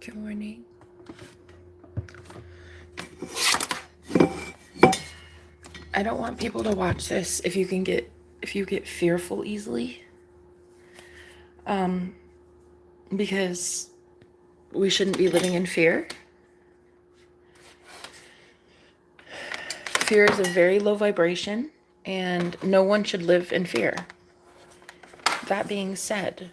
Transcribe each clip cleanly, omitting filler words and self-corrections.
Good morning. I don't want people to watch this if you get fearful easily. Because we shouldn't be living in fear. Fear is a very low vibration, and no one should live in fear. That being said,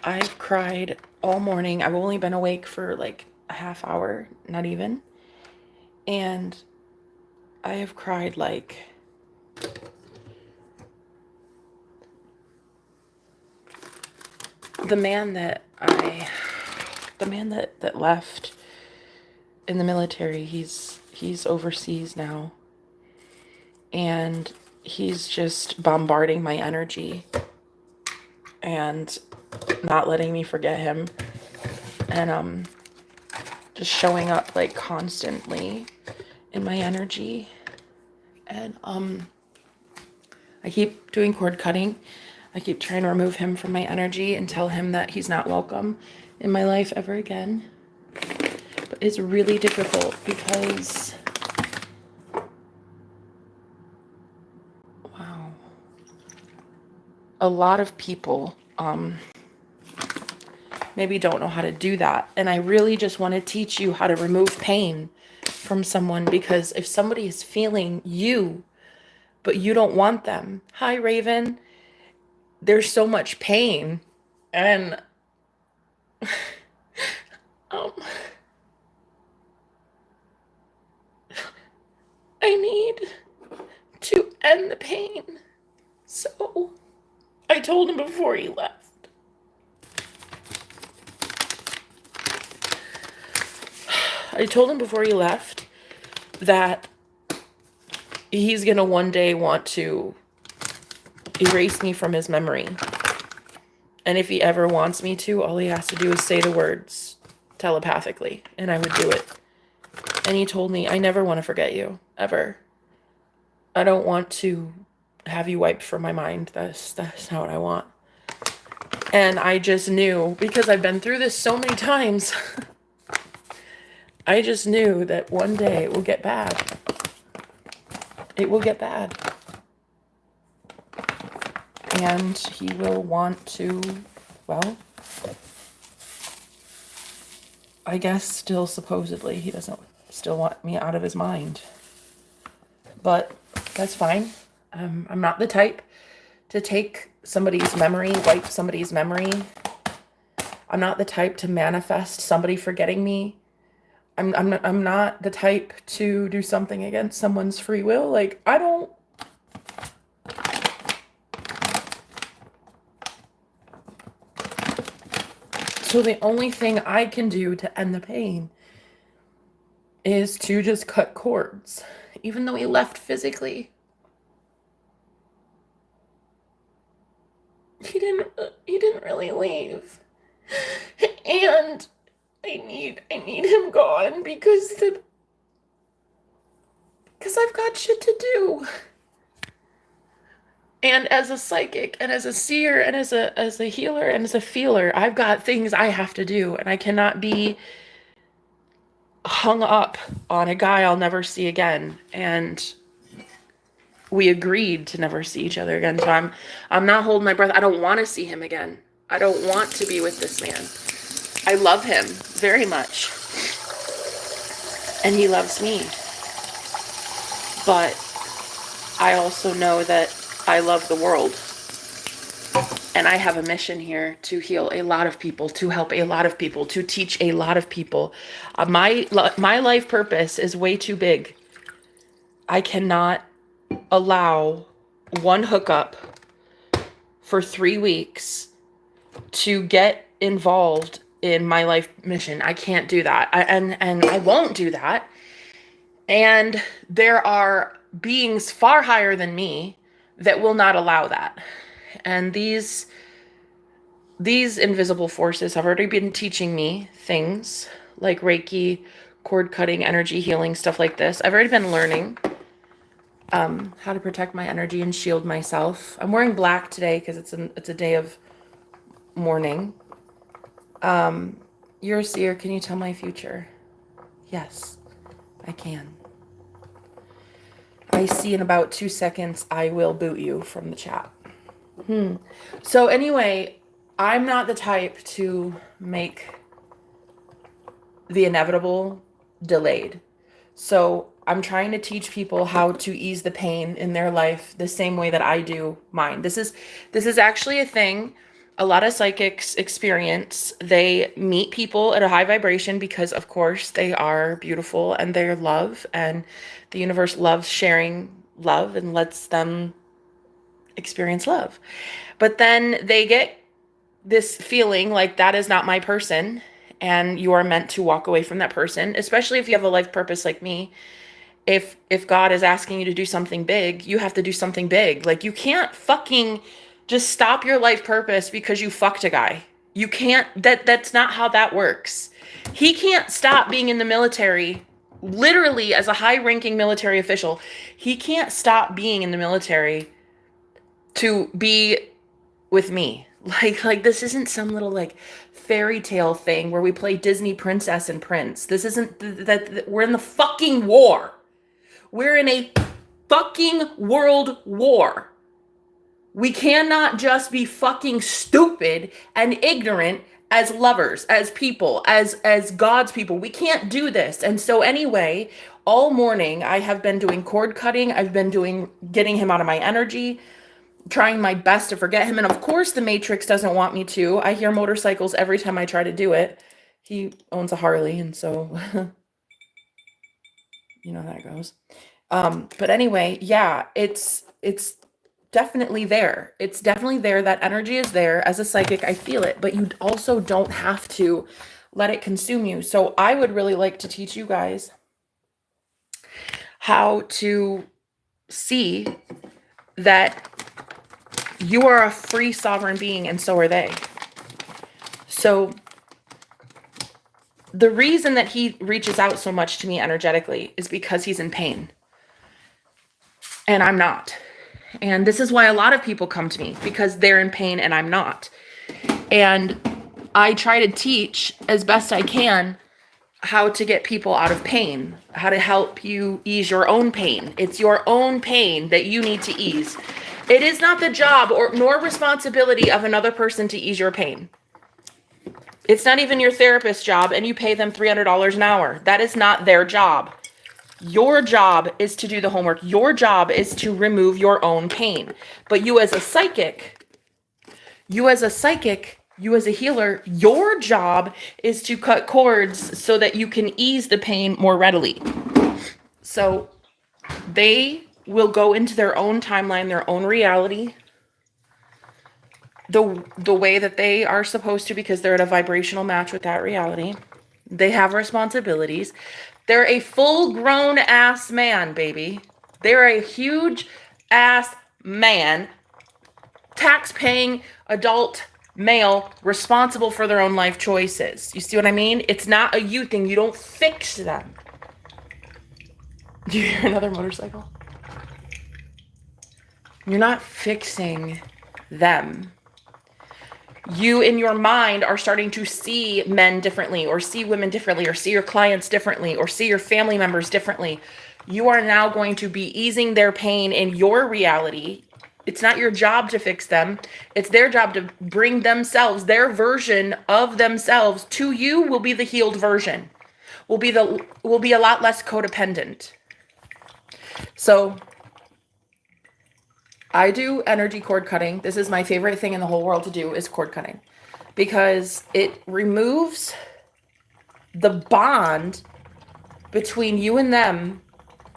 I've cried all morning. I've only been awake for like a half hour, not even. And I have cried like the man that left in the military, he's overseas now. And he's just bombarding my energy and not letting me forget him. And just showing up like constantly in my energy. And I keep doing cord cutting. I keep trying to remove him from my energy and tell him that he's not welcome in my life ever again. But it's really difficult because, wow, a lot of people maybe don't know how to do that. And I really just want to teach you how to remove pain from someone, because if somebody is feeling you, but you don't want them. Hi, Raven. There's so much pain. And um, I need to end the pain. So I told him before he left. That he's gonna one day want to erase me from his memory. And if he ever wants me to, all he has to do is say the words telepathically, and I would do it. And he told me, I never want to forget you, ever. I don't want to have you wiped from my mind. That's not what I want. And I just knew, because I've been through this so many times, I just knew that one day it will get bad. It will get bad. And he will want to, well, I guess still supposedly he doesn't still want me out of his mind. But that's fine. I'm not the type to take somebody's memory, wipe somebody's memory. I'm not the type to manifest somebody forgetting me. I'm not the type to do something against someone's free will. Like, I don't. So the only thing I can do to end the pain is to just cut cords, even though he left physically. He didn't really leave. And I need him gone because I've got shit to do. And as a psychic and as a seer and as a healer and as a feeler, I've got things I have to do, and I cannot be hung up on a guy I'll never see again. And we agreed to never see each other again. So I'm not holding my breath. I don't want to see him again. I don't want to be with this man. I love him very much. And he loves me. But I also know that I love the world. And I have a mission here to heal a lot of people, to help a lot of people, to teach a lot of people. My life purpose is way too big. I cannot allow one hookup for 3 weeks to get involved in my life mission. I can't do that. And I won't do that. And there are beings far higher than me that will not allow that. And these invisible forces have already been teaching me things like Reiki, cord cutting, energy healing, stuff like this. I've already been learning how to protect my energy and shield myself. I'm wearing black today because it's a day of mourning. You're a seer. Can you tell my future? Yes, I can. I see in about 2 seconds I will boot you from the chat. So anyway, I'm not the type to make the inevitable delayed. So I'm trying to teach people how to ease the pain in their life the same way that I do mine. This is actually a thing a lot of psychics experience. They meet people at a high vibration because of course they are beautiful and they're love, and the universe loves sharing love and lets them experience love. But then they get this feeling like that is not my person, and you are meant to walk away from that person, especially if you have a life purpose like me. If God is asking you to do something big, you have to do something big. Like, you can't fucking just stop your life purpose because you fucked a guy. You can't. That's not how that works. He can't stop being in the military. Literally, as a high-ranking military official, he can't stop being in the military to be with me. Like this isn't some little like fairy tale thing where we play Disney princess and prince. This isn't that we're in the fucking war. We're in a fucking world war. We cannot just be fucking stupid and ignorant as lovers, as people, as God's people. We can't do this. And so anyway, all morning I have been doing cord cutting. I've been getting him out of my energy, trying my best to forget him. And of course the Matrix doesn't want me to. I hear motorcycles every time I try to do it. He owns a Harley, and so you know how that goes. But anyway, yeah, it's definitely there. It's definitely there. That energy is there. As a psychic, I feel it, but you also don't have to let it consume you. So I would really like to teach you guys how to see that you are a free sovereign being, and so are they. So the reason that he reaches out so much to me energetically is because he's in pain. And I'm not. And this is why a lot of people come to me, because they're in pain and I'm not. And I try to teach as best I can how to get people out of pain, how to help you ease your own pain. It's your own pain that you need to ease. It is not the job nor responsibility of another person to ease your pain. It's not even your therapist's job, and you pay them $300 an hour. That is not their job. Your job is to do the homework. Your job is to remove your own pain. But you as a psychic, you as a healer, your job is to cut cords so that you can ease the pain more readily. So they will go into their own timeline, their own reality, the way that they are supposed to, because they're at a vibrational match with that reality. They have responsibilities. They're a full-grown ass man, baby. They're a huge ass man, tax-paying adult male, responsible for their own life choices. You see what I mean? It's not a you thing. You don't fix them. Do you hear another motorcycle? You're not fixing them. You in your mind are starting to see men differently, or see women differently, or see your clients differently, or see your family members differently. You are now going to be easing their pain in your reality. It's not your job to fix them. It's their job to bring themselves, their version of themselves to you will be the healed version. Will be a lot less codependent. So I do energy cord cutting. This is my favorite thing in the whole world to do, is cord cutting, because it removes the bond between you and them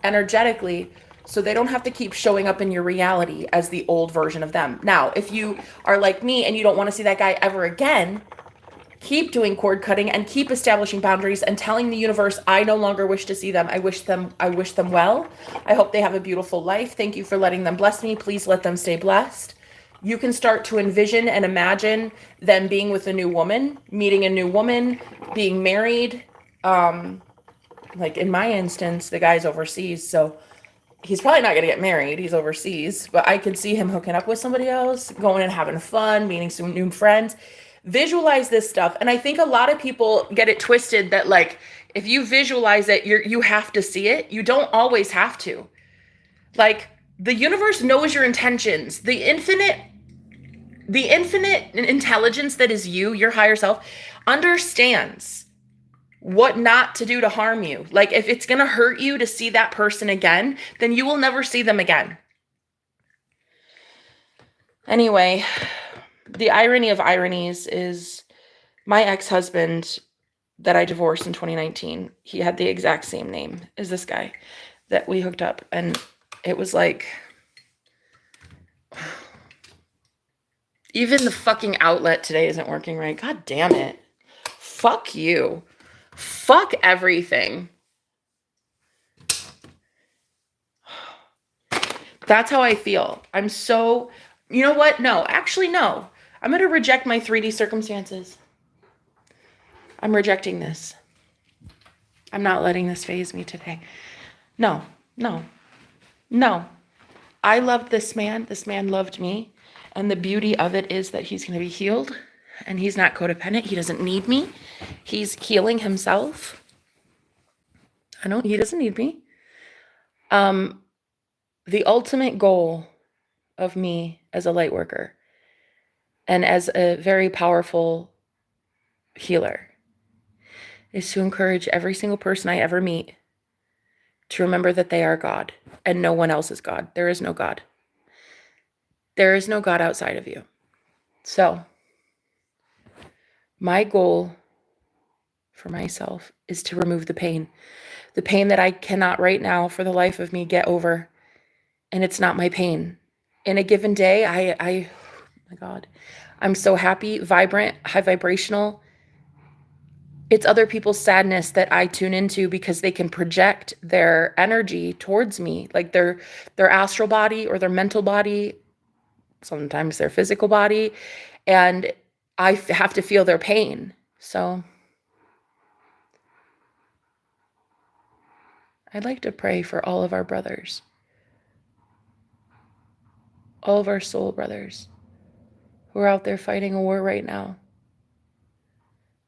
energetically, so they don't have to keep showing up in your reality as the old version of them. Now, if you are like me and you don't want to see that guy ever again, keep doing cord cutting and keep establishing boundaries and telling the universe, I no longer wish to see them. I wish them well. I hope they have a beautiful life. Thank you for letting them bless me. Please let them stay blessed. You can start to envision and imagine them being with a new woman, meeting a new woman, being married. Like in my instance, the guy's overseas, so he's probably not going to get married. He's overseas, but I could see him hooking up with somebody else, going and having fun, meeting some new friends. Visualize this stuff. And I think a lot of people get it twisted that like if you visualize it, you have to see it. You don't always have to. Like the universe knows your intentions. The infinite intelligence that is you, your higher self, understands what not to do to harm you. Like if it's going to hurt you to see that person again, then you will never see them again. Anyway, the irony of ironies is my ex-husband that I divorced in 2019, he had the exact same name as this guy that we hooked up. And it was like, even the fucking outlet today isn't working right. God damn it. Fuck you. Fuck everything. That's how I feel. I'm so, you know what? No, actually, no. I'm going to reject my 3D circumstances. I'm rejecting this. I'm not letting this phase me today. No. I loved this man. This man loved me. And the beauty of it is that he's going to be healed and he's not codependent. He doesn't need me. He's healing himself. He doesn't need me. The ultimate goal of me as a light worker and as a very powerful healer is to encourage every single person I ever meet to remember that they are God and no one else is God. There is no God. There is no God outside of you. So, my goal for myself is to remove the pain that I cannot right now for the life of me get over. And it's not my pain. In a given day, oh my God, I'm so happy, vibrant, high vibrational. It's other people's sadness that I tune into because they can project their energy towards me, like their astral body or their mental body, sometimes their physical body, and I have to feel their pain. So I'd like to pray for all of our brothers, all of our soul brothers who are out there fighting a war right now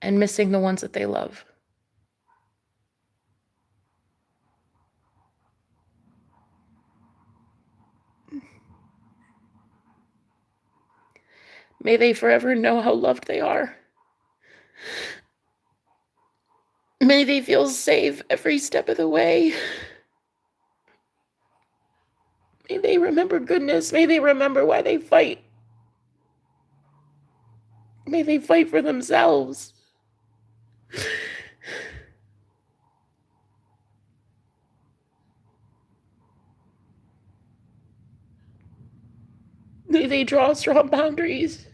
and missing the ones that they love. May they forever know how loved they are. May they feel safe every step of the way. May they remember goodness. May they remember why they fight. May they fight for themselves. May they draw strong boundaries.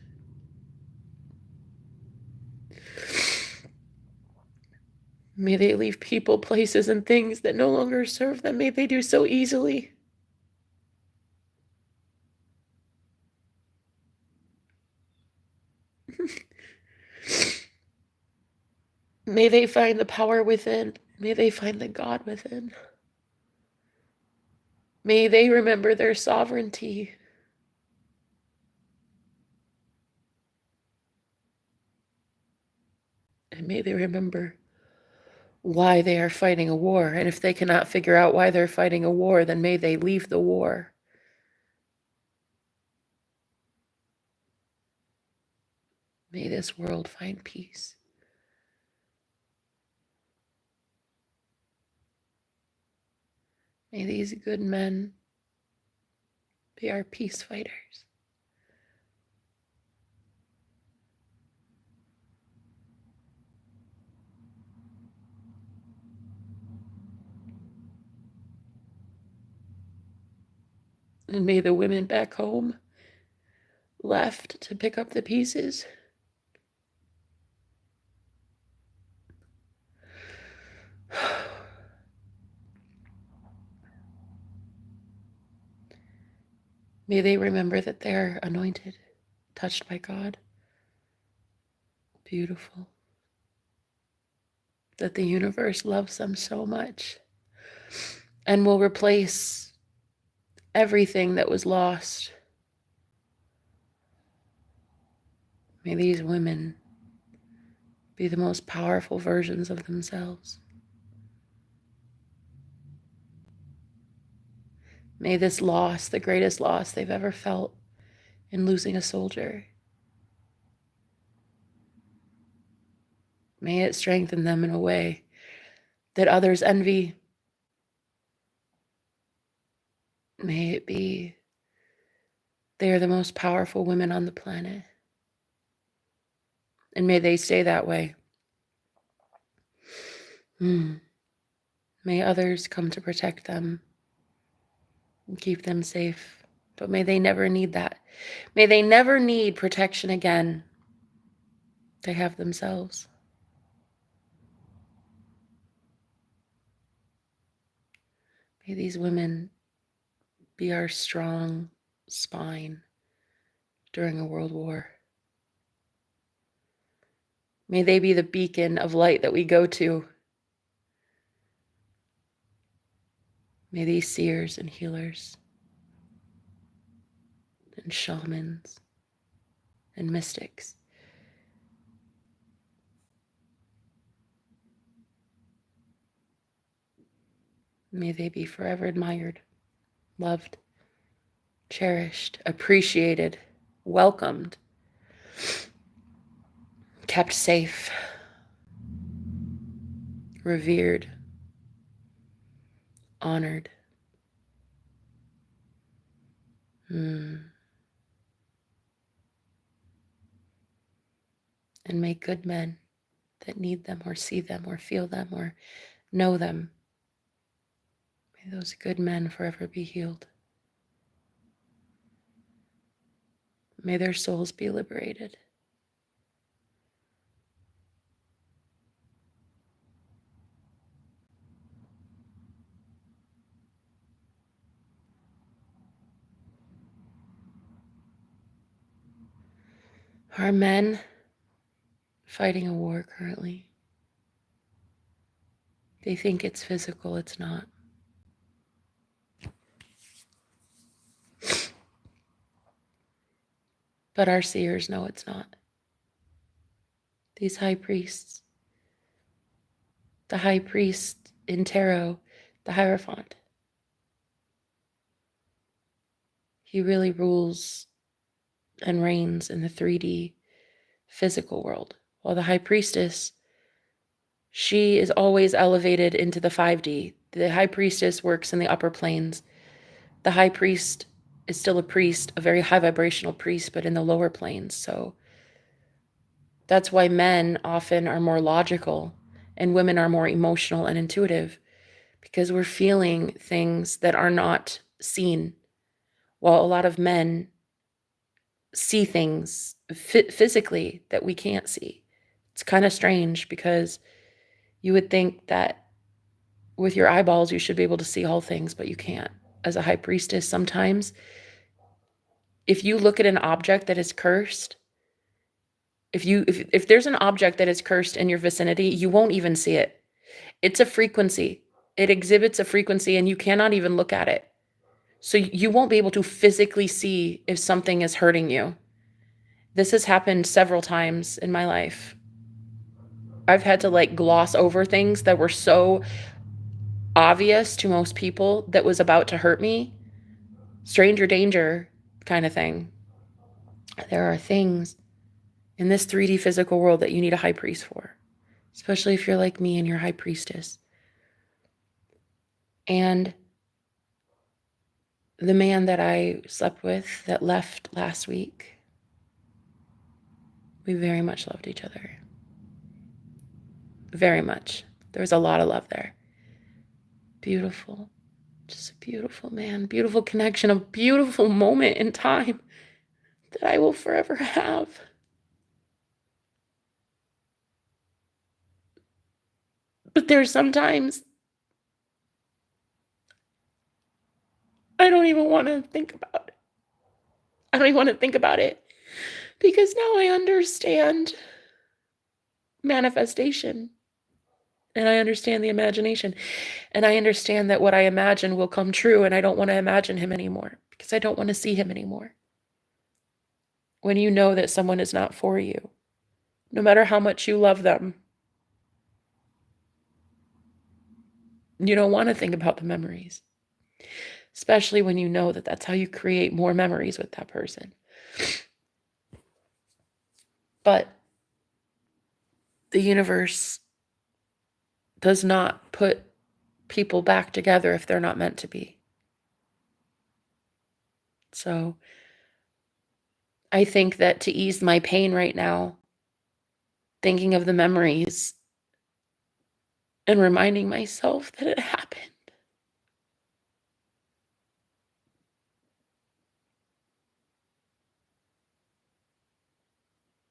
May they leave people, places, and things that no longer serve them. May they do so easily. May they find the power within. May they find the God within. May they remember their sovereignty. And may they remember why they are fighting a war. And if they cannot figure out why they're fighting a war, then may they leave the war. May this world find peace. May these good men be our peace fighters. And may the women back home left to pick up the pieces may they remember that they're anointed, touched by God, beautiful, that the universe loves them so much and will replace everything that was lost. May these women be the most powerful versions of themselves. May this loss, the greatest loss they've ever felt in losing a soldier, may it strengthen them in a way that others envy. May it be they are the most powerful women on the planet. And may they stay that way. May others come to protect them and keep them safe. But may they never need that. May they never need protection again. They have themselves. May these women be our strong spine during a world war. May they be the beacon of light that we go to. May these seers and healers and shamans and mystics may they be forever admired, loved, cherished, appreciated, welcomed, kept safe, revered, honored. And may good men that need them or see them or feel them or know them, may those good men forever be healed. May their souls be liberated. Are men fighting a war currently? They think it's physical, it's not. But our seers know it's not. These high priests, the high priest in tarot, the Hierophant, he really rules and reigns in the 3D physical world. While the high priestess, she is always elevated into the 5D. The high priestess works in the upper planes. The high priest is still a priest, a very high vibrational priest, but in the lower planes. So that's why men often are more logical and women are more emotional and intuitive, because we're feeling things that are not seen, while a lot of men see things physically that we can't see. It's kind of strange, because you would think that with your eyeballs you should be able to see all things, but you can't. As a high priestess, sometimes if you look at an object that is cursed, if there's an object that is cursed in your vicinity, you won't even see it. It's a frequency. It exhibits a frequency and you cannot even look at it. So you won't be able to physically see if something is hurting you. This has happened several times in my life. I've had to gloss over things that were so obvious to most people that was about to hurt me. Stranger danger kind of thing. There are things in this 3D physical world that you need a high priest for, especially if you're like me and you're high priestess. And the man that I slept with that left last week, we very much loved each other. Very much. There was a lot of love there. Beautiful. Just a beautiful man, beautiful connection, a beautiful moment in time that I will forever have. But there's sometimes I don't even want to think about it. I don't even want to think about it, because now I understand manifestation, and I understand the imagination, and I understand that what I imagine will come true, and I don't want to imagine him anymore because I don't want to see him anymore. when you know that someone is not for you, no matter how much you love them. You don't want to think about the memories, especially when you know that that's how you create more memories with that person. But the universe does not put people back together if they're not meant to be. So I think that to ease my pain right now, thinking of the memories and reminding myself that it happened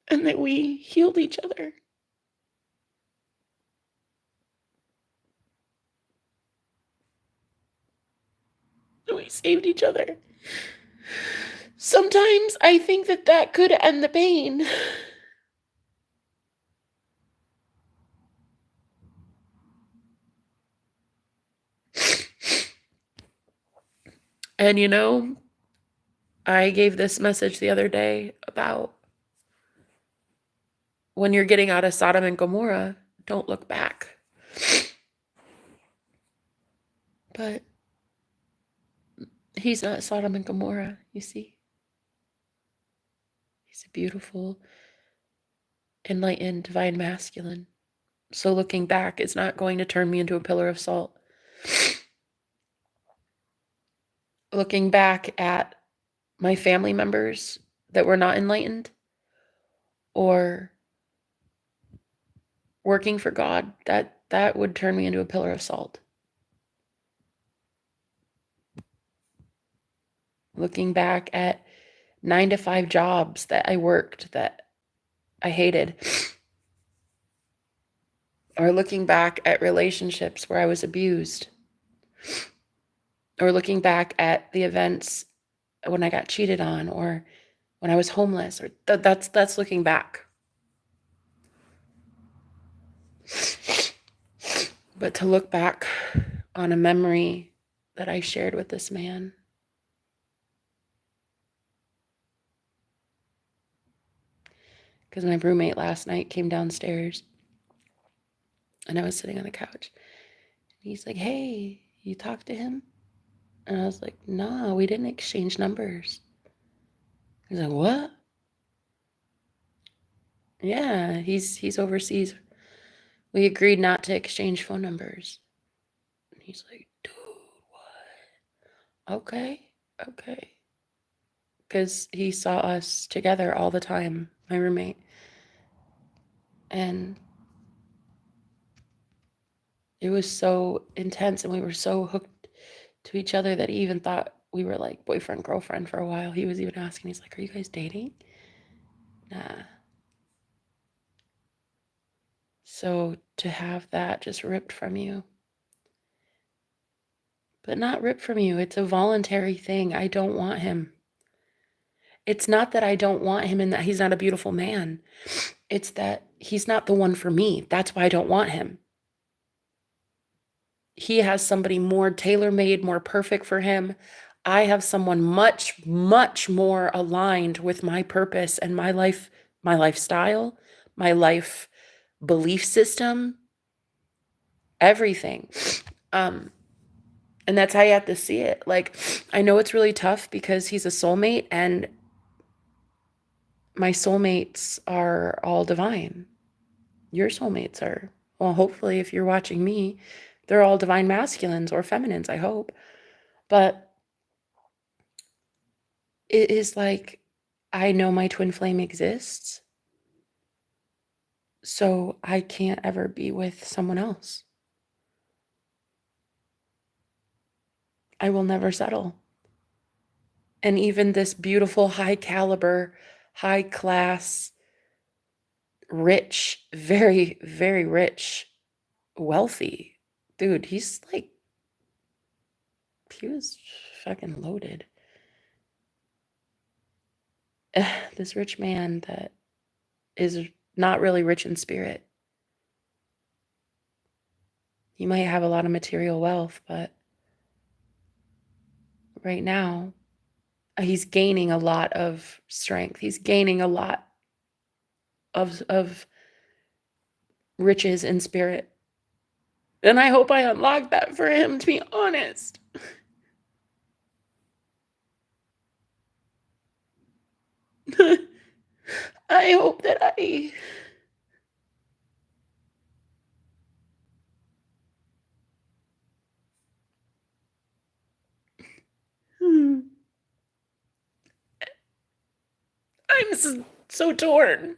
and that we healed each other. And we saved each other. Sometimes I think that that could end the pain. And you know, I gave this message the other day about when you're getting out of Sodom and Gomorrah, don't look back. But he's not Sodom and Gomorrah, you see. He's a beautiful, enlightened, divine masculine. So looking back is not going to turn me into a pillar of salt. Looking back at my family members that were not enlightened or working for God, that would turn me into a pillar of salt. Looking back at 9-to-5 jobs that I worked that I hated, or looking back at relationships where I was abused, or looking back at the events when I got cheated on, or when I was homeless, or that's looking back. But to look back on a memory that I shared with this man, because my roommate last night came downstairs and I was sitting on the couch. And he's like, hey, you talked to him? And I was like, nah, we didn't exchange numbers. He's like, what? Yeah, he's overseas. We agreed not to exchange phone numbers. And he's like, dude, what? Okay. Because he saw us together all the time, my roommate. And it was so intense and we were so hooked to each other that he even thought we were like boyfriend, girlfriend for a while. He was even asking, he's like, are you guys dating? Nah. So to have that just ripped from you, but not ripped from you, it's a voluntary thing. I don't want him. It's not that I don't want him and that he's not a beautiful man. It's that he's not the one for me. That's why I don't want him. He has somebody more tailor-made, more perfect for him. I have someone much, much more aligned with my purpose and my life, my lifestyle, my life belief system, everything. And that's how you have to see it. Like, I know it's really tough because he's a soulmate and my soulmates are all divine. Your soulmates are, well, hopefully, if you're watching me, they're all divine masculines or feminines, I hope. But it is like, I know my twin flame exists, so I can't ever be with someone else. I will never settle. And even this beautiful, high caliber, high class, rich, very, very rich, wealthy dude, he's like, he was fucking loaded. This rich man that is not really rich in spirit. He might have a lot of material wealth, but right now, He's gaining a lot of strength. He's gaining a lot of riches in spirit. And I hope I unlock that for him, to be honest. I hope that I'm so torn.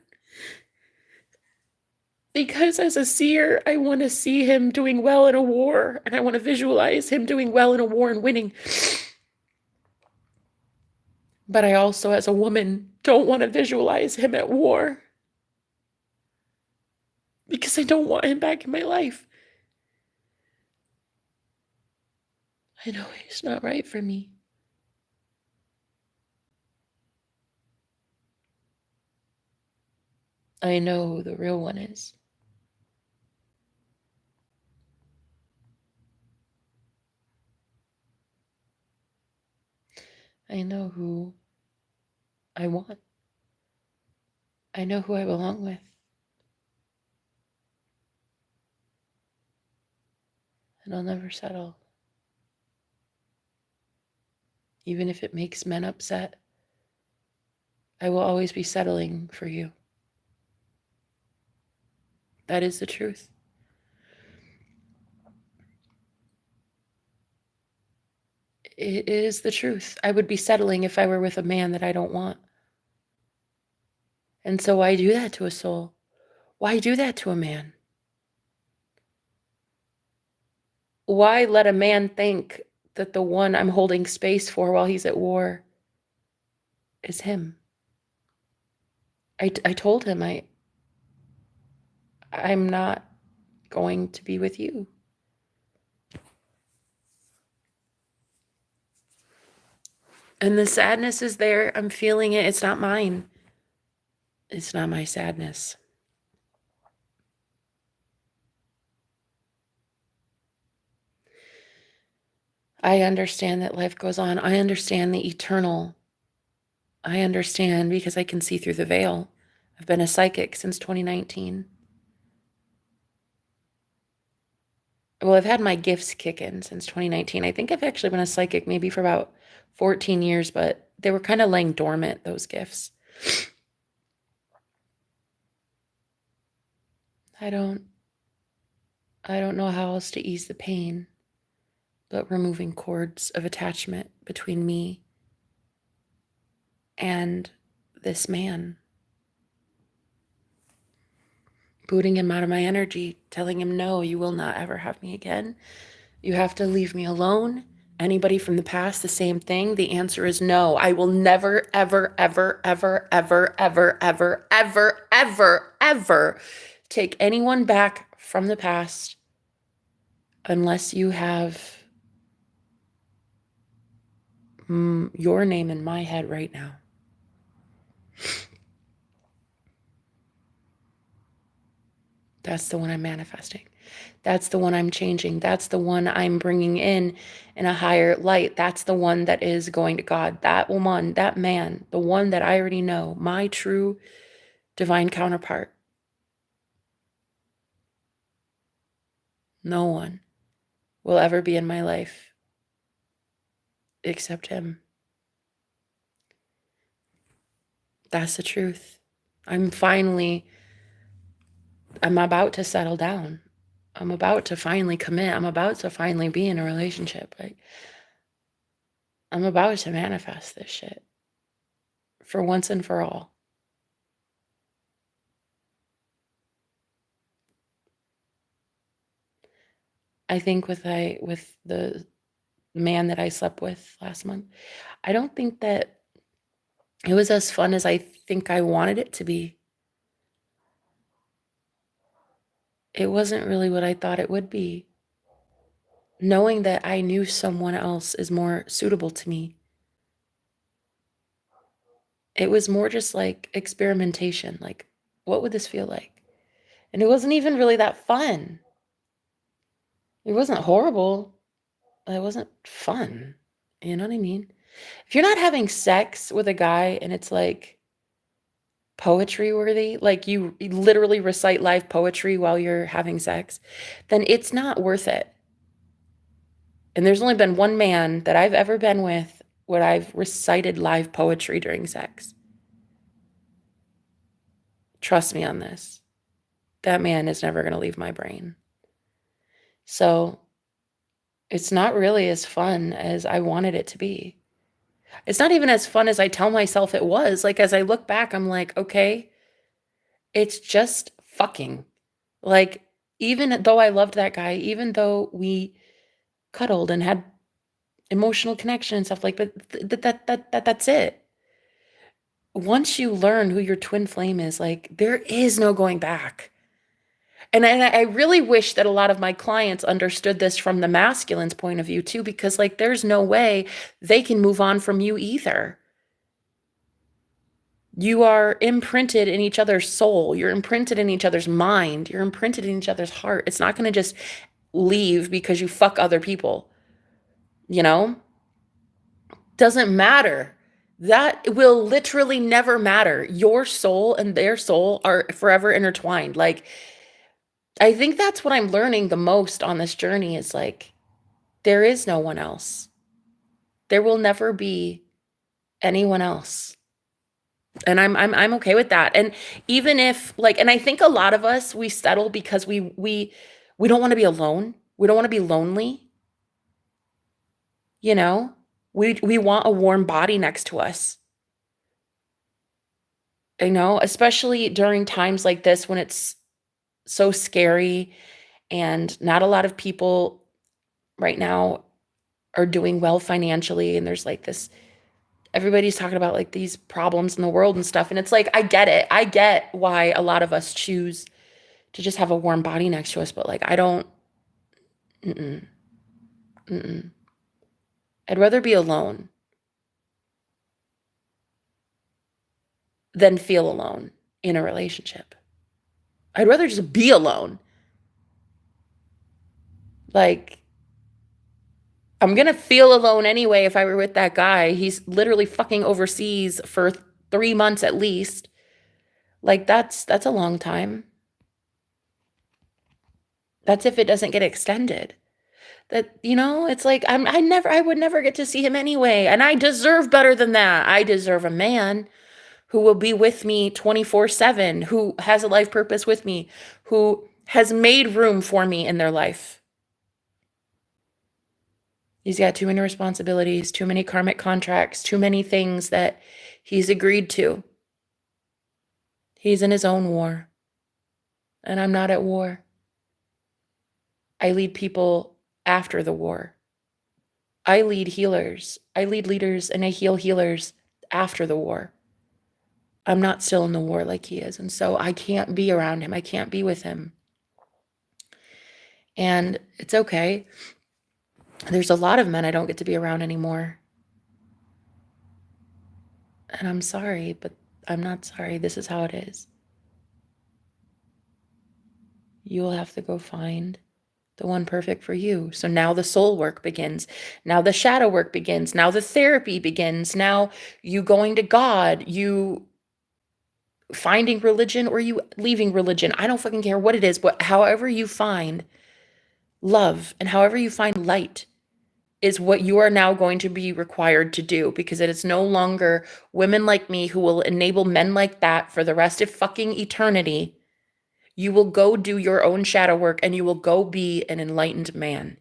Because as a seer, I want to see him doing well in a war, and I want to visualize him doing well in a war and winning. But I also, as a woman, don't want to visualize him at war because I don't want him back in my life. I know he's not right for me. I know who the real one is. I know who I want. I know who I belong with. And I'll never settle. Even if it makes men upset, I will always be settling for you. That is the truth. It is the truth. I would be settling if I were with a man that I don't want. And so why do that to a soul? Why do that to a man? Why let a man think that the one I'm holding space for while he's at war is him? I told him I'm not going to be with you. And the sadness is there. I'm feeling it. It's not mine. It's not my sadness. I understand that life goes on. I understand the eternal. I understand because I can see through the veil. I've been a psychic since 2019. Well, I've had my gifts kick in since 2019. I think I've actually been a psychic maybe for about 14 years, but they were kind of laying dormant, those gifts. I don't know how else to ease the pain, but removing cords of attachment between me and this man. Booting him out of my energy, telling him, no, you will not ever have me again. You have to leave me alone. Anybody from the past, the same thing? The answer is no. I will never, ever, ever, ever, ever, ever, ever, ever, ever, ever take anyone back from the past unless you have your name in my head right now. That's the one I'm manifesting. That's the one I'm changing. That's the one I'm bringing in a higher light. That's the one that is going to God. That woman, that man, the one that I already know, my true divine counterpart. No one will ever be in my life except him. That's the truth. I'm about to settle down. I'm about to finally commit. I'm about to finally be in a relationship. I'm about to manifest this shit for once and for all. I think with the man that I slept with last month, I don't think that it was as fun as I think I wanted it to be. It wasn't really what I thought it would be. Knowing that I knew someone else is more suitable to me. It was more just like experimentation, like, what would this feel like? And it wasn't even really that fun. It wasn't horrible. It wasn't fun. You know what I mean? If you're not having sex with a guy and it's like poetry worthy, like you literally recite live poetry while you're having sex, then it's not worth it. And there's only been one man that I've ever been with where I've recited live poetry during sex. Trust me on this. That man is never going to leave my brain. So it's not really as fun as I wanted it to be. It's not even as fun as I tell myself it was. Like, as I look back, I'm like, okay, it's just fucking. Like, even though I loved that guy, even though we cuddled and had emotional connection and stuff like, but that's it. Once you learn who your twin flame is, like, there is no going back. And I really wish that a lot of my clients understood this from the masculine's point of view too, because like there's no way they can move on from you either. You are imprinted in each other's soul. You're imprinted in each other's mind. You're imprinted in each other's heart. It's not going to just leave because you fuck other people. You know? Doesn't matter. That will literally never matter. Your soul and their soul are forever intertwined. Like, I think that's what I'm learning the most on this journey is like, there is no one else. There will never be anyone else. And I'm okay with that. And even if like, and I think a lot of us, we settle because we don't want to be alone. We don't want to be lonely. You know, we want a warm body next to us. You know, especially during times like this when it's so scary and not a lot of people right now are doing well financially. And there's like this, everybody's talking about like these problems in the world and stuff. And it's like, I get it. I get why a lot of us choose to just have a warm body next to us. But like, I don't, mm-mm, mm-mm. I'd rather be alone than feel alone in a relationship. I'd rather just be alone. Like, I'm going to feel alone anyway if I were with that guy. He's literally fucking overseas for 3 months at least. Like, that's a long time. That's if it doesn't get extended. That, you know, it's like I would never get to see him anyway. And I deserve better than that. I deserve a man who will be with me 24/7, who has a life purpose with me, who has made room for me in their life. He's got too many responsibilities, too many karmic contracts, too many things that he's agreed to. He's in his own war. And I'm not at war. I lead people after the war. I lead healers. I lead leaders and I heal healers after the war. I'm not still in the war like he is. And so I can't be around him. I can't be with him. And it's okay. There's a lot of men I don't get to be around anymore. And I'm sorry, but I'm not sorry. This is how it is. You will have to go find the one perfect for you. So now the soul work begins. Now the shadow work begins. Now the therapy begins. Now you going to God, you finding religion or you leaving religion. I don't fucking care what it is, but however you find love and however you find light is what you are now going to be required to do, because it is no longer women like me who will enable men like that for the rest of fucking eternity. You will go do your own shadow work and you will go be an enlightened man.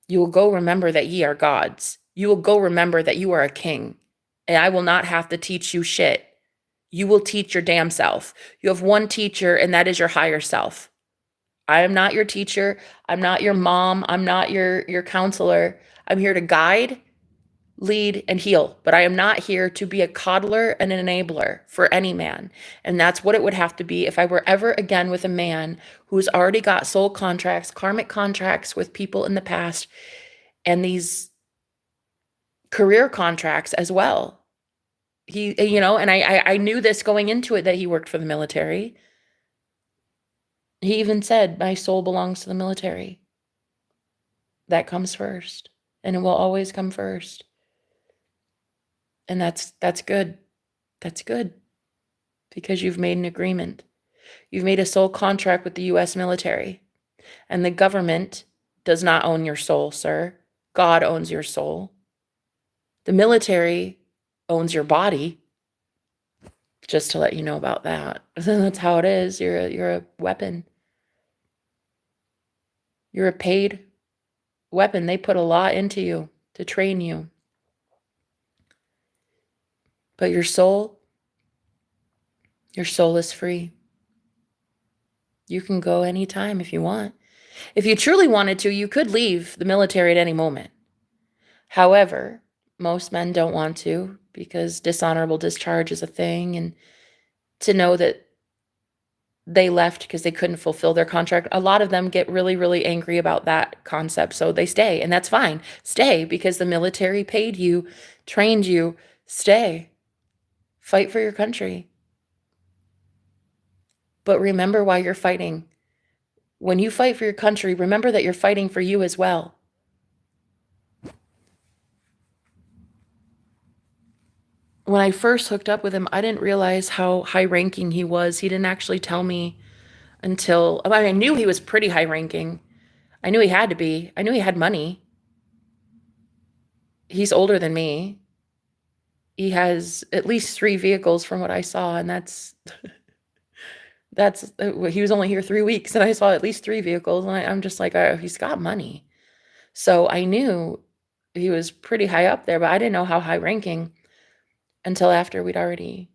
You will go remember that ye are gods. You will go remember that you are a king. And I will not have to teach you shit. You will teach your damn self. You have one teacher, and that is your higher self. I am not your teacher. I'm not your mom. I'm not your counselor. I'm here to guide, lead, and heal. But I am not here to be a coddler and an enabler for any man. And that's what it would have to be if I were ever again with a man who's already got soul contracts, karmic contracts with people in the past, and these career contracts as well. He, you know, and I knew this going into it, that he worked for the military. He even said, my soul belongs to the military. That comes first. and it will always come first. And that's good. That's good because you've made an agreement. You've made a soul contract with the US military, and the government does not own your soul, sir. God owns your soul. The military owns your body, just to let you know about that. That's how it is. You're a weapon. You're a paid weapon. They put a lot into you to train you. But your soul is free. You can go anytime if you want. If you truly wanted to, you could leave the military at any moment. However, most men don't want to because dishonorable discharge is a thing, and to know that they left because they couldn't fulfill their contract, a lot of them get really, really angry about that concept. So they stay, and that's fine. Stay because the military paid you, trained you. Stay. Fight for your country. But remember why you're fighting. When you fight for your country, remember that you're fighting for you as well. When I first hooked up with him, I didn't realize how high ranking he was. He didn't actually tell me until, I knew he was pretty high ranking. I knew he had to be. I knew he had money. He's older than me. He has at least 3 vehicles from what I saw, and that's he was only here 3 weeks, and I saw at least 3 vehicles, and I'm just like, oh, he's got money. So I knew he was pretty high up there, but I didn't know how high ranking until after we'd already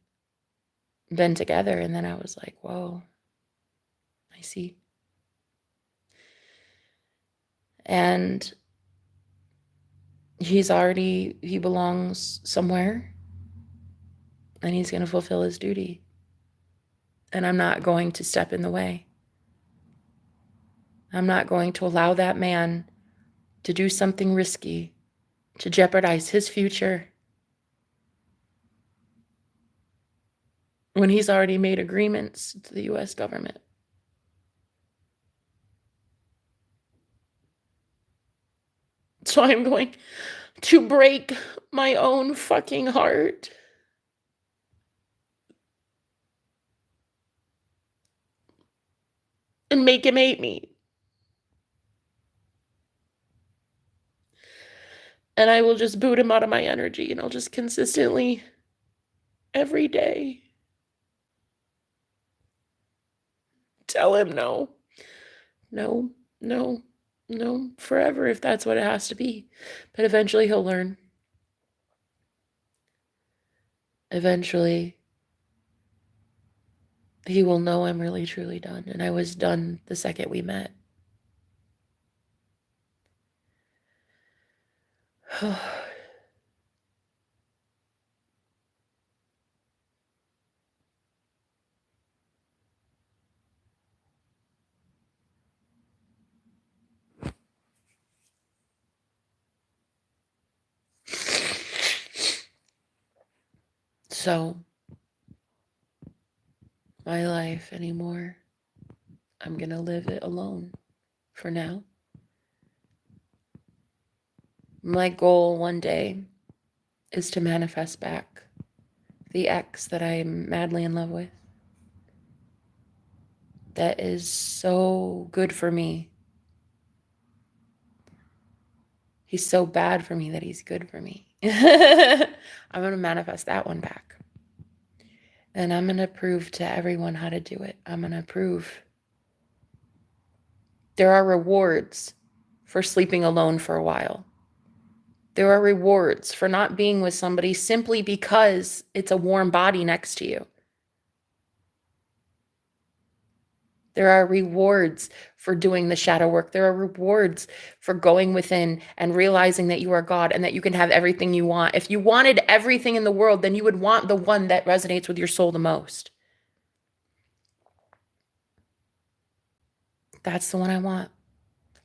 been together, and then I was like, whoa, I see. And he belongs somewhere, and he's going to fulfill his duty. And I'm not going to step in the way. I'm not going to allow that man to do something risky, to jeopardize his future, when he's already made agreements to the US government. So I'm going to break my own fucking heart and make him hate me. And I will just boot him out of my energy, and I'll just consistently, every day, tell him no, no, no, no, forever if that's what it has to be. But eventually he'll learn. Eventually he will know I'm really truly done, and I was done the second we met. So, my life anymore, I'm gonna live it alone for now. My goal one day is to manifest back the ex that I'm madly in love with. That is so good for me. He's so bad for me that he's good for me. I'm going to manifest that one back. And I'm going to prove to everyone how to do it. I'm going to prove there are rewards for sleeping alone for a while. There are rewards for not being with somebody simply because it's a warm body next to you. There are rewards for doing the shadow work. There are rewards for going within and realizing that you are God and that you can have everything you want. If you wanted everything in the world, then you would want the one that resonates with your soul the most. That's the one I want.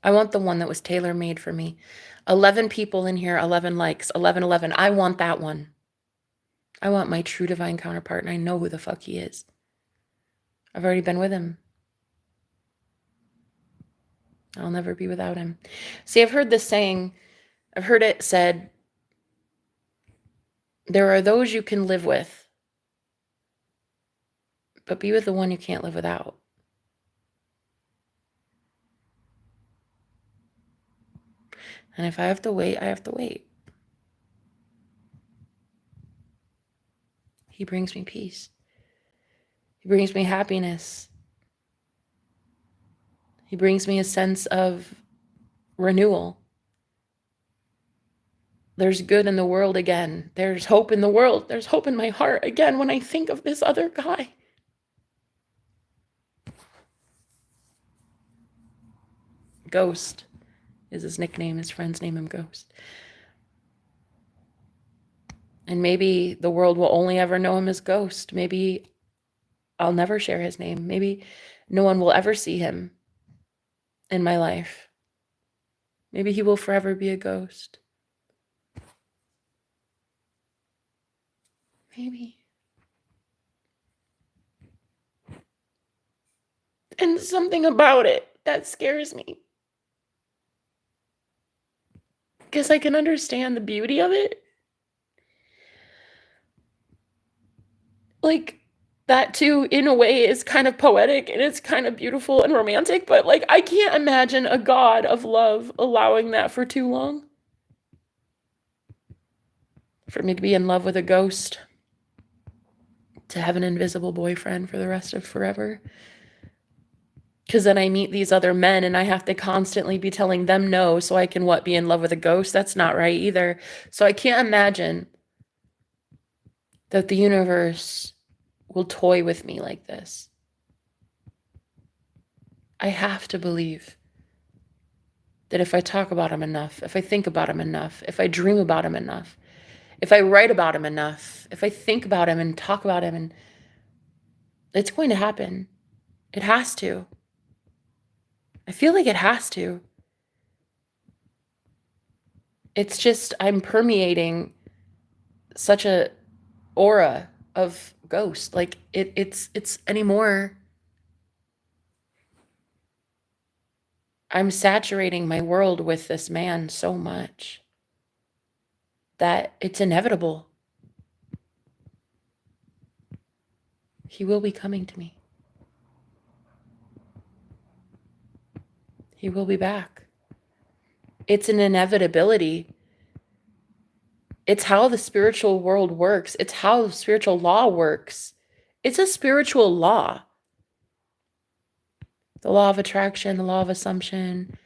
I want the one that was tailor-made for me. 11 people in here, 11 likes, 11, 11. I want that one. I want my true divine counterpart, and I know who the fuck he is. I've already been with him. I'll never be without him. See, I've heard this saying, I've heard it said, there are those you can live with, but be with the one you can't live without. And if I have to wait, I have to wait. He brings me peace. He brings me happiness. He brings me a sense of renewal. There's good in the world again. There's hope in the world. There's hope in my heart again when I think of this other guy. Ghost is his nickname. His friends name him Ghost. And maybe the world will only ever know him as Ghost. Maybe I'll never share his name. Maybe no one will ever see him in my life. Maybe he will forever be a ghost. Maybe. And something about it that scares me. Because I can understand the beauty of it. Like, that too, in a way, is kind of poetic and it's kind of beautiful and romantic, but like, I can't imagine a God of love allowing that for too long. For me to be in love with a ghost, to have an invisible boyfriend for the rest of forever. Because then I meet these other men and I have to constantly be telling them no so I can be in love with a ghost. That's not right either. So I can't imagine that the universe will toy with me like this. I have to believe that if I talk about him enough, if I think about him enough, if I dream about him enough, if I write about him enough, if I think about him and talk about him, and it's going to happen. It has to. I feel like it has to. It's just I'm permeating such a aura of ghost. Like it's anymore. I'm saturating my world with this man so much that it's inevitable. He will be coming to me. He will be back. It's an inevitability. It's how the spiritual world works. It's how spiritual law works. It's a spiritual law. The law of attraction, the law of assumption.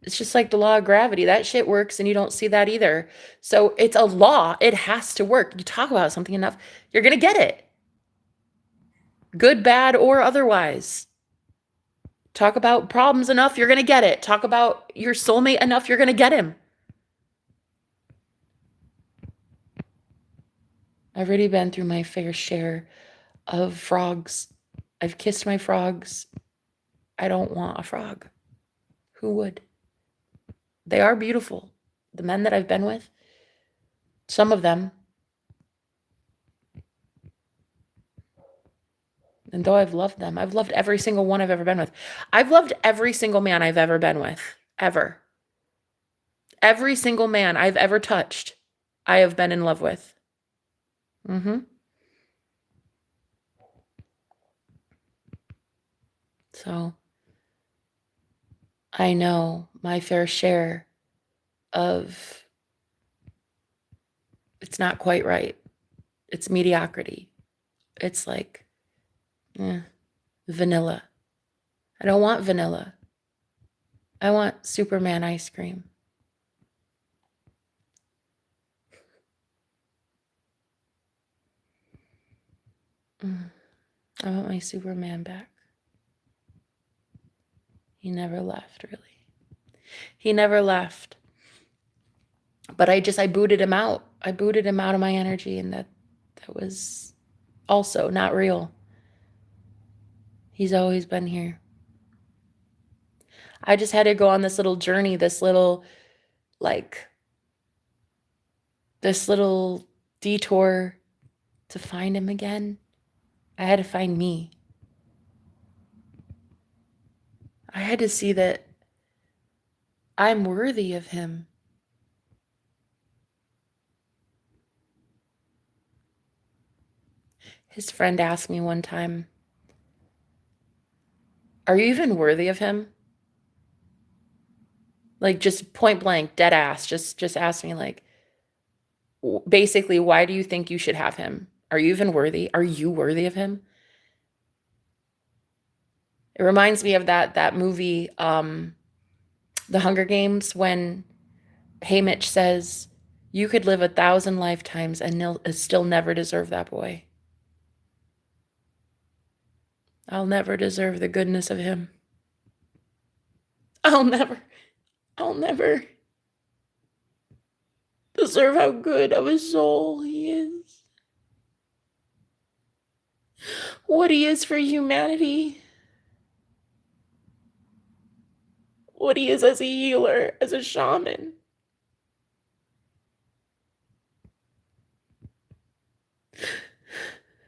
It's just like the law of gravity. That shit works and you don't see that either. So it's a law. It has to work. You talk about something enough, you're going to get it. Good, bad, or otherwise. Talk about problems enough, you're going to get it. Talk about your soulmate enough, you're going to get him. I've already been through my fair share of frogs. I've kissed my frogs. I don't want a frog. Who would? They are beautiful. The men that I've been with, some of them. And though I've loved them, I've loved every single one I've ever been with. I've loved every single man I've ever been with. Ever. Every single man I've ever touched, I have been in love with. So I know my fair share of it's not quite right. It's mediocrity. It's like vanilla. I don't want vanilla. I want Superman ice cream. I want my Superman back. He never left, really. He never left. But I booted him out. I booted him out of my energy, and that was also not real. He's always been here. I just had to go on this little journey, this little detour to find him again. I had to find me. I had to see that I'm worthy of him. His friend asked me one time, "Are you even worthy of him?" Like just point blank, dead ass. Just ask me like basically, why do you think you should have him? Are you even worthy? Are you worthy of him? It reminds me of that movie, The Hunger Games, when Haymitch says, "You could live 1,000 lifetimes and still never deserve that boy. I'll never deserve the goodness of him. I'll never, I'll never deserve how good of a soul he is. What he is for humanity. What he is as a healer, as a shaman.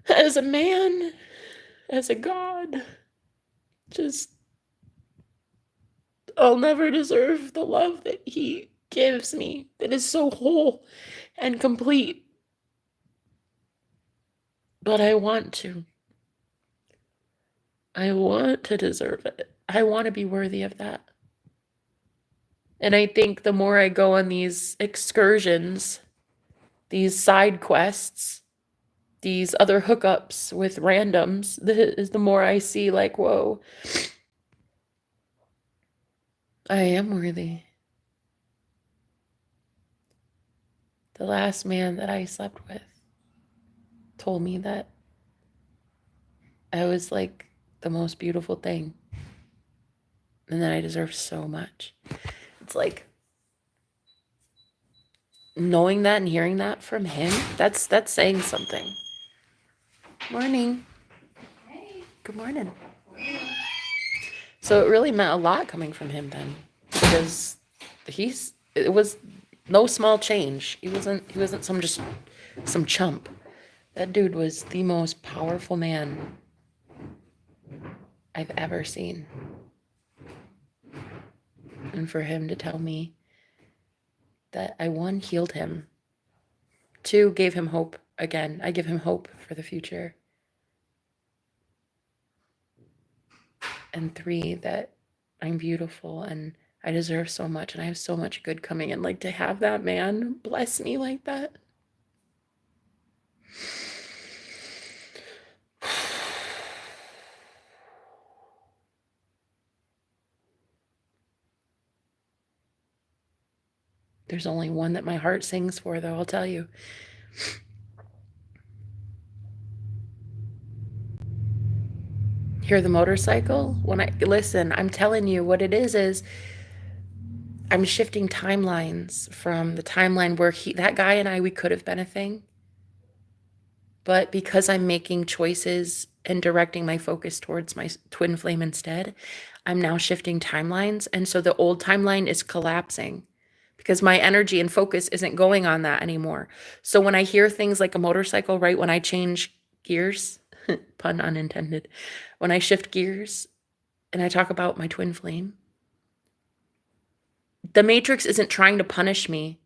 As a man, as a god. Just, I'll never deserve the love that he gives me, that is so whole and complete. But I want to. I want to deserve it. I want to be worthy of that. And I think the more I go on these excursions, these side quests, these other hookups with randoms, the more I see like, whoa, I am worthy. The last man that I slept with told me that I was like the most beautiful thing and that I deserve so much. It's like knowing that and hearing that from him, that's saying something. Morning. Hey. Good morning. So it really meant a lot coming from him then, because it was no small change. He wasn't some chump. That dude was the most powerful man I've ever seen. And for him to tell me that I, one, healed him, two, gave him hope again. I give him hope for the future. And three, that I'm beautiful and I deserve so much and I have so much good coming in. Like to have that man bless me like that. There's only one that my heart sings for, though, I'll tell you. Hear the motorcycle? When I listen, I'm telling you what it is I'm shifting timelines from the timeline where that guy and I, we could have been a thing. But because I'm making choices and directing my focus towards my twin flame instead, I'm now shifting timelines. And so the old timeline is collapsing because my energy and focus isn't going on that anymore. So when I hear things like a motorcycle, right, when I change gears, pun unintended, when I shift gears and I talk about my twin flame, the matrix isn't trying to punish me.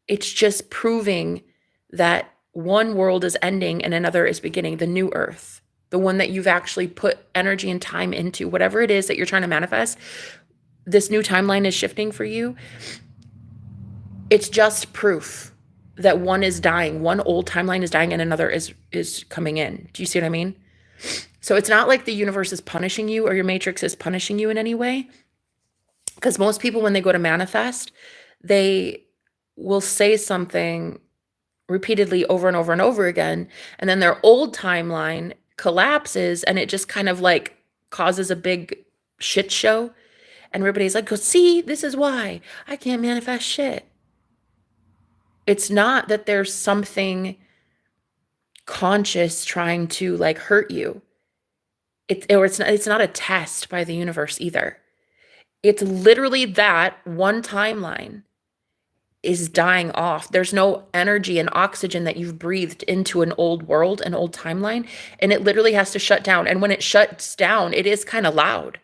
It's just proving that one world is ending and another is beginning, the new earth, the one that you've actually put energy and time into, whatever it is that you're trying to manifest. This new timeline is shifting for you. It's just proof that one is dying, one old timeline is dying and another is coming in. Do you see what I mean? So it's not like the universe is punishing you or your matrix is punishing you in any way. Because most people, when they go to manifest, they will say something repeatedly over and over and over again, and then their old timeline collapses and it just kind of like causes a big shit show, and everybody's like, "Go see, this is why I can't manifest shit." It's not that there's something conscious trying to like hurt you. It's not a test by the universe either. It's literally that one timeline is dying off. There's no energy and oxygen that you've breathed into an old world, an old timeline, and it literally has to shut down. And when it shuts down, it is kind of loud.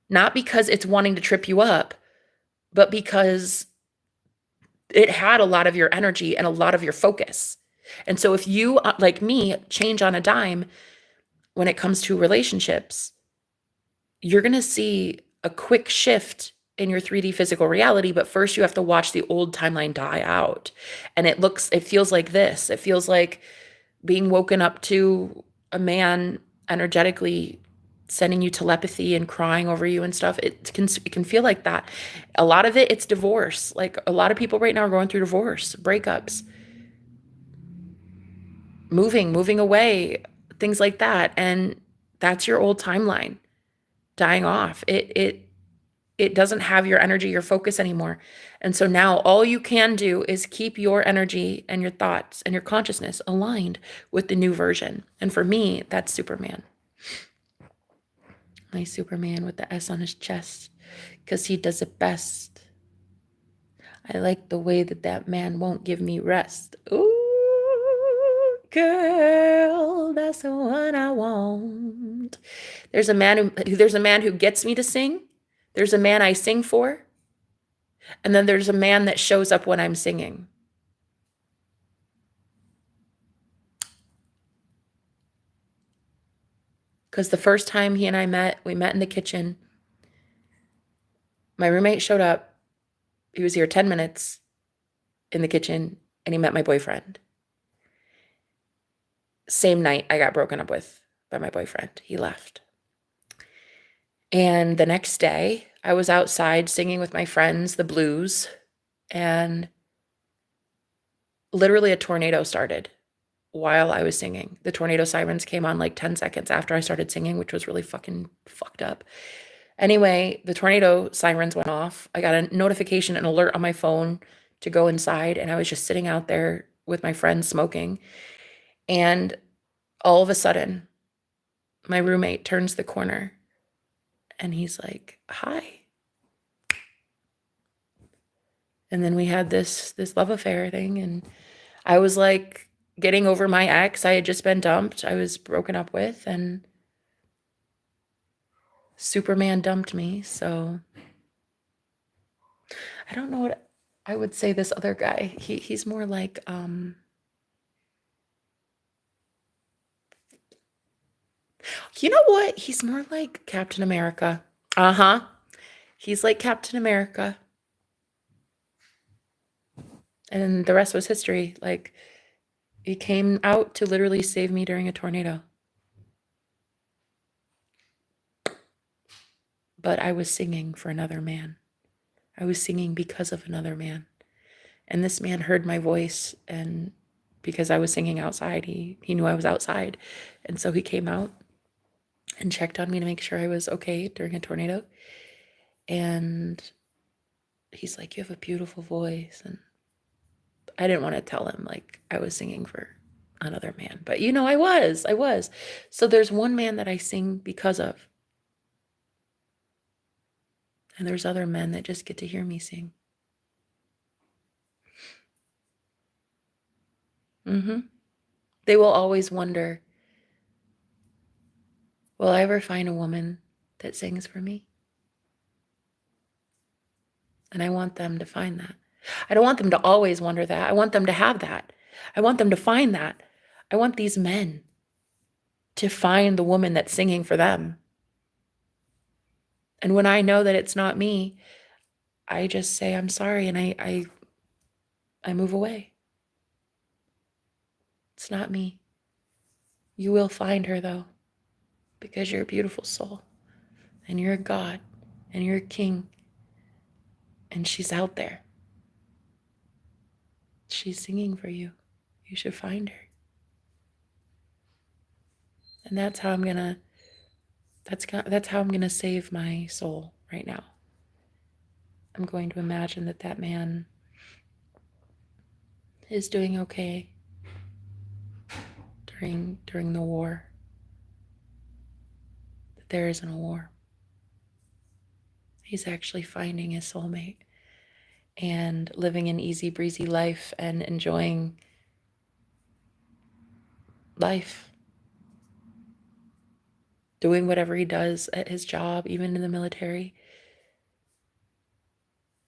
Not because it's wanting to trip you up, but because it had a lot of your energy and a lot of your focus. And so if you, like me, change on a dime when it comes to relationships, you're going to see a quick shift in your 3D physical reality, but first you have to watch the old timeline die out. And it feels like this. It feels like being woken up to a man energetically sending you telepathy and crying over you and stuff. It can feel like that. A lot of it's divorce. Like a lot of people right now are going through divorce, breakups, moving away, things like that. And that's your old timeline dying off. It doesn't have your energy, your focus anymore. And so now all you can do is keep your energy and your thoughts and your consciousness aligned with the new version. And for me, that's Superman. My Superman with the S on his chest, because he does it best. I like the way that man won't give me rest. Ooh, girl, that's the one I want. There's a man who gets me to sing. There's a man I sing for. And then there's a man that shows up when I'm singing. Because the first time he and I met, we met in the kitchen. My roommate showed up. He was here 10 minutes in the kitchen, and he met my boyfriend. Same night I got broken up with by my boyfriend. He left. And the next day, I was outside singing with my friends the blues, and literally a tornado started while I was singing. The tornado sirens came on like 10 seconds after I started singing, which was really fucking fucked up. Anyway, the tornado sirens went off. I got a notification, an alert on my phone to go inside, and I was just sitting out there with my friends smoking. And all of a sudden, my roommate turns the corner and he's like, "Hi." And then we had this love affair thing, and I was like getting over my ex. I had just been dumped. I was broken up with, and Superman dumped me. So I don't know what I would say this other guy. He's more like you know what? He's more like Captain America. Uh-huh. He's like Captain America. And the rest was history. Like he came out to literally save me during a tornado. But I was singing for another man. I was singing because of another man. And this man heard my voice, and because I was singing outside, he knew I was outside. And so he came out and checked on me to make sure I was okay during a tornado. And he's like, "You have a beautiful voice." And I didn't want to tell him like I was singing for another man, but I was. So there's one man that I sing because of. And there's other men that just get to hear me sing. They will always wonder, will I ever find a woman that sings for me? And I want them to find that. I don't want them to always wonder that. I want them to have that. I want them to find that. I want these men to find the woman that's singing for them. And when I know that it's not me, I just say I'm sorry, and I move away. It's not me. You will find her though, because you're a beautiful soul, and you're a god, and you're a king, and she's out there. She's singing for you. You should find her. And that's how I'm gonna save my soul right now. I'm going to imagine that man is doing okay during the war. That there isn't a war. He's actually finding his soulmate and living an easy breezy life and enjoying life. Doing whatever he does at his job, even in the military.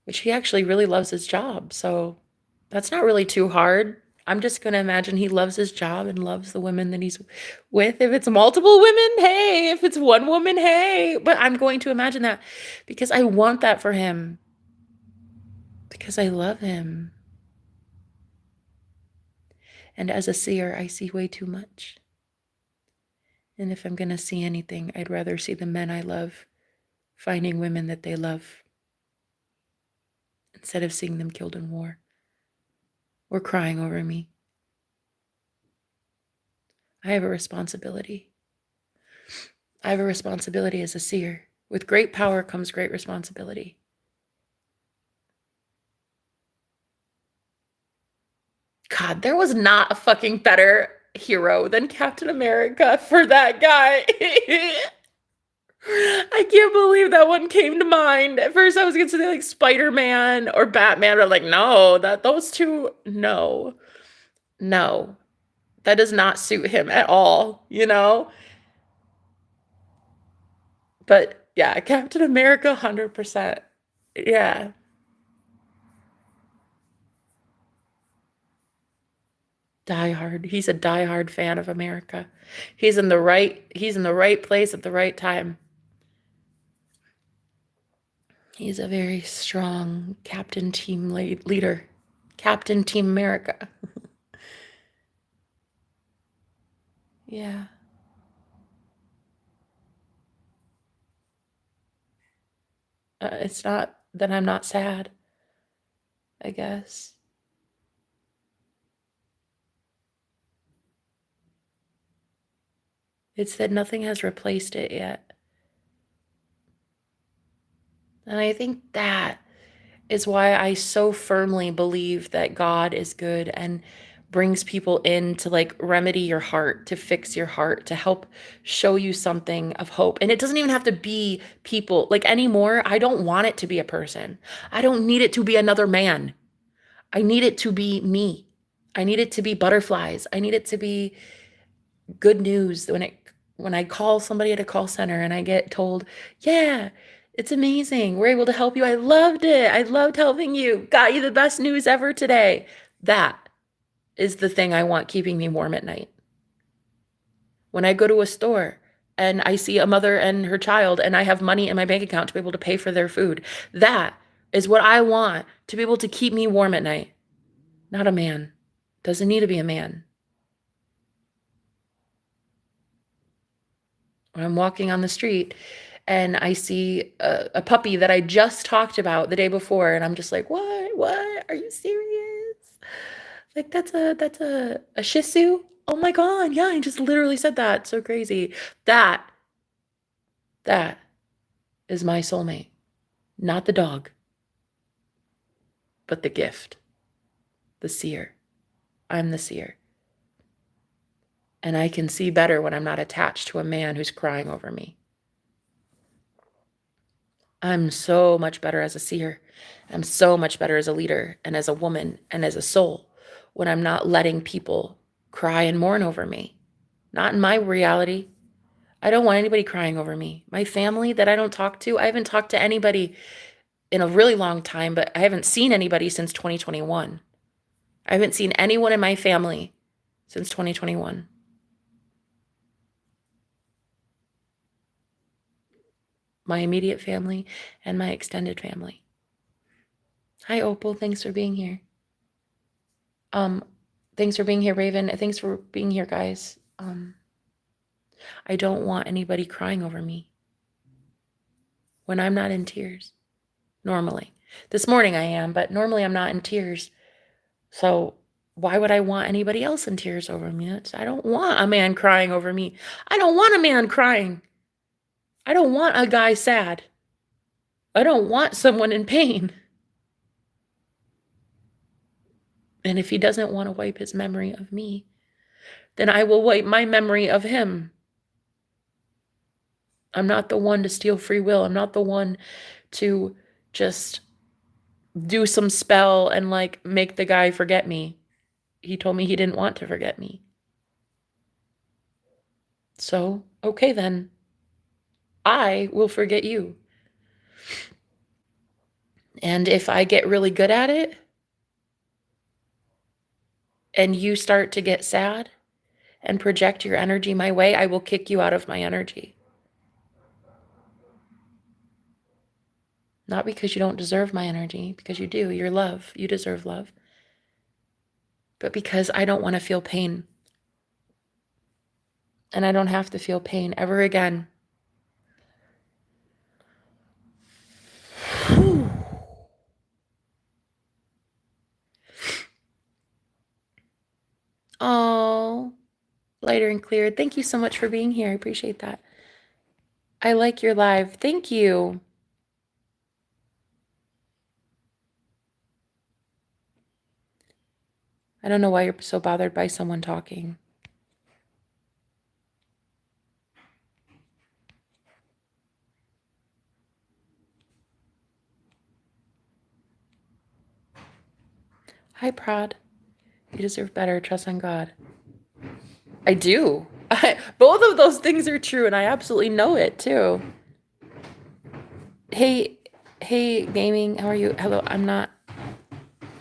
Which he actually really loves his job. So that's not really too hard. I'm just going to imagine he loves his job and loves the women that he's with. If it's multiple women, hey. If it's one woman, hey. But I'm going to imagine that because I want that for him. Because I love him. And as a seer, I see way too much. And if I'm going to see anything, I'd rather see the men I love finding women that they love instead of seeing them killed in war or crying over me. I have a responsibility. I have a responsibility as a seer. With great power comes great responsibility. God, there was not a fucking better hero than Captain America for that guy. I can't believe that one came to mind. At first I was gonna say like Spider-Man or Batman, but I'm like, no, those two, no. No. That does not suit him at all, you know? But yeah, Captain America 100%. Yeah. Die hard. He's a die-hard fan of America. He's in the right place at the right time. He's a very strong captain team leader. Captain Team America. Yeah. It's not that I'm not sad, I guess. It's that nothing has replaced it yet. And I think that is why I so firmly believe that God is good and brings people in to like remedy your heart, to fix your heart, to help show you something of hope. And it doesn't even have to be people like anymore. I don't want it to be a person. I don't need it to be another man. I need it to be me. I need it to be butterflies. I need it to be good news when I call somebody at a call center and I get told, "Yeah, it's amazing. We're able to help you. I loved it. I loved helping you. Got you the best news ever today." That is the thing I want keeping me warm at night. When I go to a store and I see a mother and her child and I have money in my bank account to be able to pay for their food, that is what I want to be able to keep me warm at night. Not a man. Doesn't need to be a man. When I'm walking on the street and I see a puppy that I just talked about the day before, and I'm just like, what? Are you serious? Like that's a Shih Tzu? Oh my God, yeah, I just literally said that. So crazy. That that is my soulmate. Not the dog, but the gift. The seer. I'm the seer. And I can see better when I'm not attached to a man who's crying over me. I'm so much better as a seer. I'm so much better as a leader and as a woman and as a soul when I'm not letting people cry and mourn over me. Not in my reality. I don't want anybody crying over me. My family that I don't talk to, I haven't talked to anybody in a really long time, but I haven't seen anybody since 2021. I haven't seen anyone in my family since 2021. My immediate family and my extended family. Hi, Opal. Thanks for being here. Thanks for being here, Raven. Thanks for being here, guys. I don't want anybody crying over me when I'm not in tears. Normally. This morning I am, but normally I'm not in tears. So why would I want anybody else in tears over me? I don't want a man crying over me. I don't want a man crying. I don't want a guy sad. I don't want someone in pain. And if he doesn't want to wipe his memory of me, then I will wipe my memory of him. I'm not the one to steal free will. I'm not the one to just do some spell and like make the guy forget me. He told me he didn't want to forget me. So, okay then. I will forget you. And if I get really good at it, and you start to get sad and project your energy my way, I will kick you out of my energy. Not because you don't deserve my energy, because you do. You're love. You deserve love. But because I don't want to feel pain. And I don't have to feel pain ever again. Oh, lighter and clear. Thank you so much for being here. I appreciate that. I like your live. Thank you. I don't know why you're so bothered by someone talking. Hi, Prod. You deserve better. Trust on God. I do. Both of those things are true, and I absolutely know it too. Hey, hey, gaming. How are you? Hello. I'm not.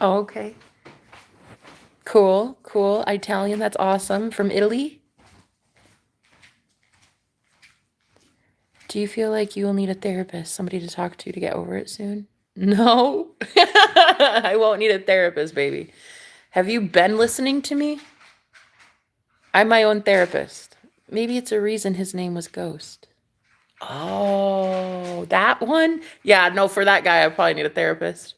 Oh, okay. Cool, cool. Italian. That's awesome. From Italy. Do you feel like you will need a therapist, somebody to talk to get over it soon? No. I won't need a therapist, baby. Have you been listening to me? I'm my own therapist. Maybe it's a reason his name was Ghost. Oh, that one? Yeah, no, for that guy, I probably need a therapist.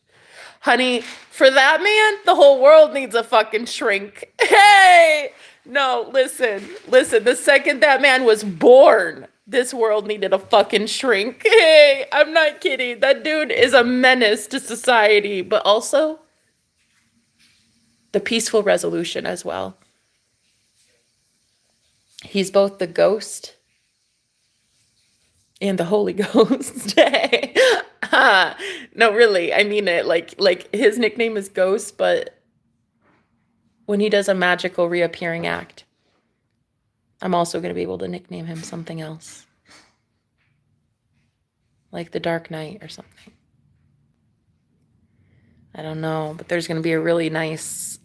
Honey, for that man, the whole world needs a fucking shrink. Hey! No, listen, listen. The second that man was born, this world needed a fucking shrink. Hey, I'm not kidding. That dude is a menace to society, but also the peaceful resolution as well. He's both the ghost and the Holy Ghost. No, really, I mean it. Like his nickname is Ghost, but when he does a magical reappearing act, I'm also going to be able to nickname him something else, like the Dark Knight or something. I don't know, but there's going to be a really nice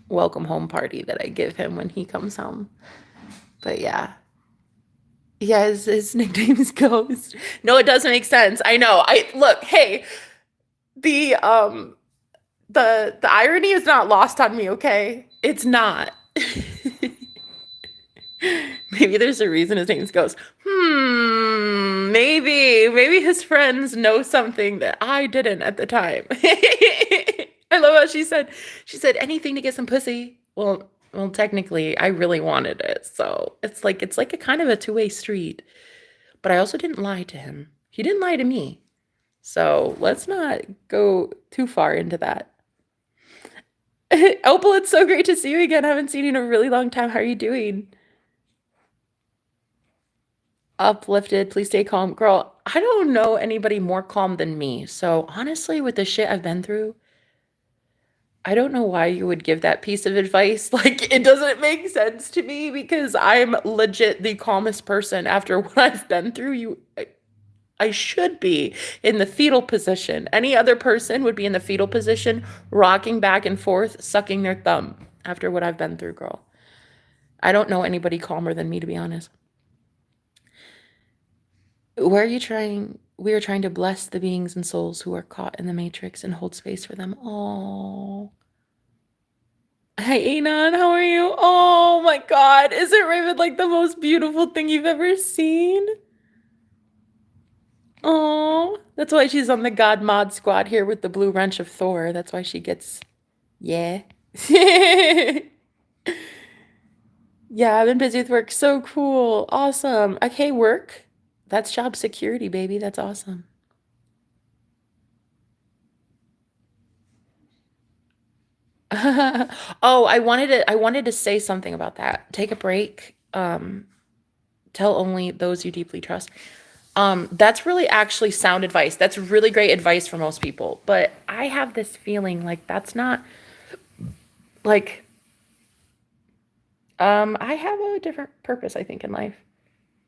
welcome home party that I give him when he comes home. But yeah. Yeah, his nickname is Ghost. No, it doesn't make sense. I know. I look, hey, the the irony is not lost on me, okay? It's not. Maybe there's a reason his name's Ghost. Maybe his friends know something that I didn't at the time. I love how she said anything to get some pussy. Well, technically, I really wanted it, so it's like a kind of a two-way street. But I also didn't lie to him. He didn't lie to me. So let's not go too far into that. Opal, it's so great to see you again. I haven't seen you in a really long time. How are you doing? Uplifted, please stay calm. Girl, I don't know anybody more calm than me. So honestly, with the shit I've been through, I don't know why you would give that piece of advice. Like, it doesn't make sense to me because I'm legit the calmest person after what I've been through. I should be in the fetal position. Any other person would be in the fetal position, rocking back and forth, sucking their thumb after what I've been through, girl. I don't know anybody calmer than me, to be honest. Where are you trying? We are trying to bless the beings and souls who are caught in the matrix and hold space for them. Oh. Hi, Anon. How are you? Oh my God. Isn't Raven like the most beautiful thing you've ever seen? Oh, that's why she's on the God Mod squad here with the blue wrench of Thor. That's why she gets, yeah. Yeah, I've been busy with work. So cool. Awesome. Okay, work. That's job security, baby. That's awesome. Oh, I wanted to say something about that. Take a break. Tell only those you deeply trust. That's really actually sound advice. That's really great advice for most people. But I have this feeling like that's not like I have a different purpose, I think, in life.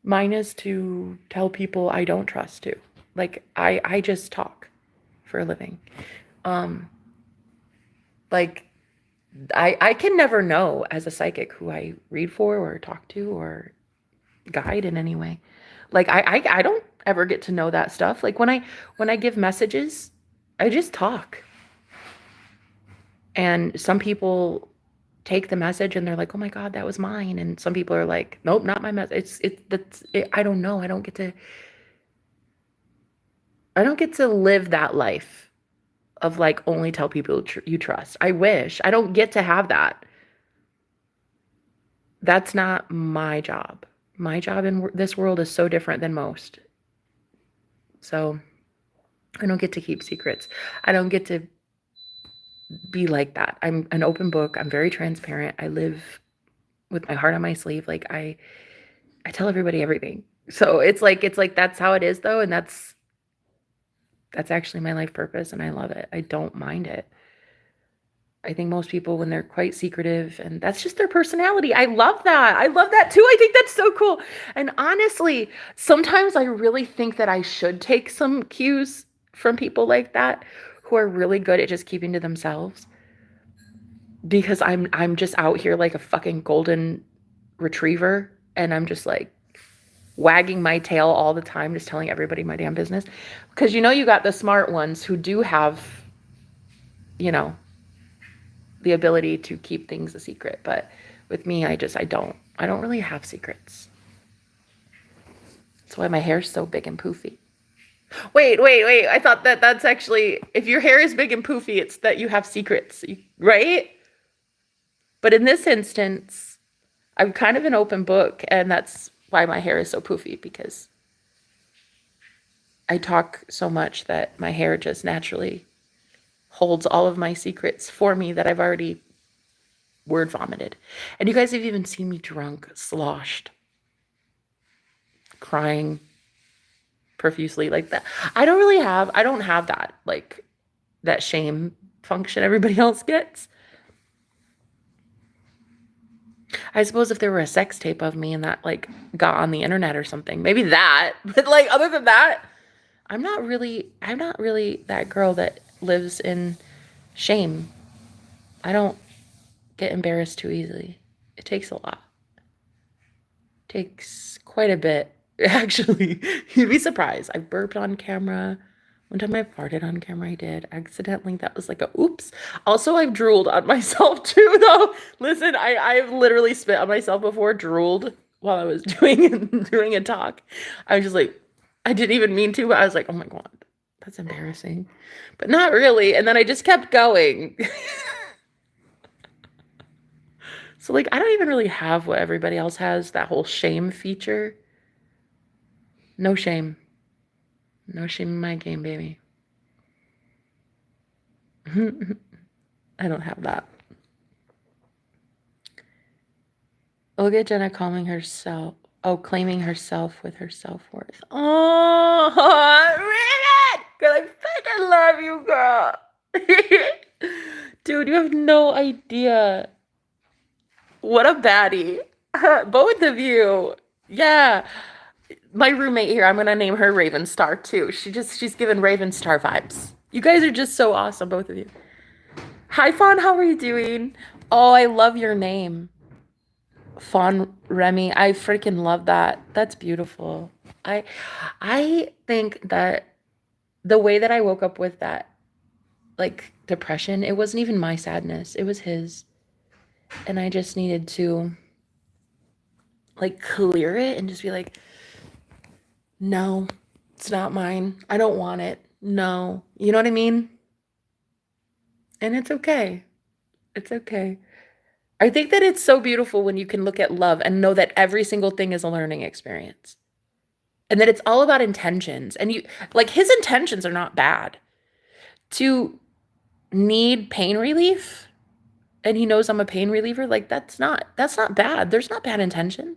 Mine is to tell people I don't trust to. Like I just talk for a living. Um like I can never know as a psychic who I read for or talk to or guide in any way. Like I don't ever get to know that stuff. Like when I give messages, I just talk. And some people take the message and they're like, "Oh my God, that was mine." And some people are like, "Nope, not my message." I don't know. I don't get to live that life of like only tell people you trust. I wish. I don't get to have that. That's not my job. My job in this world is so different than most. So I don't get to keep secrets. I don't get to be like that. I'm an open book. I'm very transparent. I live with my heart on my sleeve. Like I tell everybody everything. So it's like that's how it is though, and that's actually my life purpose and I love it. I don't mind it. I think most people, when they're quite secretive, and that's just their personality. I love that. I love that too. I think that's so cool. And honestly, sometimes I really think that I should take some cues from people like that who are really good at just keeping to themselves because I'm just out here like a fucking golden retriever and I'm just like wagging my tail all the time, just telling everybody my damn business. Because you got the smart ones who do have, you know, the ability to keep things a secret. But with me, I don't really have secrets. That's why my hair's so big and poofy. Wait. I thought that's actually, if your hair is big and poofy, it's that you have secrets, right? But in this instance, I'm kind of an open book, and that's why my hair is so poofy, because I talk so much that my hair just naturally holds all of my secrets for me that I've already word vomited. And you guys have even seen me drunk, sloshed, crying profusely like that. I don't have that, like, that shame function everybody else gets. I suppose if there were a sex tape of me and that like got on the internet or something, maybe that. But like other than that, I'm not really that girl that lives in shame. I don't get embarrassed too easily. It takes a lot. It takes quite a bit. Actually, you'd be surprised. I burped on camera. One time I farted on camera, I did accidentally. That was like a oops. Also, I've drooled on myself too, though. Listen, I've literally spit on myself before, drooled while I was doing a talk. I was just like, I didn't even mean to, but I was like, oh my God, that's embarrassing. But not really. And then I just kept going. So like I don't even really have what everybody else has, that whole shame feature. No shame. No shame in my game, baby. I don't have that. Look at Jenna calming herself. Oh, claiming herself with her self-worth. Oh, Raven! Girl, I fucking love you, girl. Dude, you have no idea. What a baddie. Both of you. Yeah. My roommate here, I'm gonna name her Raven Star too. She's giving Raven Star vibes. You guys are just so awesome, both of you. Hi Fawn, how are you doing? Oh, I love your name. Fawn Remy. I freaking love that. That's beautiful. I I think that the way that I woke up with that like depression, it wasn't even my sadness. It was his. And I just needed to like clear it and just be like, no, it's not mine. I don't want it. No. You know what I mean? And it's okay. It's okay. I think that it's so beautiful when you can look at love and know that every single thing is a learning experience. And that it's all about intentions. And you like his intentions are not bad. To need pain relief and he knows I'm a pain reliever, like that's not bad. There's not bad intention.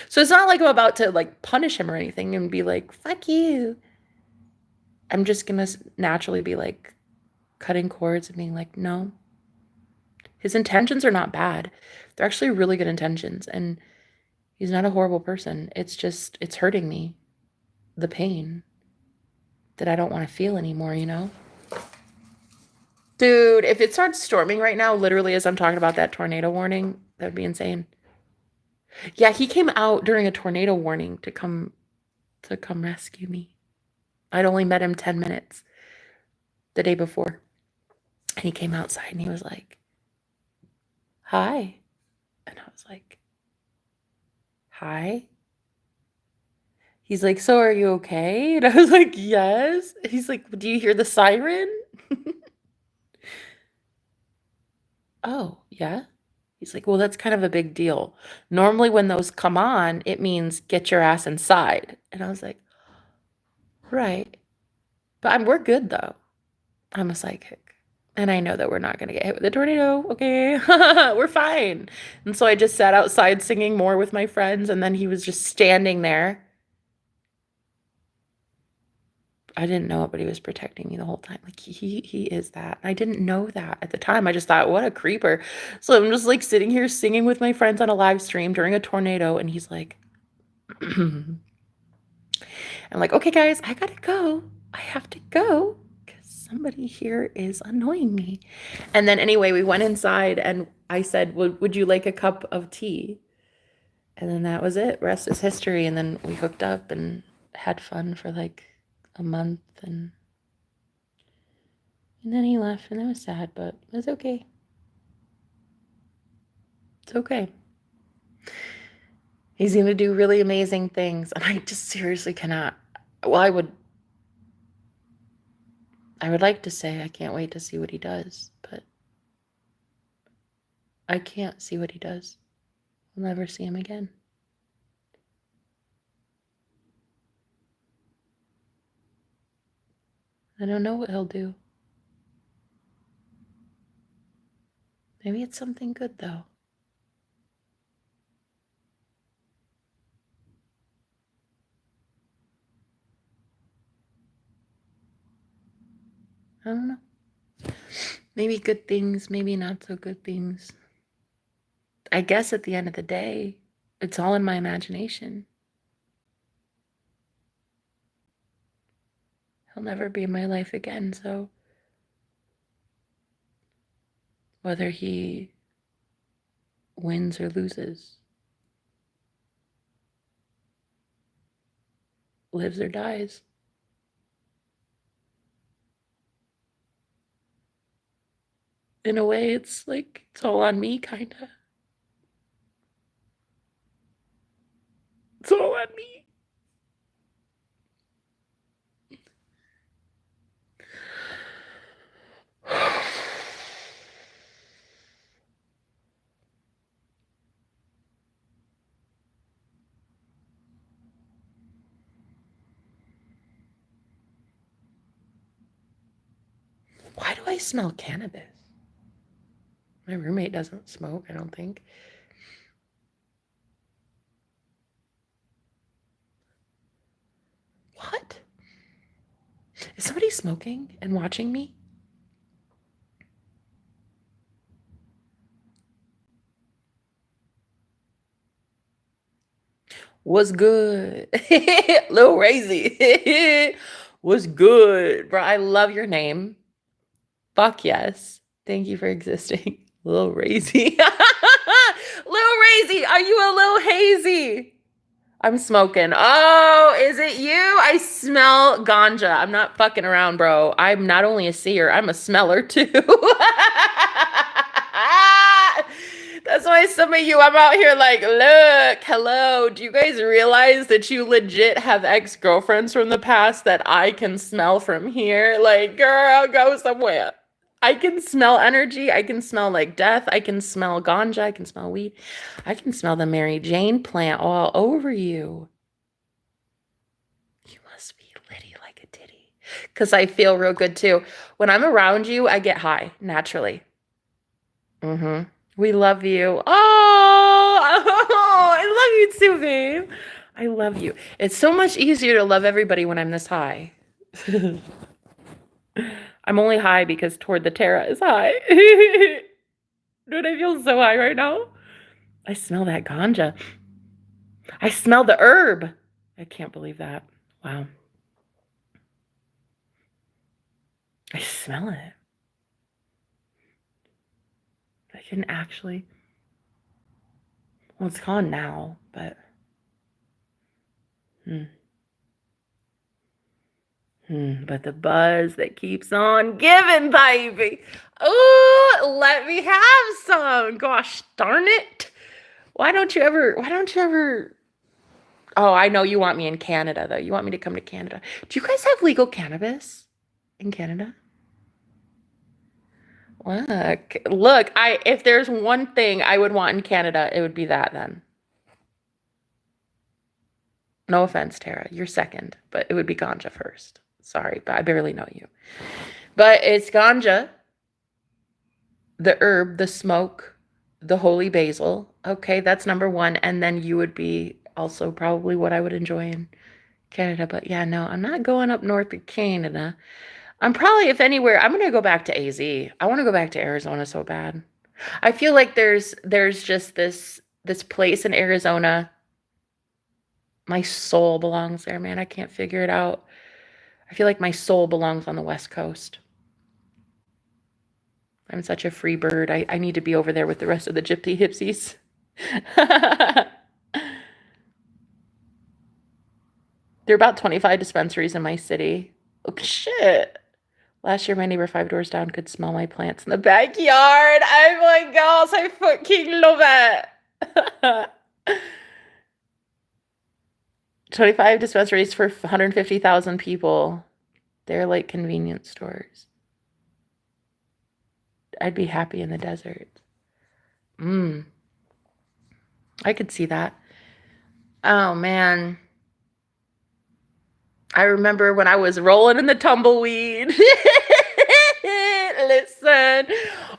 So it's not like I'm about to like punish him or anything and be like, fuck you. I'm just gonna naturally be like cutting cords and being like, no. His intentions are not bad. They're actually really good intentions. And he's not a horrible person. It's just, it's hurting me. The pain that I don't want to feel anymore, you know? Dude, if it starts storming right now, literally as I'm talking about that tornado warning, that would be insane. Yeah, he came out during a tornado warning to come rescue me. I'd only met him 10 minutes the day before. And he came outside and he was like, "Hi." And I was like, "Hi." He's like, "So are you okay?" And I was like, "Yes." He's like, "Do you hear the siren?" Oh, yeah. He's like, "Well, that's kind of a big deal. Normally, when those come on, it means get your ass inside." And I was like, "Right. But we're good though. I'm a psychic. And I know that we're not going to get hit with a tornado. Okay. We're fine." And so I just sat outside singing more with my friends. And then he was just standing there. I didn't know it, but he was protecting me the whole time. Like he is that. I didn't know that at the time. I just thought, what a creeper. So I'm just like sitting here singing with my friends on a live stream during a tornado, and he's like, I'm like, "Okay, guys, I gotta go. I have to go because somebody here is annoying me." And then anyway, we went inside, and I said, "Would you like a cup of tea?" And then that was it. Rest is history. And then we hooked up and had fun for like a month, and then he left, and it was sad, but it was okay. It's okay. He's going to do really amazing things, and I just seriously cannot. Well, I would like to say I can't wait to see what he does, but I can't see what he does. We'll never see him again. I don't know what he'll do. Maybe it's something good, though. I don't know. Maybe good things, maybe not so good things. I guess at the end of the day, it's all in my imagination. He'll never be in my life again, so whether he wins or loses, lives or dies, in a way, it's like it's all on me, kind of. It's all on me. Why do I smell cannabis? My roommate doesn't smoke, I don't think. What? Is somebody smoking and watching me? What's good? Lil Razy. What's good? Bro, I love your name. Fuck yes. Thank you for existing. Lil Razy. Lil Razy, are you a little hazy? I'm smoking. Oh, is it you? I smell ganja. I'm not fucking around, bro. I'm not only a seer, I'm a smeller too. That's why some of you, I'm out here like, look, hello. Do you guys realize that you legit have ex-girlfriends from the past that I can smell from here? Like, girl, go somewhere. I can smell energy. I can smell like death. I can smell ganja. I can smell weed. I can smell the Mary Jane plant all over you. You must be litty like a titty. Because I feel real good too. When I'm around you, I get high naturally. Mm-hmm. We love you. Oh, I love you too, babe. I love you. It's so much easier to love everybody when I'm this high. I'm only high because Toward the Terra is high. Dude, I feel so high right now. I smell that ganja. I smell the herb. I can't believe that. Wow. I smell it. didn't actually. Well, it's gone now, but but the buzz that keeps on giving, baby. Oh, let me have some. Gosh darn it. Why don't you ever Oh, I know you want me in Canada though. You want me to come to Canada. Do you guys have legal cannabis in Canada? Look, I if there's one thing I would want in Canada, it would be that then. No offense, Tara. You're second, but it would be ganja first. Sorry, but I barely know you. But it's ganja, the herb, the smoke, the holy basil. Okay, that's number one. And then you would be also probably what I would enjoy in Canada. But yeah, no, I'm not going up north to Canada. I'm probably, if anywhere, I'm gonna go back to AZ. I want to go back to Arizona so bad. I feel like there's just this place in Arizona. My soul belongs there, man. I can't figure it out. I feel like my soul belongs on the West Coast. I'm such a free bird. I need to be over there with the rest of the gypsy hipsies. There are about 25 dispensaries in my city. Oh, shit. Last year, my neighbor 5 doors down could smell my plants in the backyard. Oh my gosh, I fucking love it. 25 dispensaries for 150,000 people. They're like convenience stores. I'd be happy in the desert. I could see that. Oh man. I remember when I was rolling in the tumbleweed. Listen.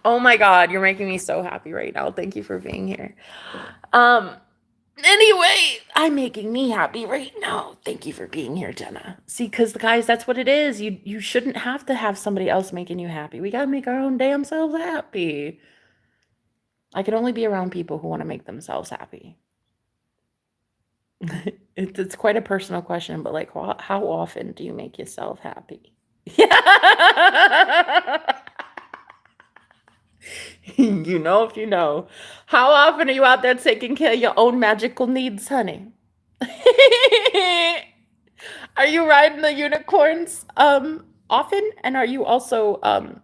Oh my God, you're making me so happy right now. Thank you for being here. Anyway, I'm making me happy right now. Thank you for being here, Jenna. See, because guys, that's what it is. You shouldn't have to have somebody else making you happy. We gotta make our own damn selves happy. I can only be around people who want to make themselves happy. It's quite a personal question, but like, how often do you make yourself happy? You know if you know. How often are you out there taking care of your own magical needs, honey? Are you riding the unicorns often? And are you also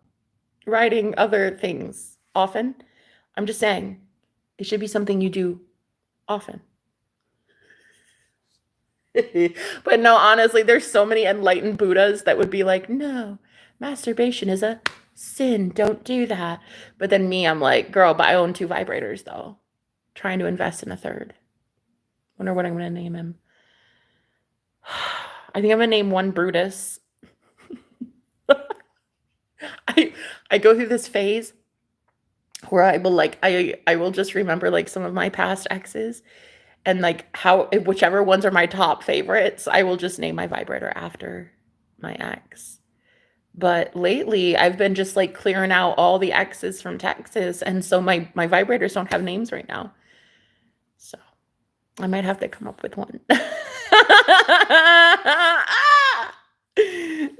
riding other things often? I'm just saying, it should be something you do often. But no, honestly, there's so many enlightened Buddhas that would be like, no, masturbation is a sin. Don't do that. But then me, I'm like, girl, but I own 2 vibrators though. Trying to invest in a third. Wonder what I'm gonna name him. I think I'm gonna name one Brutus. I go through this phase where I will like I will just remember like some of my past exes and like how whichever ones are my top favorites, I will just name my vibrator after my ex. But lately I've been just like clearing out all the exes from Texas, and so my vibrators don't have names right now. So I might have to come up with one.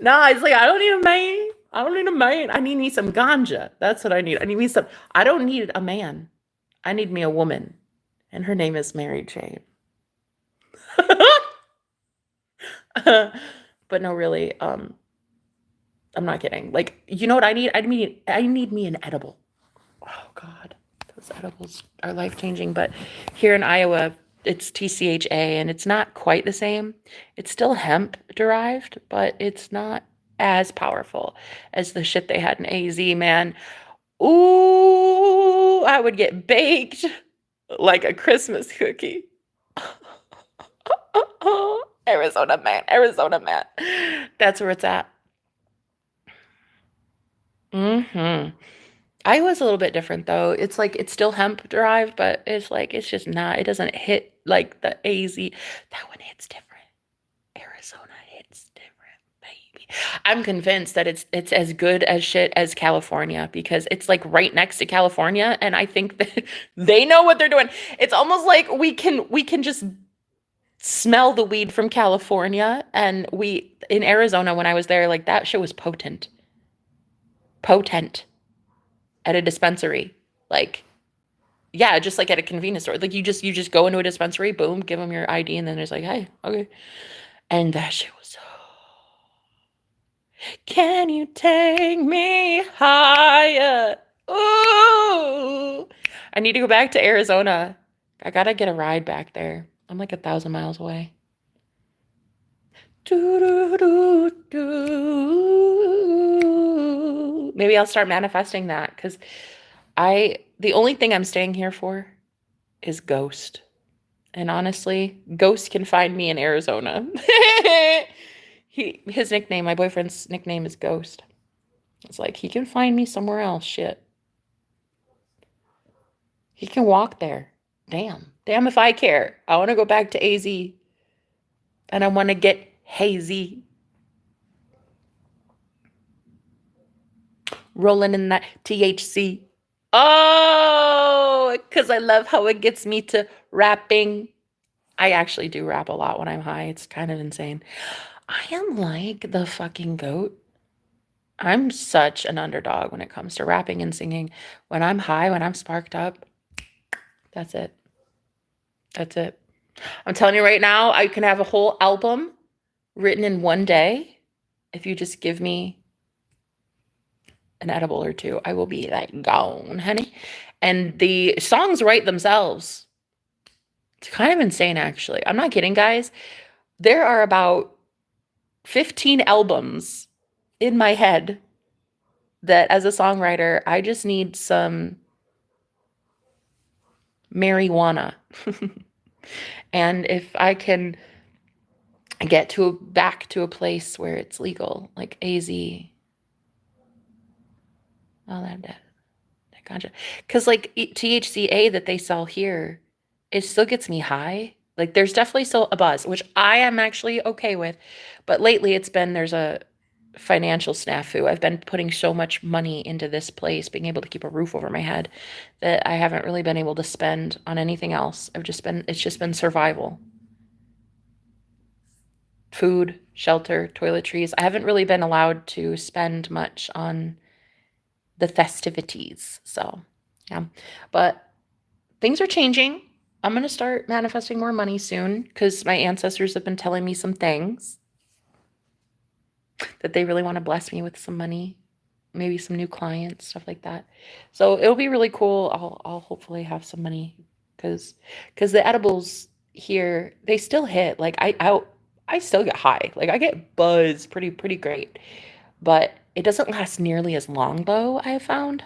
No, it's like I don't need a man. I don't need a man. I need me some ganja. That's what I need. I need me some. I don't need a man. I need me a woman, and her name is Mary Jane. But no, really, I'm not kidding. Like, you know what I need? I need me an edible. Oh God, those edibles are life changing. But here in Iowa, it's TCHA, and it's not quite the same. It's still hemp derived, but it's not as powerful as the shit they had in AZ, man. Ooh, I would get baked like a Christmas cookie. Arizona man, Arizona man. That's where it's at. Iowa's a little bit different though. It's like it's still hemp derived, but it's like it's just not. It doesn't hit like the AZ. That one hits different. Arizona hits different, baby. I'm convinced that it's as good as shit as California because it's like right next to California, and I think that they know what they're doing. It's almost like we can just smell the weed from California, and we in Arizona when I was there, like, that shit was potent. Potent at a dispensary. Like, yeah, just like at a convenience store. Like you just go into a dispensary, boom, give them your ID, and then it's like, hey, okay. And that shit was so. Can you take me higher? Ooh. I need to go back to Arizona. I gotta get a ride back there. I'm like 1,000 miles away. Do, do, do, do. Maybe I'll start manifesting that because the only thing I'm staying here for is Ghost. And honestly, Ghost can find me in Arizona. His nickname, my boyfriend's nickname is Ghost. It's like he can find me somewhere else. Shit. He can walk there. Damn. Damn if I care. I want to go back to AZ and I want to get hazy. Rolling in that THC. Oh, because I love how it gets me to rapping. I actually do rap a lot when I'm high. It's kind of insane. I am like the fucking goat. I'm such an underdog when it comes to rapping and singing. When I'm high, when I'm sparked up, that's it. That's it. I'm telling you right now, I can have a whole album written in one day. If you just give me an edible or two, I will be like gone, honey. And the songs write themselves. It's kind of insane, actually. I'm not kidding, guys. There are about 15 albums in my head that as a songwriter, I just need some marijuana. And if I can get back to a place where it's legal, like AZ, all that ganja. Because like THCA that they sell here, it still gets me high. Like there's definitely still a buzz, which I am actually okay with. But lately there's a financial snafu. I've been putting so much money into this place, being able to keep a roof over my head, that I haven't really been able to spend on anything else. It's just been survival. Food, shelter, toiletries. I haven't really been allowed to spend much on the festivities. So, yeah. But things are changing. I'm going to start manifesting more money soon because my ancestors have been telling me some things that they really want to bless me with some money, maybe some new clients, stuff like that. So it'll be really cool. I'll hopefully have some money because the edibles here, they still hit. Like I still get high. Like I get buzzed pretty great. But it doesn't last nearly as long though, I have found.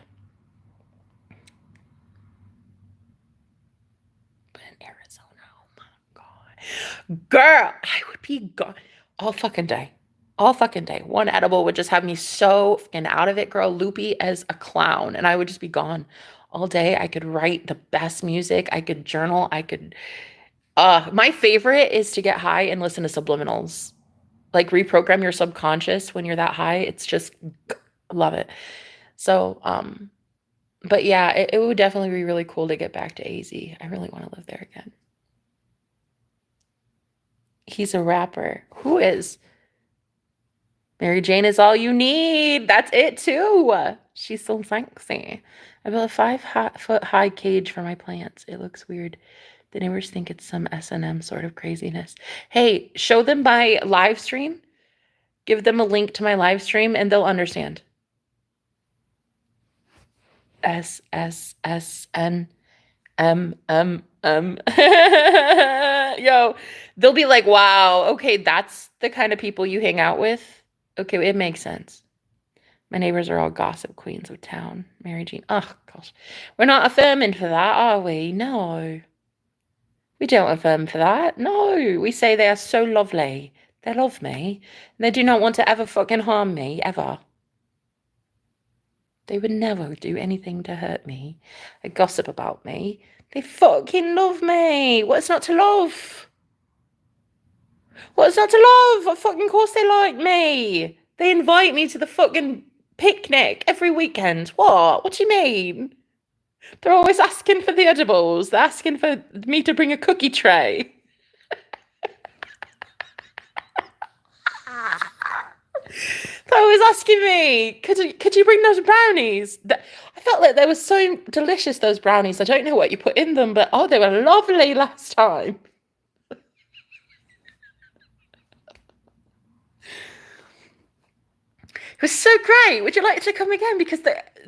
But in Arizona, oh my God. Girl, I would be gone all fucking day. All fucking day. One edible would just have me so fucking out of it, girl, loopy as a clown. And I would just be gone all day. I could write the best music. I could journal. My favorite is to get high and listen to subliminals. Like reprogram your subconscious when you're that high. It's just, love it. So, but yeah, it would definitely be really cool to get back to AZ. I really want to live there again. He's a rapper. Who is? Mary Jane is all you need. That's it too. She's so sexy. I built a 5-foot high cage for my plants. It looks weird. The neighbors think it's some S&M sort of craziness. Hey, show them my live stream. Give them a link to my live stream and they'll understand. SSSN. Yo, they'll be like, wow, okay, that's the kind of people you hang out with. Okay, it makes sense. My neighbors are all gossip queens of town. Mary Jean. Oh, gosh. We're not affirming for that, are we? No. We don't affirm for that. No. We say they are so lovely. They love me. And they do not want to ever fucking harm me, ever. They would never do anything to hurt me. They gossip about me. They fucking love me. What's not to love? What's not to love? Of fucking course they like me. They invite me to the fucking picnic every weekend. What? What do you mean? They're always asking for the edibles. They're asking for me to bring a cookie tray. was asking me, could you bring those brownies? I felt like they were so delicious, those brownies. I don't know what you put in them, but oh, they were lovely last time. It was so great. Would you like to come again? Because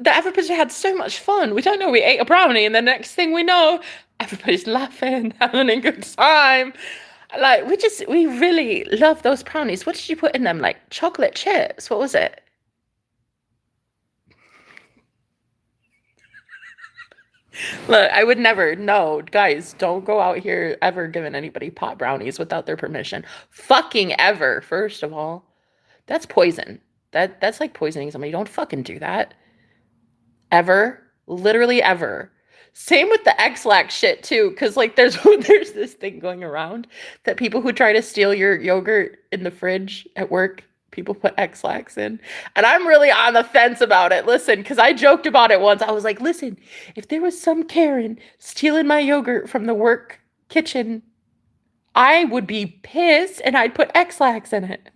everybody had so much fun. We don't know, we ate a brownie, and the next thing we know, everybody's laughing, having a good time. Like, we really love those brownies. What did you put in them? Like chocolate chips? What was it? Look, I would never. No, guys, don't go out here ever giving anybody pot brownies without their permission. Fucking ever, first of all. That's poison. That's like poisoning somebody. Don't fucking do that. Ever. Literally ever. Same with the X-Lax shit too, because like there's this thing going around that people who try to steal your yogurt in the fridge at work, people put X-Lax in. And I'm really on the fence about it. Listen, because I joked about it once. I was like, listen, if there was some Karen stealing my yogurt from the work kitchen, I would be pissed and I'd put X-Lax in it.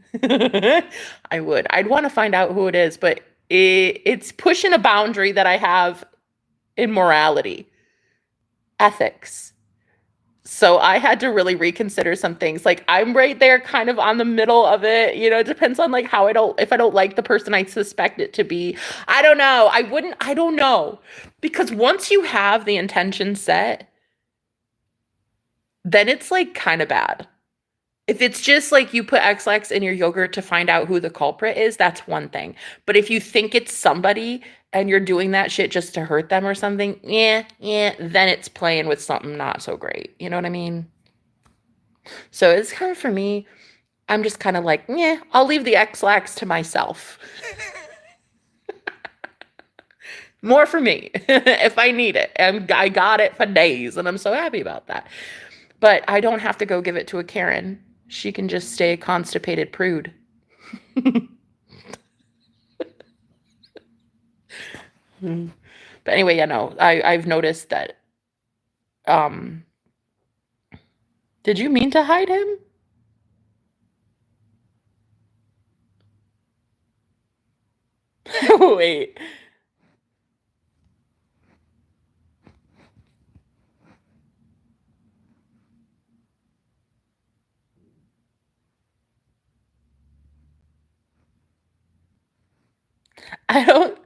I would. I'd want to find out who it is, but it's pushing a boundary that I have in morality, ethics. So I had to really reconsider some things. Like I'm right there kind of on the middle of it. You know, it depends on like how if I don't like the person I suspect it to be. I don't know. I don't know. Because once you have the intention set, then it's like kind of bad. If it's just like you put X-Lax in your yogurt to find out who the culprit is, that's one thing. But if you think it's somebody and you're doing that shit just to hurt them or something, yeah, then it's playing with something not so great. You know what I mean? So it's kind of for me, I'm just kind of like, yeah, I'll leave the X-Lax to myself. More for me if I need it. And I got it for days and I'm so happy about that. But I don't have to go give it to a Karen. She can just stay a constipated prude. But anyway, yeah, no, I've noticed that. Um, did you mean to hide him? Wait. I don't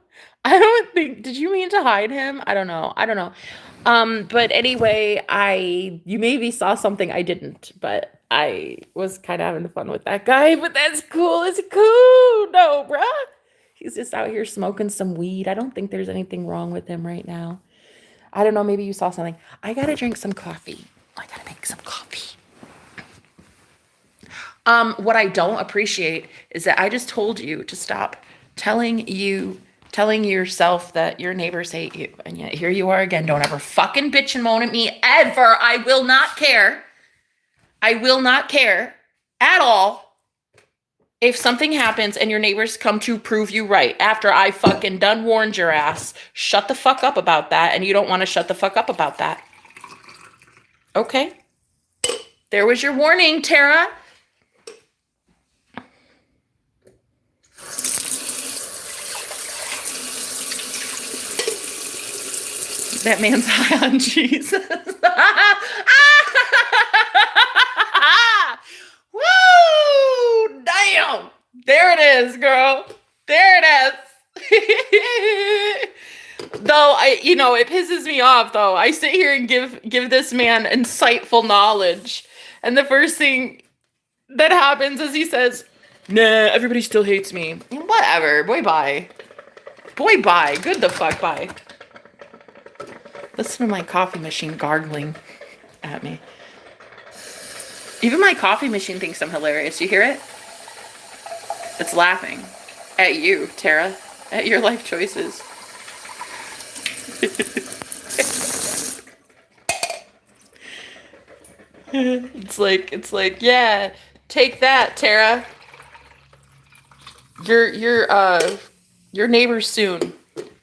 I don't think did you mean to hide him? I don't know. I don't know. But anyway, I you maybe saw something I didn't, but I was kind of having fun with that guy, but that's cool. It's cool. No, bruh. He's just out here smoking some weed. I don't think there's anything wrong with him right now. I don't know, maybe you saw something. I gotta drink some coffee. I gotta make some coffee. What I don't appreciate is that I just told you to stop telling yourself that your neighbors hate you. And yet here you are again. Don't ever fucking bitch and moan at me ever. I will not care. I will not care at all if something happens and your neighbors come to prove you right after I fucking done warned your ass. Shut the fuck up about that. And you don't want to shut the fuck up about that. Okay. There was your warning, Tara. That man's high on Jesus. Woo! Damn! There it is, girl. There it is. Though it pisses me off. Though I sit here and give this man insightful knowledge, and the first thing that happens is he says, "Nah, everybody still hates me." Whatever. Boy, bye. Boy, bye. Good the fuck bye. Listen to my coffee machine gargling at me. Even my coffee machine thinks I'm hilarious. You hear it? It's laughing at you, Tara, at your life choices. It's like, yeah, take that, Tara. Your neighbors soon.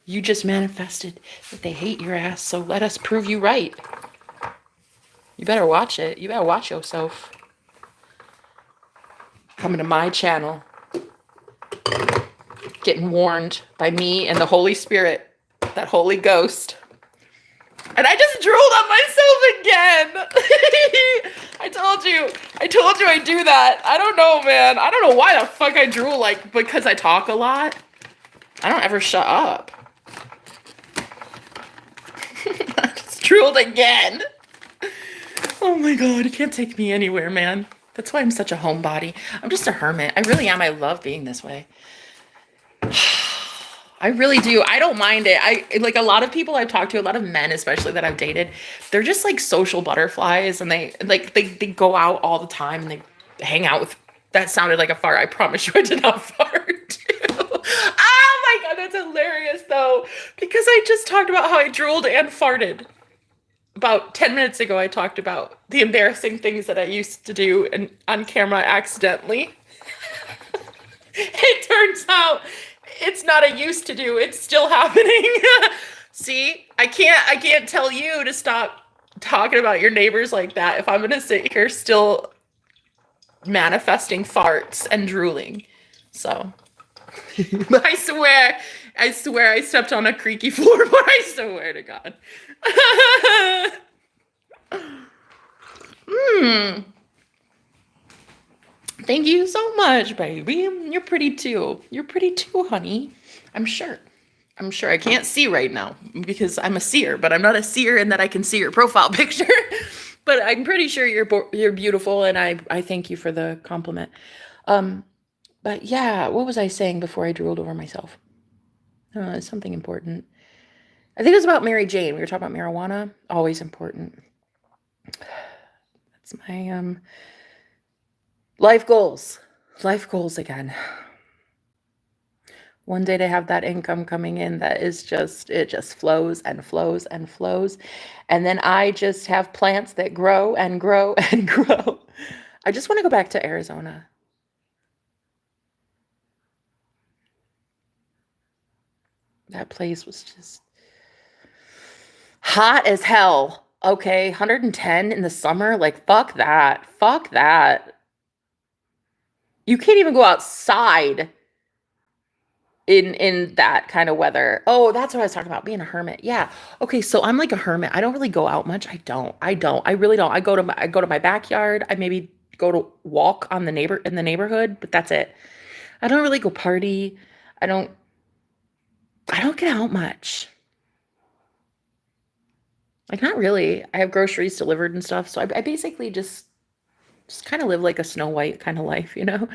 You just manifested that they hate your ass, so let us prove you right. You better watch it. You better watch yourself. Coming to my channel. getting warned by me and the Holy Spirit, that Holy Ghost. And I just drooled on myself again. I told you I do that. I don't know, man. I don't know why the fuck I drool, like, because I talk a lot. I don't ever shut up. I just drooled again. Oh my God, you can't take me anywhere, man. That's why I'm such a homebody. I'm just a hermit. I really am. I love being this way. I really do. I don't mind it. I like a lot of people I've talked to, a lot of men especially that I've dated, they're just like social butterflies, and they go out all the time and they hang out with. That sounded like a fart. I promise you I did not fart. Oh my God, that's hilarious though. Because I just talked about how I drooled and farted. About 10 minutes ago, I talked about the embarrassing things that I used to do and on camera accidentally. It turns out it's not a used to do, it's still happening. See, I can't tell you to stop talking about your neighbors like that if I'm going to sit here still manifesting farts and drooling. So I swear I stepped on a creaky floor, but I swear to God. Thank you so much, baby. You're pretty too. You're pretty too, honey. I'm sure. I can't see right now because I'm a seer, but I'm not a seer in that I can see your profile picture. But I'm pretty sure you're beautiful, and I thank you for the compliment. But yeah, what was I saying before I drooled over myself? It's something important. I think it was about Mary Jane. We were talking about marijuana. Always important. That's my life goals. Life goals again. One day to have that income coming in that is it just flows and flows and flows. And then I just have plants that grow and grow and grow. I just want to go back to Arizona. That place was just hot as hell. Okay, 110 in the summer. Like, fuck that. Fuck that. You can't even go outside in that kind of weather. Oh, that's what I was talking about, being a hermit. Yeah. Okay, so I'm like a hermit. I don't really go out much. I really don't. I go to my backyard. I maybe go to walk in the neighborhood, but that's it. I don't really go party. I don't get out much. Like, not really. I have groceries delivered and stuff, so I basically just kind of live like a Snow White kind of life, you know?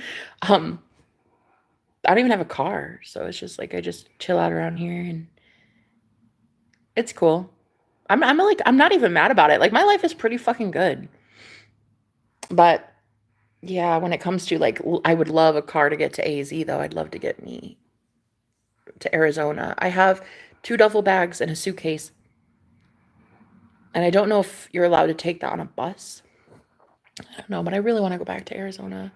I don't even have a car, so it's just like I just chill out around here, and it's cool. I'm not even mad about it. Like, my life is pretty fucking good. But yeah, when it comes to like, I would love a car to get to AZ though. I'd love to get me to Arizona. I have 2 duffel bags and a suitcase. And I don't know if you're allowed to take that on a bus. I don't know, but I really want to go back to Arizona.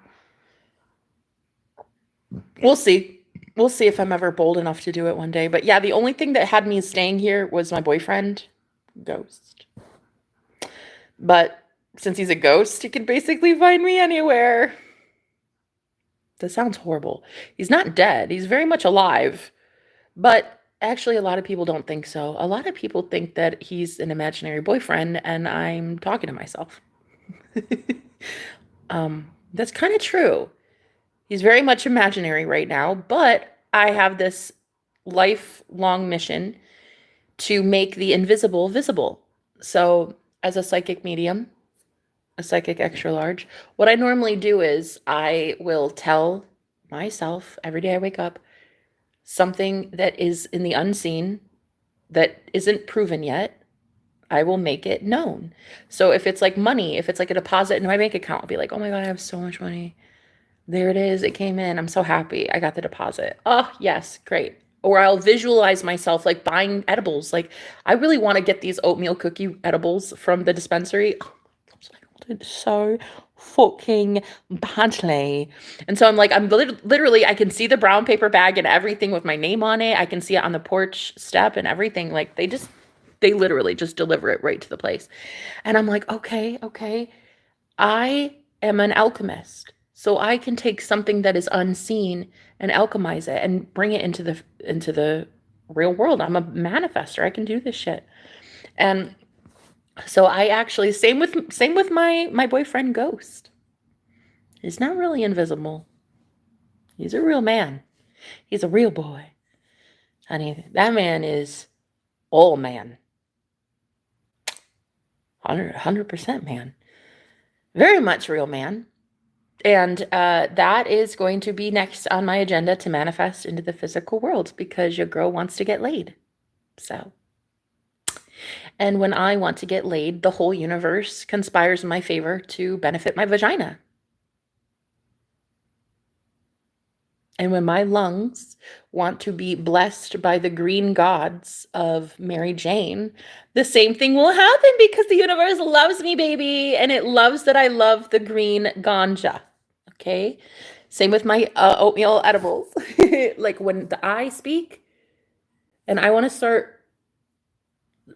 We'll see. We'll see if I'm ever bold enough to do it one day. But yeah, the only thing that had me staying here was my boyfriend, Ghost. But since he's a ghost, he can basically find me anywhere. That sounds horrible. He's not dead. He's very much alive. But actually, a lot of people don't think so. A lot of people think that he's an imaginary boyfriend and I'm talking to myself. That's kind of true. He's very much imaginary right now, but I have this lifelong mission to make the invisible visible. So, as a psychic medium, a psychic extra large, what I normally do is I will tell myself every day I wake up something that is in the unseen that isn't proven yet. I will make it known. So if it's like money, if it's like a deposit in my bank account, I'll be like, oh my God, I have so much money. There it is. It came in. I'm so happy. I got the deposit. Oh, yes. Great. Or I'll visualize myself like buying edibles. Like, I really want to get these oatmeal cookie edibles from the dispensary. Oh my gosh, I wanted so fucking badly. And so I'm like, literally, I can see the brown paper bag and everything with my name on it. I can see it on the porch step and everything. Like, they literally just deliver it right to the place. And I'm like, okay. I am an alchemist. so I can take something that is unseen and alchemize it and bring it into the real world. I'm a manifester. I can do this shit. And so I actually same with my boyfriend Ghost. He's not really invisible. He's a real man. He's a real boy. Honey, that man is all man. 100% man. Very much real man. And that is going to be next on my agenda to manifest into the physical world because your girl wants to get laid. So, and when I want to get laid, the whole universe conspires in my favor to benefit my vagina. And when my lungs want to be blessed by the green gods of Mary Jane, the same thing will happen because the universe loves me, baby. And it loves that I love the green ganja. Okay? Same with my oatmeal edibles. Like when I speak and I want to start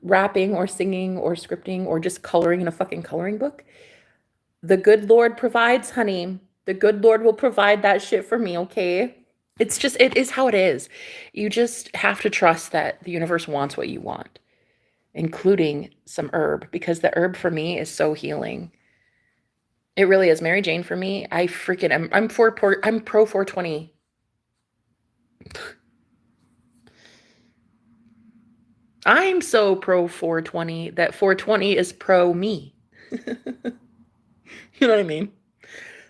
rapping or singing or scripting or just coloring in a fucking coloring book, the good Lord provides, honey. The good Lord will provide that shit for me, okay? It's just, it is how it is. You just have to trust that the universe wants what you want, including some herb, because the herb for me is so healing. It really is. Mary Jane for me, I freaking, I'm pro 420. I'm so pro 420 that 420 is pro me. You know what I mean?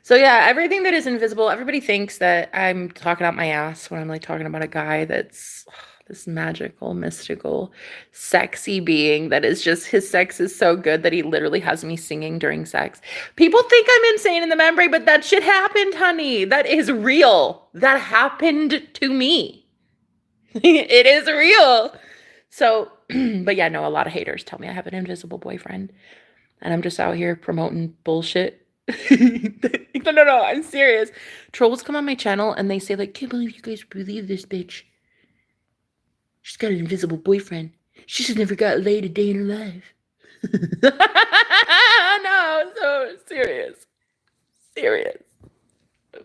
So yeah, everything that is invisible, everybody thinks that I'm talking out my ass when I'm like talking about a guy that's this magical, mystical, sexy being that is just, his sex is so good that he literally has me singing during sex. People think I'm insane in the membrane, but that shit happened, honey. That is real. That happened to me. It is real. So, but yeah, no, a lot of haters tell me I have an invisible boyfriend and I'm just out here promoting bullshit. No, I'm serious. Trolls come on my channel and they say like, can't believe you guys believe this bitch. She's got an invisible boyfriend. She just never got laid a day in her life. No, so serious. Serious.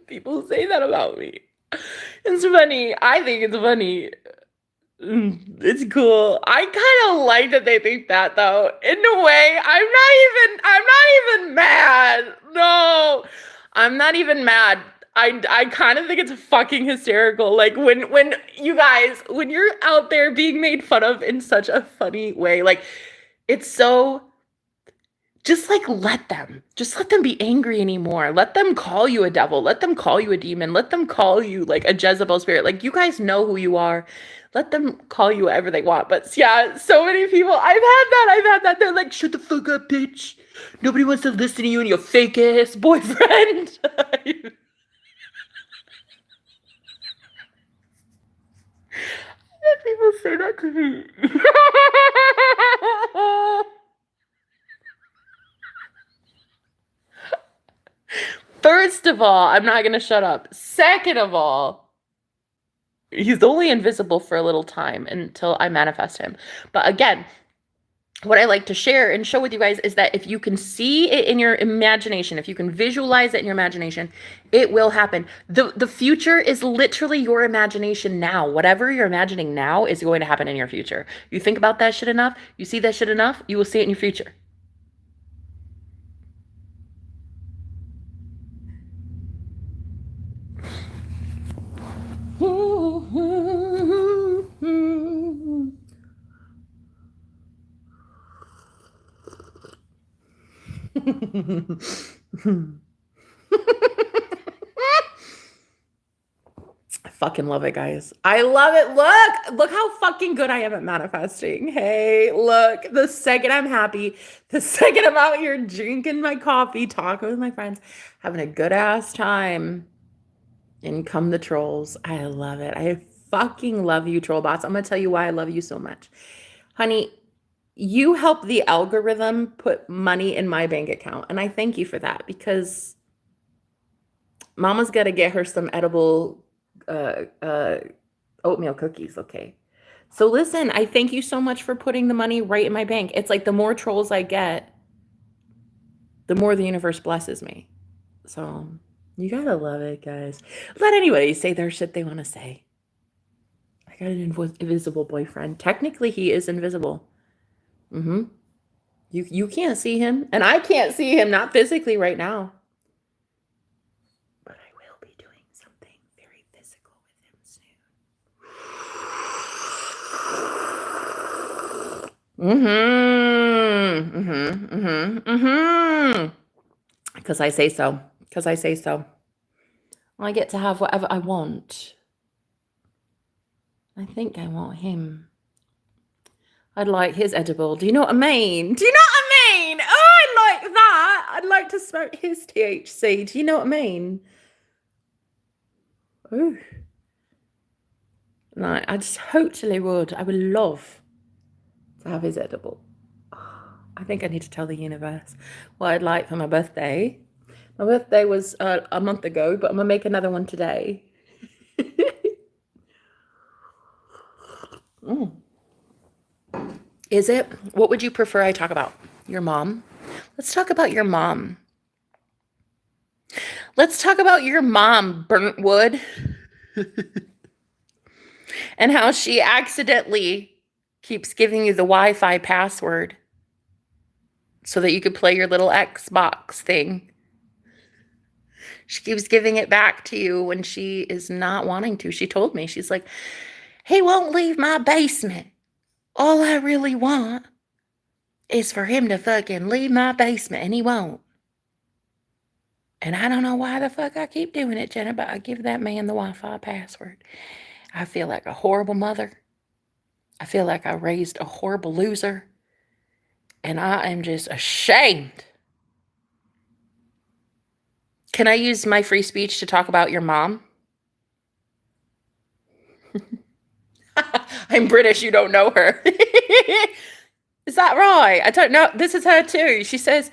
People say that about me. It's funny. I think it's funny. It's cool. I kind of like that they think that though. In a way, I'm not even mad. No. I'm not even mad. I kind of think it's fucking hysterical. Like when you guys, when you're out there being made fun of in such a funny way, like it's so, just like let them be angry anymore. Let them call you a devil. Let them call you a demon. Let them call you like a Jezebel spirit. Like you guys know who you are. Let them call you whatever they want. But yeah, so many people, I've had that. They're like, shut the fuck up, bitch. Nobody wants to listen to you and your fake ass boyfriend. People say that to me. First of all, I'm not going to shut up. Second of all, he's only invisible for a little time until I manifest him. But again, what I like to share and show with you guys is that if you can see it in your imagination, if you can visualize it in your imagination, it will happen. The future is literally your imagination now. Whatever you're imagining now is going to happen in your future. You think about that shit enough, you see that shit enough, you will see it in your future. I fucking love it, guys. I love it. Look how fucking good I am at manifesting. Hey, look, the second I'm happy, the second I'm out here drinking my coffee, talking with my friends, having a good ass time, in come the trolls. I love it. I fucking love you, troll bots. I'm gonna tell you why I love you so much. Honey, you help the algorithm put money in my bank account. And I thank you for that because mama's got to get her some edible oatmeal cookies. Okay. So listen, I thank you so much for putting the money right in my bank. It's like the more trolls I get, the more the universe blesses me. So You gotta love it, guys. Let anybody say their shit they want to say. I got an invisible boyfriend. Technically, he is invisible. Mm-hmm. You can't see him, and I can't see him, not physically right now. But I will be doing something very physical with him soon. Because I say so. Because I say so. I get to have whatever I want. I think I want him. I'd like his edible. Do you know what I mean? Do you know what I mean? Oh, I like that. I'd like to smoke his THC. Do you know what I mean? Ooh. Like, I just totally would. I would love to have his edible. I think I need to tell the universe what I'd like for my birthday. My birthday was a month ago, but I'm going to make another one today. Is it? What would you prefer I talk about? Your mom? Let's talk about your mom. Let's talk about your mom, Burnt Wood, and how she accidentally keeps giving you the Wi-Fi password so that you could play your little Xbox thing. She keeps giving it back to you when she is not wanting to. She told me, she's like, he won't leave my basement. All I really want is for him to fucking leave my basement, and he won't. And I don't know why the fuck I keep doing it, Jenna, but I give that man the Wi-Fi password. I feel like a horrible mother. I feel like I raised a horrible loser. And I am just ashamed. Can I use my free speech to talk about your mom? I'm British, you don't know her. Is that right? I don't know. This is her too. She says,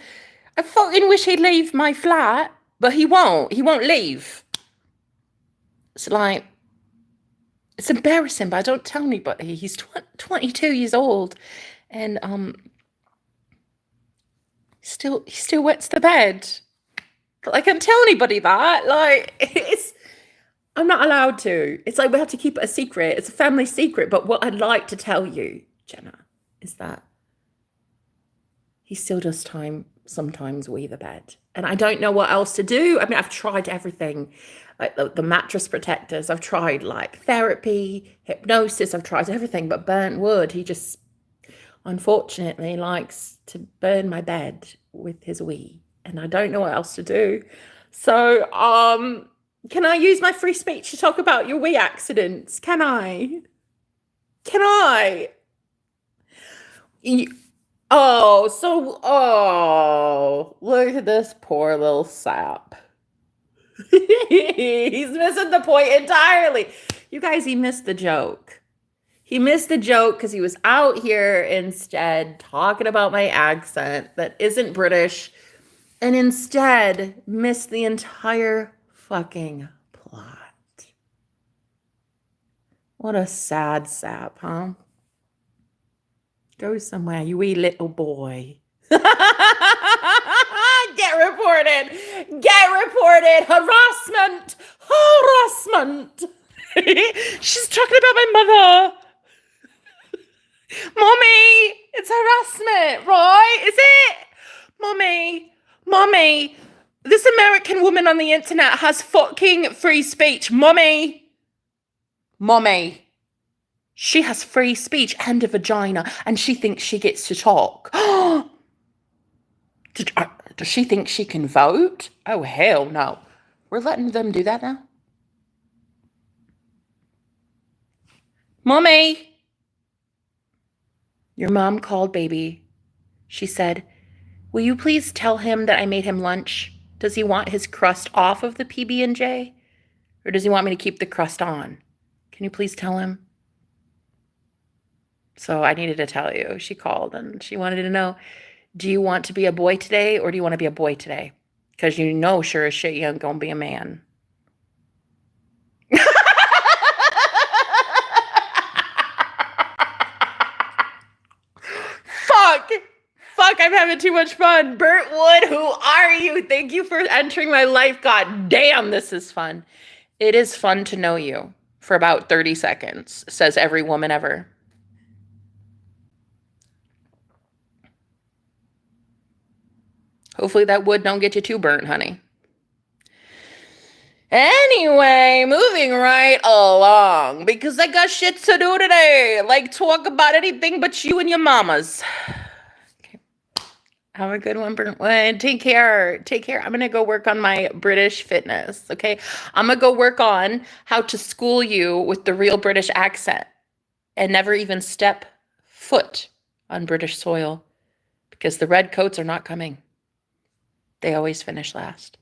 I fucking wish he'd leave my flat, but he won't. He won't leave. It's like, it's embarrassing, but I don't tell anybody. He's 22 years old, and he still wets the bed. But I can't tell anybody that. Like, I'm not allowed to. It's like we have to keep it a secret. It's a family secret. But what I'd like to tell you, Jenna, is that he still does sometimes wee the bed. And I don't know what else to do. I mean, I've tried everything, like the mattress protectors. I've tried like therapy, hypnosis. I've tried everything. But Burnt Wood, he just unfortunately likes to burn my bed with his wee. And I don't know what else to do. So, can I use my free speech to talk about your wee accidents? Can I? Can I? Look at this poor little sap. He's missing the point entirely. You guys, he missed the joke. He missed the joke because he was out here instead talking about my accent that isn't British, and instead missed the entire fucking plot. What a sad sap, huh? Go somewhere, you wee little boy. Get reported. Get reported. Harassment. Harassment. She's talking about my mother. Mommy, it's harassment, right? Is it? Mommy, this American woman on the internet has fucking free speech. Mommy. She has free speech and a vagina, and she thinks she gets to talk. Does she think she can vote? Oh, hell no. We're letting them do that now? Mommy! Your mom called, baby. She said, will you please tell him that I made him lunch? Does he want his crust off of the PB&J? Or does he want me to keep the crust on? Can you please tell him? So I needed to tell you. She called and she wanted to know, do you want to be a boy today or do you want to be a boy today? Because you know sure as shit you ain't gonna be a man. fuck? I'm having too much fun. Burnt Wood, who are you? Thank you for entering my life. God damn, this is fun. It is fun to know you for about 30 seconds, says every woman ever. Hopefully that wood don't get you too burnt, honey. Anyway, moving right along, because I got shit to do today. Like, talk about anything but you and your mamas. Okay. Have a good one, Burnt Wood. Take care. Take care. I'm going to go work on my British fitness, okay? I'm going to go work on how to school you with the real British accent and never even step foot on British soil, because the red coats are not coming. They always finish last.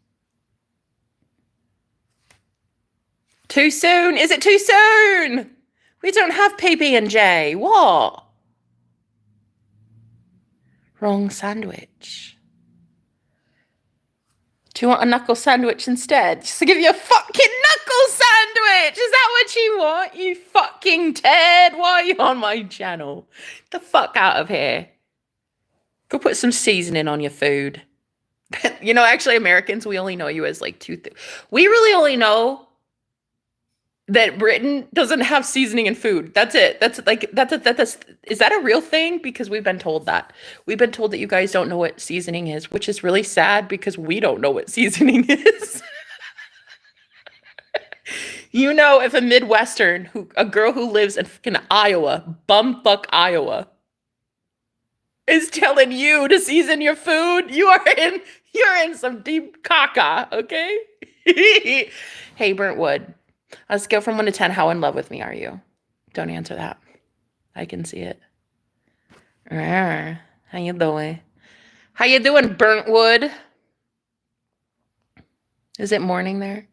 Too soon? Is it too soon? We don't have PB&J. What? Wrong sandwich. Do you want a knuckle sandwich instead? Just to give you a fucking knuckle sandwich! Is that what you want, you fucking Ted? Why are you on my channel? Get the fuck out of here. Go put some seasoning on your food. You know, actually, Americans, we only know you as like we really only know that Britain doesn't have seasoning in food. That's it. That's is that a real thing? Because we've been told that. We've been told that you guys don't know what seasoning is, which is really sad because we don't know what seasoning is. You know, if a Midwestern, a girl who lives in fucking Iowa, bumfuck Iowa, is telling you to season your food, you're in some deep caca, okay? Hey, Burnt Wood. On a scale from 1 to 10, how in love with me are you? Don't answer that. I can see it. How you doing? How you doing, Burnt Wood? Is it morning there?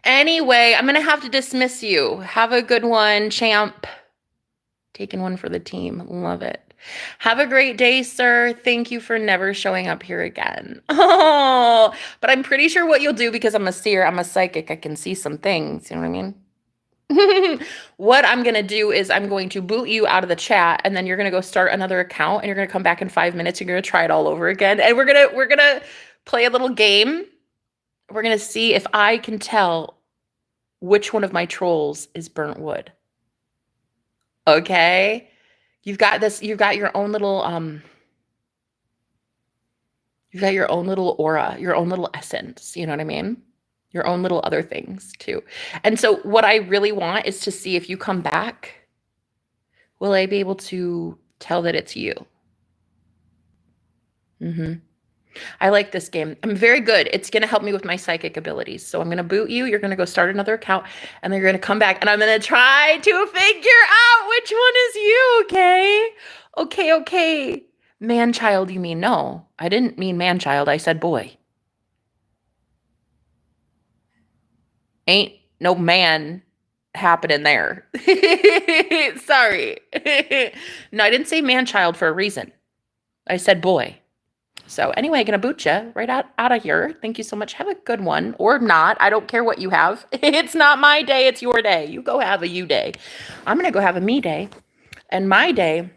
Anyway, I'm going to have to dismiss you. Have a good one, champ. Taking one for the team. Love it. Have a great day, sir. Thank you for never showing up here again. Oh, but I'm pretty sure what you'll do, because I'm a seer, I'm a psychic, I can see some things. You know what I mean? What I'm going to do is I'm going to boot you out of the chat, and then you're going to go start another account, and you're going to come back in 5 minutes. You're going to try it all over again. And we're going to play a little game. We're going to see if I can tell which one of my trolls is Burnt Wood. Okay? You've got your own little you've got your own little aura, your own little essence, you know what I mean? Your own little other things too. And so what I really want is to see if you come back, will I be able to tell that it's you? I like this game. I'm very good. It's going to help me with my psychic abilities. So I'm going to boot you. You're going to go start another account, and then you're going to come back, and I'm going to try to figure out which one is you, okay? Okay. Man-child, you mean? No, I didn't mean man-child. I said boy. Ain't no man happening there. Sorry. No, I didn't say man-child for a reason. I said boy. So anyway, gonna boot you right out of here. Thank you so much. Have a good one, or not. I don't care what you have. It's not my day. It's your day. You go have a you day. I'm gonna go have a me day, and my day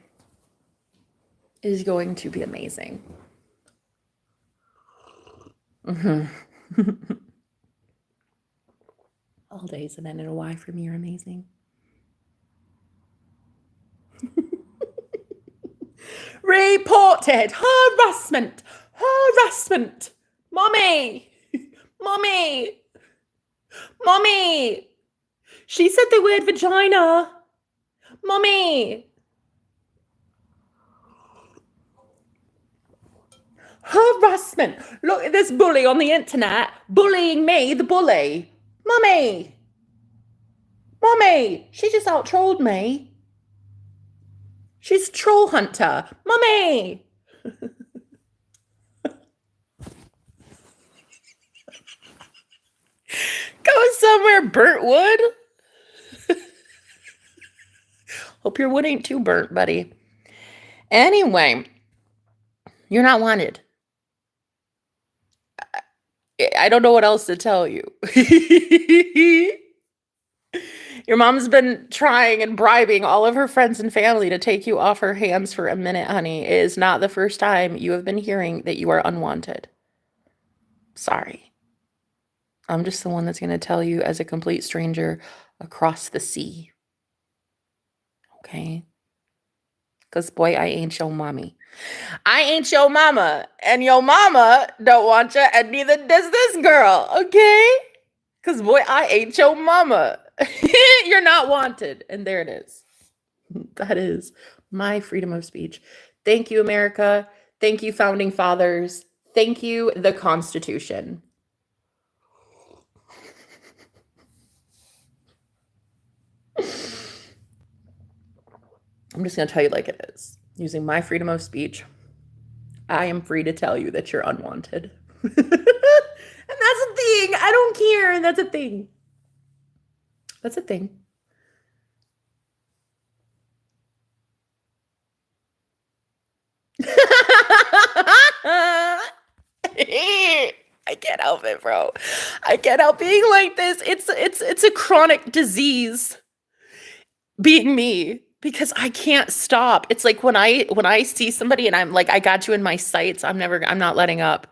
is going to be amazing. All days and then in a Y for me are amazing. Reported harassment. Mommy. She said the word vagina. Mommy. Harassment. Look at this bully on the internet bullying me, the bully. Mommy. She just out-trolled me. She's a troll hunter. Mommy! Go somewhere, Burnt Wood. Hope your wood ain't too burnt, buddy. Anyway, you're not wanted. I don't know what else to tell you. Your mom's been trying and bribing all of her friends and family to take you off her hands for a minute, honey. It is not the first time you have been hearing that you are unwanted. Sorry. I'm just the one that's going to tell you as a complete stranger across the sea. Okay? Because, boy, I ain't your mommy. I ain't your mama. And your mama don't want you, and neither does this girl. Okay? Because, boy, I ain't your mama. You're not wanted. And there it is. That is my freedom of speech. Thank you, America. Thank you, Founding Fathers. Thank you, the Constitution. I'm just going to tell you like it is. Using my freedom of speech, I am free to tell you that you're unwanted. And that's a thing. I don't care. That's a thing. That's a thing. I can't help it, bro. I can't help being like this. It's a chronic disease being me because I can't stop. It's like when I see somebody and I'm like, I got you in my sights. I'm not letting up.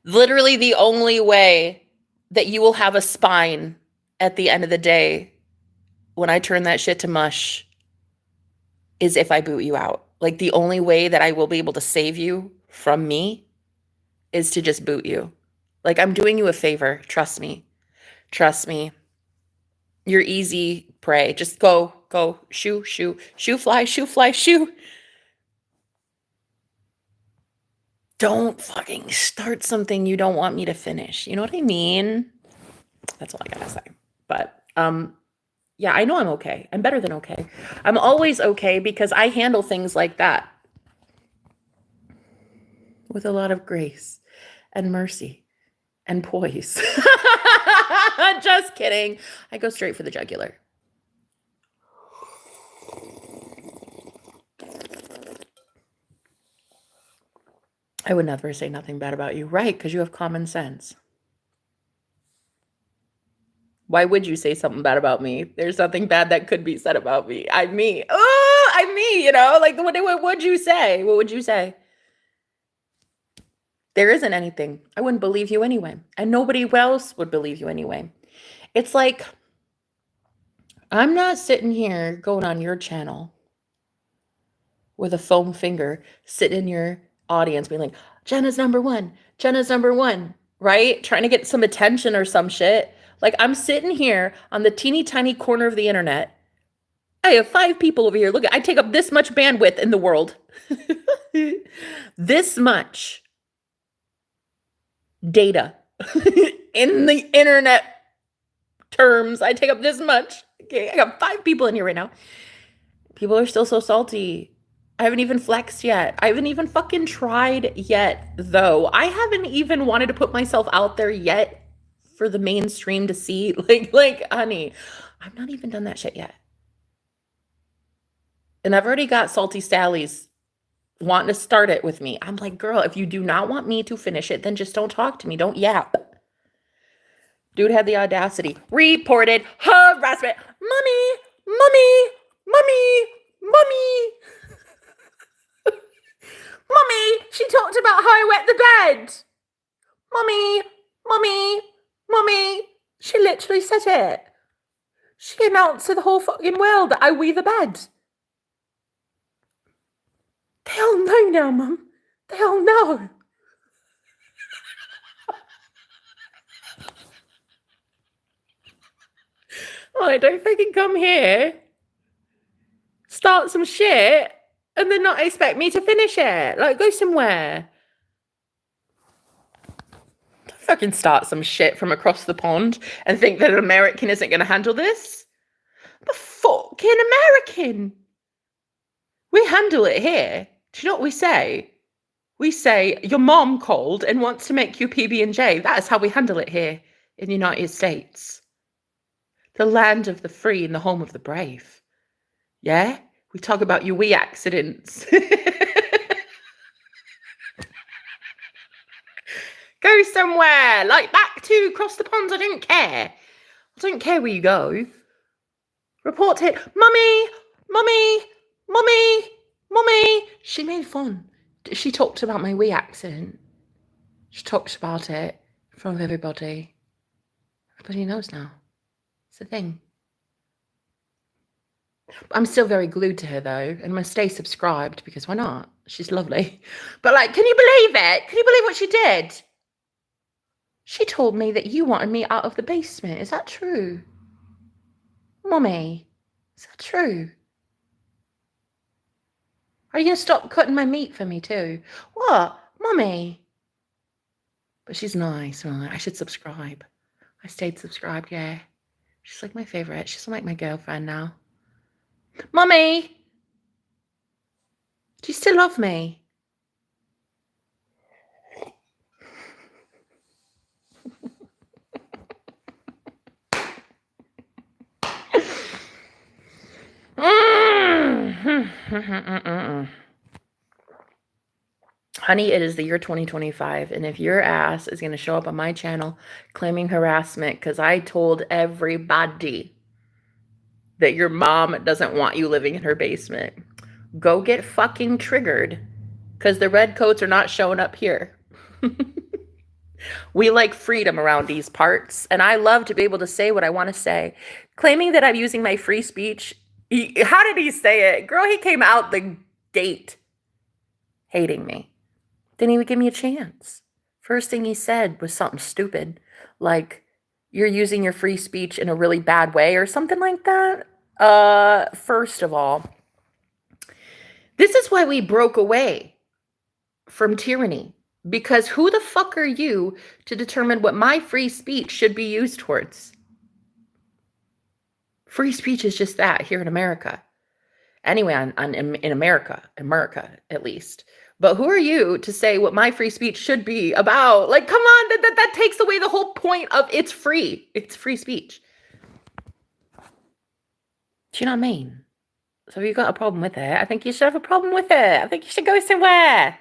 Literally the only way that you will have a spine at the end of the day when I turn that shit to mush is if I boot you out. Like the only way that I will be able to save you from me is to just boot you. Like I'm doing you a favor. Trust me. Trust me. You're easy prey. Just go, shoo, fly, shoo. Don't fucking start something you don't want me to finish. You know what I mean? That's all I gotta say. But yeah, I know I'm okay. I'm better than okay. I'm always okay because I handle things like that with a lot of grace and mercy and poise. Just kidding. I go straight for the jugular. I would never say nothing bad about you. Right, because you have common sense. Why would you say something bad about me? There's nothing bad that could be said about me. I'm me. Oh, I'm me, you know? Like, what would you say? What would you say? There isn't anything. I wouldn't believe you anyway. And nobody else would believe you anyway. It's like, I'm not sitting here going on your channel with a foam finger, sitting in your audience being like, Jenna's number one, right? Trying to get some attention or some shit. Like I'm sitting here on the teeny tiny corner of the internet. I have 5 people over here. Look, I take up this much bandwidth in the world. This much data in the internet terms. I take up this much. Okay, I got 5 people in here right now. People are still so salty. I haven't even flexed yet. I haven't even fucking tried yet, though. I haven't even wanted to put myself out there yet for the mainstream to see. Like, honey, I've not even done that shit yet. And I've already got salty Sally's wanting to start it with me. I'm like, girl, if you do not want me to finish it, then just don't talk to me. Don't yap. Dude had the audacity. Reported harassment. Mommy. Mommy, she talked about how I wet the bed. Mommy. She literally said it. She announced to the whole fucking world that I wee the bed. They all know now, Mum. They all know. Like, don't fucking come here, start some shit, and then not expect me to finish it. Like, go somewhere. Don't fucking start some shit from across the pond and think that an American isn't going to handle this. I'm a fucking American. We handle it here. Do you know what we say? We say, your mom called and wants to make you PB&J. That is how we handle it here in the United States. The land of the free and the home of the brave. Yeah? We talk about your wee accidents. Go somewhere. Like back to across the pond. I don't care. I don't care where you go. Report it. Mummy, mummy, mummy, mummy. She made fun. She talked about my wee accident. She talked about it in front of everybody. Everybody knows now. It's a thing. I'm still very glued to her though, and I'm gonna stay subscribed because why not? She's lovely. But like, can you believe it? Can you believe what she did? She told me that you wanted me out of the basement. Is that true? Mummy, is that true? Are you gonna stop cutting my meat for me too? What? Mummy? But she's nice, right? I should subscribe. I stayed subscribed, yeah. She's like my favorite. She's like my girlfriend now. Mummy! Do you still love me? Honey, it is the year 2025, and if your ass is going to show up on my channel claiming harassment because I told everybody that your mom doesn't want you living in her basement, go get fucking triggered because the red coats are not showing up here. We like freedom around these parts, and I love to be able to say what I want to say. Claiming that I'm using my free speech, how did he say it? Girl, he came out the gate hating me. Didn't even give me a chance. First thing he said was something stupid, like, you're using your free speech in a really bad way or something like that. First of all, this is why we broke away from tyranny. Because who the fuck are you to determine what my free speech should be used towards? Free speech is just that here in America. Anyway, in America at least. But who are you to say what my free speech should be about? Like, come on, that takes away the whole point of it's free. It's free speech. Do you know what I mean? So if you've got a problem with it, I think you should have a problem with it. I think you should go somewhere.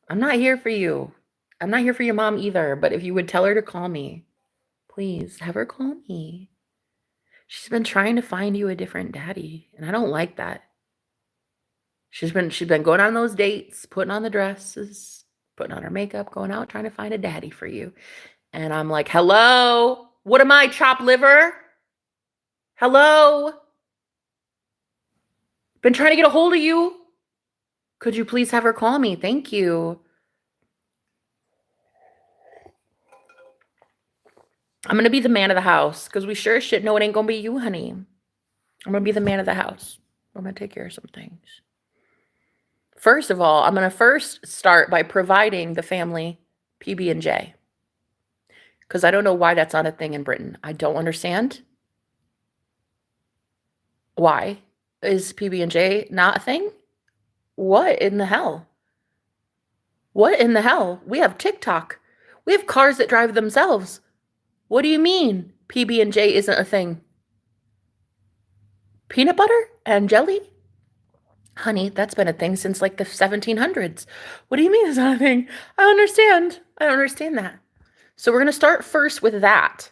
I'm not here for you. I'm not here for your mom either. But if you would tell her to call me, please have her call me. She's been trying to find you a different daddy, and I don't like that. She's been going on those dates, putting on the dresses, putting on her makeup, going out trying to find a daddy for you. And I'm like, hello? What am I, chopped liver? Hello? Been trying to get a hold of you. Could you please have her call me? Thank you. I'm going to be the man of the house because we sure as shit know it ain't going to be you, honey. I'm going to be the man of the house. I'm going to take care of some things. First of all, I'm going to first start by providing the family PB&J. Because I don't know why that's not a thing in Britain. I don't understand. Why is PB&J not a thing? What in the hell? What in the hell? We have TikTok. We have cars that drive themselves. What do you mean PB&J isn't a thing? Peanut butter and jelly? Honey, that's been a thing since like the 1700s. What do you mean it's not a thing? I don't understand that. So we're going to start first with that.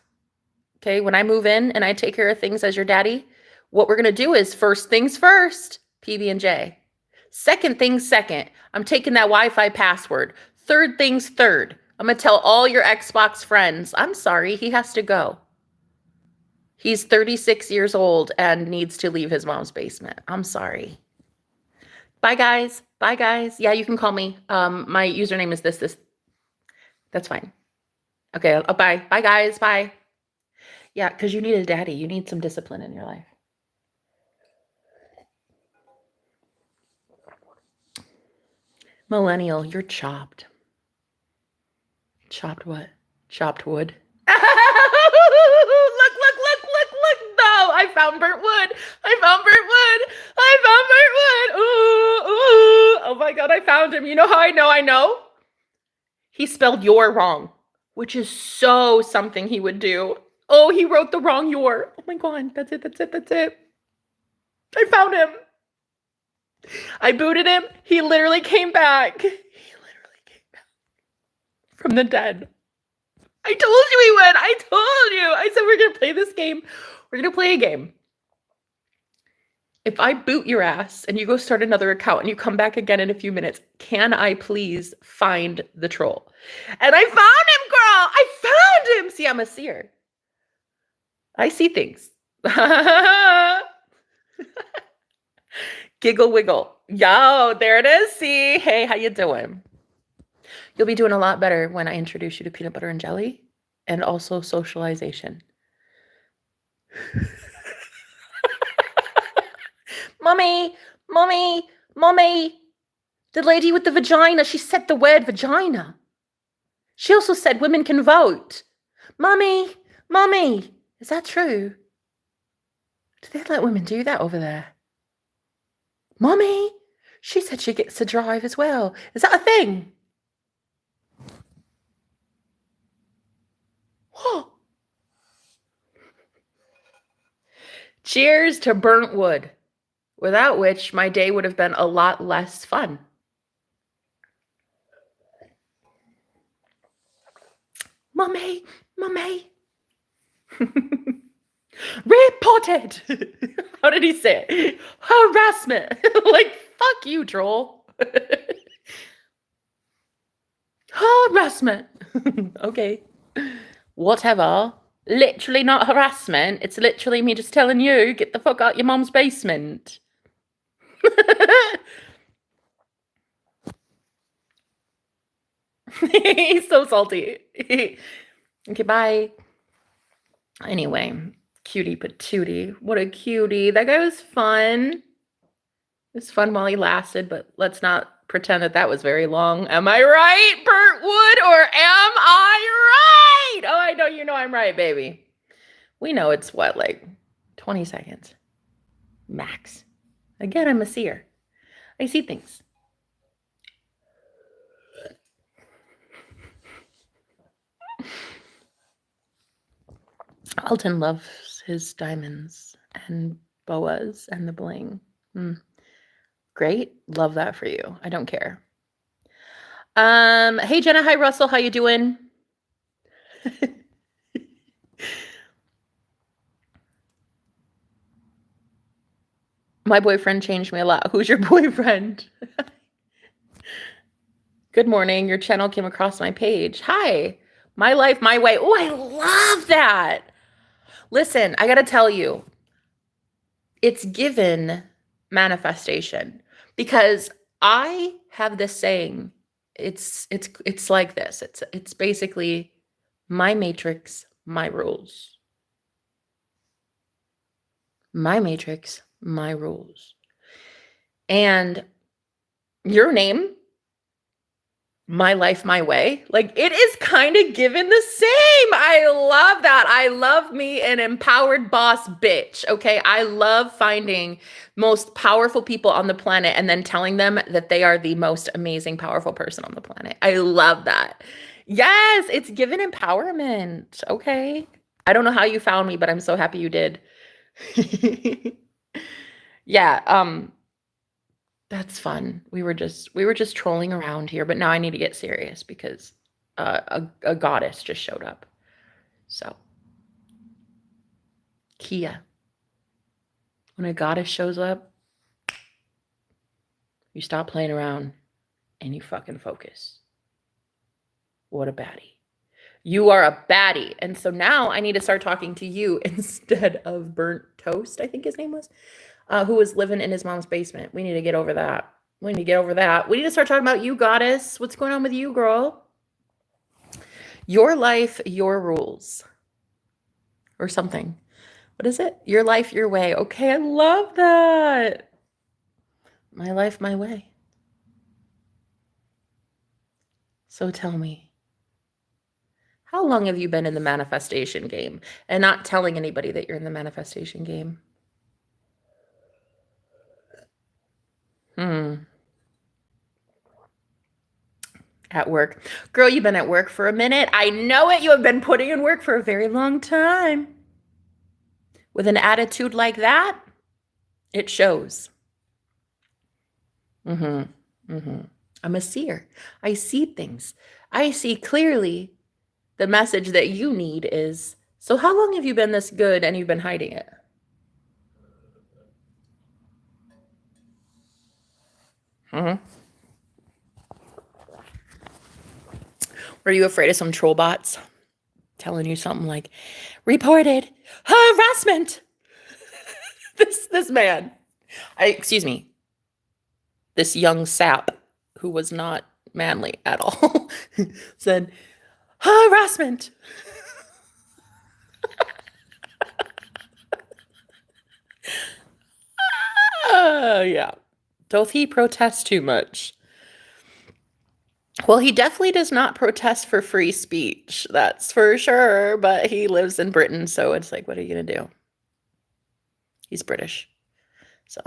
Okay, when I move in and I take care of things as your daddy, what we're going to do is first things first, PB&J. Second things second, I'm taking that Wi-Fi password. Third things third, I'm going to tell all your Xbox friends, I'm sorry, he has to go. He's 36 years old and needs to leave his mom's basement. I'm sorry. Bye, guys. Bye, guys. Yeah, you can call me. My username is this. That's fine. Okay, bye. Bye, guys. Bye. Yeah, because you need a daddy. You need some discipline in your life. Millennial, you're chopped. Chopped what? Chopped wood. Look. No, I found burnt wood. Ooh. Oh my God, I found him. You know how I know? He spelled your wrong, which is so something he would do. Oh, he wrote the wrong your. Oh my God, that's it. I found him. I booted him. He literally came back. From the dead. I told you he would. I told you. I said we're going to play this game We're going to play a game. If I boot your ass and you go start another account and you come back again in a few minutes, can I please find the troll? And I found him, girl. I found him. See, I'm a seer. I see things. Giggle wiggle. Yo, there it is. See, hey, how you doing? You'll be doing a lot better when I introduce you to peanut butter and jelly and also socialization. Mommy, mommy, mommy. The lady with the vagina, she said the word vagina. She also said women can vote. Mommy, mommy, is that true? Do they let women do that over there? Mommy, she said she gets to drive as well. Is that a thing? Whoa. Cheers to burnt wood, without which my day would have been a lot less fun. Mommy, mommy. Reported. How did he say it? Harassment. Like, fuck you, troll. Harassment. Okay. Whatever. Literally not harassment. It's literally me just telling you, get the fuck out your mom's basement. He's so salty. Okay, bye. Anyway, cutie patootie. What a cutie. That guy was fun. It was fun while he lasted, but let's not pretend that that was very long. Am I right, Burt Wood, or am I right? Oh, I know you know I'm right, baby. We know it's what, like 20 seconds max. Again, I'm a seer. I see things. Alton loves his diamonds and boas and the bling. Great. Love that for you. I don't care. Hey, Jenna. Hi, Russell. How you doing? My boyfriend changed me a lot. Who's your boyfriend? Good morning. Your channel came across my page. Hi. My life, my way. Oh, I love that. Listen, I got to tell you, it's given manifestation because I have this saying. It's like this. It's basically my matrix, my rules. My matrix, my rules. And your name, my life, my way, like it is kind of given the same. I love that. I love me an empowered boss bitch. Okay. I love finding most powerful people on the planet and then telling them that they are the most amazing, powerful person on the planet. I love that. Yes. It's given empowerment. Okay. I don't know how you found me, but I'm so happy you did. Yeah. That's fun. We were just trolling around here, but now I need to get serious because a goddess just showed up. So, Kia, when a goddess shows up, you stop playing around and you fucking focus. What a baddie. You are a baddie. And so now I need to start talking to you instead of Burnt Toast, I think his name was. Who was living in his mom's basement. We need to get over that. We need to get over that. We need to start talking about you, goddess. What's going on with you, girl? Your life, your rules. Or something. What is it? Your life, your way. Okay, I love that. My life, my way. So tell me, how long have you been in the manifestation game and not telling anybody that you're in the manifestation game? At work. Girl, you've been at work for a minute. I know it. You have been putting in work for a very long time. With an attitude like that, it shows. I'm a seer. I see things. I see clearly the message that you need is So how long have you been this good and you've been hiding it? Hmm. Were you afraid of some troll bots telling you something like, reported harassment? This man, excuse me, this young sap who was not manly at all said, harassment. Yeah. Doth he protest too much? Well, he definitely does not protest for free speech. That's for sure. But he lives in Britain, so it's like, what are you going to do? He's British. So,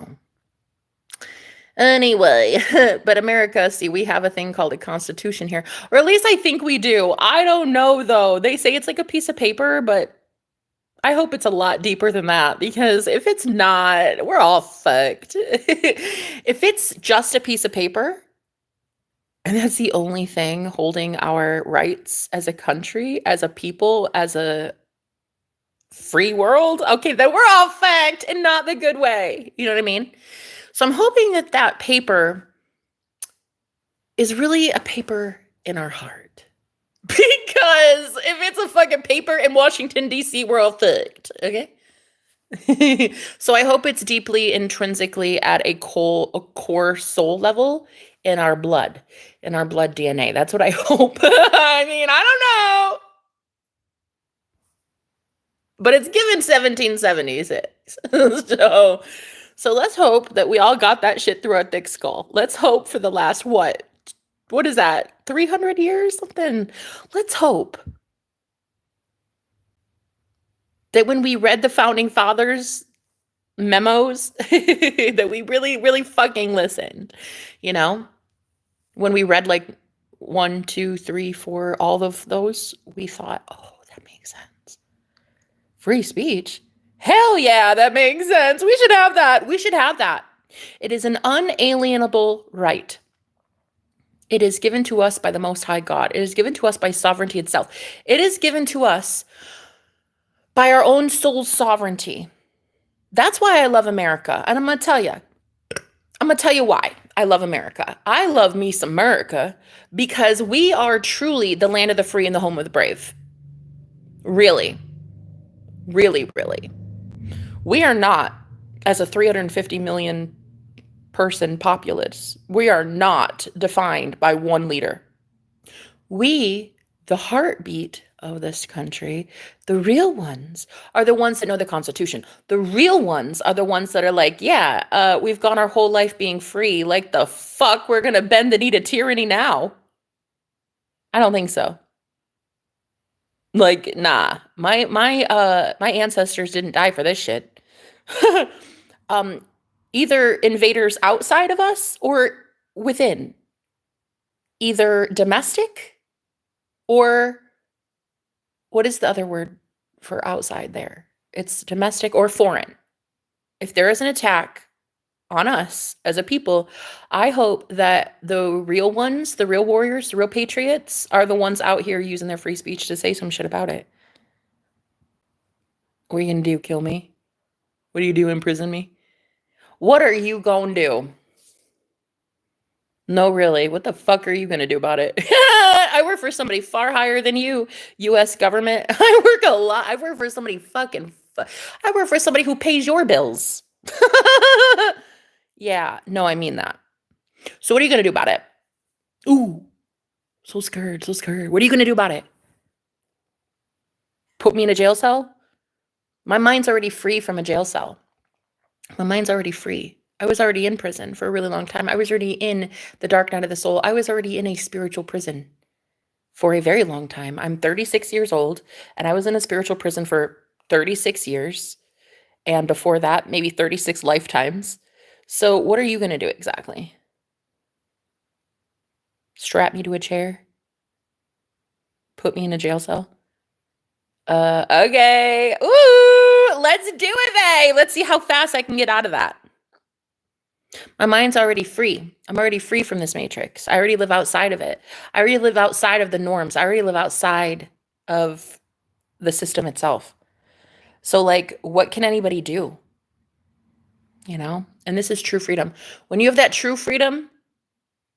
anyway, but America, see, we have a thing called a constitution here. Or at least I think we do. I don't know, though. They say it's like a piece of paper, but I hope it's a lot deeper than that because if it's not, we're all fucked. If it's just a piece of paper, and that's the only thing holding our rights as a country, as a people, as a free world, okay, then we're all fucked and not the good way. You know what I mean? So I'm hoping that that paper is really a paper in our heart. Because if it's a fucking paper in Washington, D.C., we're all fucked. Okay? So I hope it's deeply intrinsically at a core soul level in our blood DNA. That's what I hope. I mean, I don't know. But it's given 1776. So let's hope that we all got that shit through our thick skull. Let's hope for the last what is that? 300 years something. Let's hope that when we read the founding fathers memos that we really really fucking listened, you know, when we read like 1, 2, 3, 4, all of those, we thought, oh, that makes sense. Free speech, hell yeah, that makes sense. We should have that. It is an unalienable right. It is given to us by the Most High God. It is given to us by sovereignty itself. It is given to us by our own soul's sovereignty. That's why I love America. And I'm going to tell you why I love America. I love me some America because we are truly the land of the free and the home of the brave. Really, really, really. We are not, as a 350 million person populace, we are not defined by one leader. We, the heartbeat of this country, the real ones, are the ones that know the Constitution. The real ones are the ones that are like, yeah, we've gone our whole life being free. Like the fuck, we're gonna bend the knee to tyranny now? I don't think so. Like, nah. My ancestors didn't die for this shit. Either invaders outside of us or within. Either domestic or what is the other word for outside there? It's domestic or foreign. If there is an attack on us as a people, I hope that the real ones, the real warriors, the real patriots are the ones out here using their free speech to say some shit about it. What are you gonna do? Kill me? What do you do? Imprison me? What are you gonna do? No, really. What the fuck are you gonna do about it? I work for somebody far higher than you, U.S. government. I work a lot. I work for somebody I work for somebody who pays your bills. Yeah, no, I mean that. So what are you gonna do about it? Ooh, so scared, so scared. What are you gonna do about it? Put me in a jail cell? My mind's already free from a jail cell. My mind's already free. I was already in prison for a really long time. I was already in the dark night of the soul. I was already in a spiritual prison for a very long time. I'm 36 years old, and I was in a spiritual prison for 36 years. And before that, maybe 36 lifetimes. So what are you going to do exactly? Strap me to a chair? Put me in a jail cell? Okay. Ooh, let's do it, babe. Let's see how fast I can get out of that. My mind's already free. I'm already free from this matrix. I already live outside of it. I already live outside of the norms. I already live outside of the system itself. So, like, what can anybody do? You know? And this is true freedom. When you have that true freedom,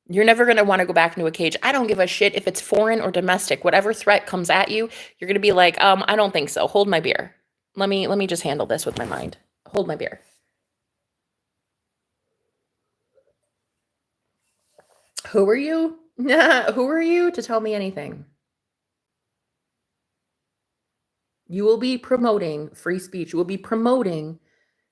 you're never going to want to go back into a cage. I don't give a shit if it's foreign or domestic. Whatever threat comes at you, you're going to be like, I don't think so. Hold my beer. Let me just handle this with my mind. Hold my beer. Who are you? Who are you to tell me anything? You will be promoting free speech. You will be promoting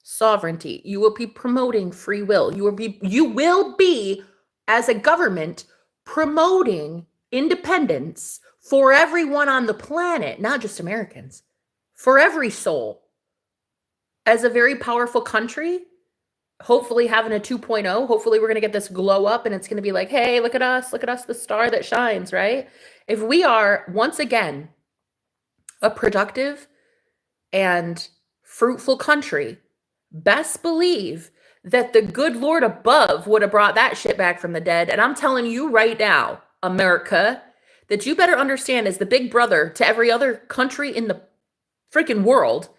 sovereignty. You will be promoting free will. You will be as a government promoting independence for everyone on the planet, not just Americans, for every soul. As a very powerful country, hopefully having a 2.0, hopefully we're going to get this glow up and it's going to be like, hey, look at us, the star that shines, right? If we are once again a productive and fruitful country, best believe that the good Lord above would have brought that shit back from the dead. And I'm telling you right now, America, that you better understand as the big brother to every other country in the freaking world,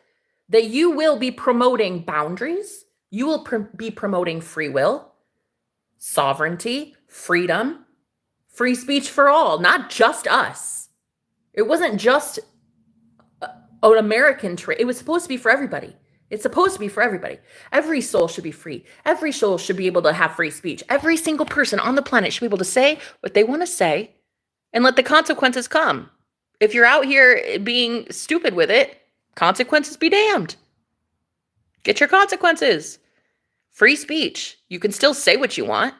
that you will be promoting boundaries. You will be promoting free will, sovereignty, freedom, free speech for all, not just us. It wasn't just an American trait. It was supposed to be for everybody. It's supposed to be for everybody. Every soul should be free. Every soul should be able to have free speech. Every single person on the planet should be able to say what they want to say and let the consequences come. If you're out here being stupid with it, consequences be damned. Get your consequences. Free speech. You can still say what you want.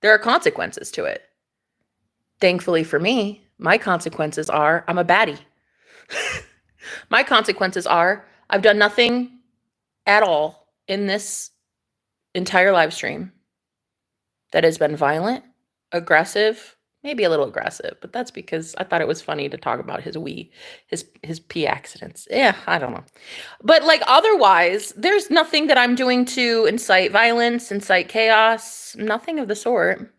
There are consequences to it. Thankfully for me, my consequences are I'm a baddie. My consequences are I've done nothing at all in this entire live stream that has been violent, aggressive, maybe a little aggressive, but that's because I thought it was funny to talk about his pee accidents. Yeah, I don't know. But like otherwise, there's nothing that I'm doing to incite violence, incite chaos, nothing of the sort.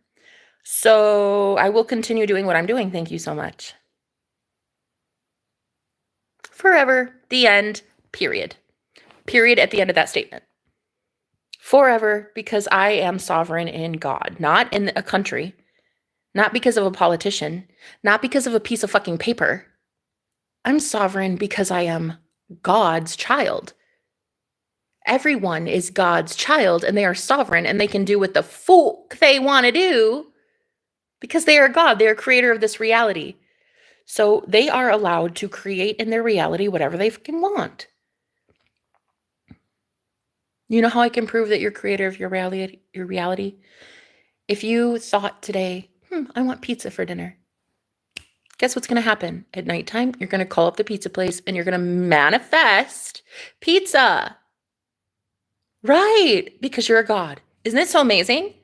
So I will continue doing what I'm doing. Thank you so much. Forever. The end. Period. Period at the end of that statement. Forever, because I am sovereign in God, not in a country, not because of a politician, not because of a piece of fucking paper. I'm sovereign because I am God's child. Everyone is God's child and they are sovereign and they can do what the fuck they want to do because they are God. They are creator of this reality. So they are allowed to create in their reality whatever they fucking want. You know how I can prove that you're creator of your reality? If you thought today, I want pizza for dinner. Guess what's going to happen? At nighttime, you're going to call up the pizza place and you're going to manifest pizza. Right, because you're a God. Isn't it so amazing?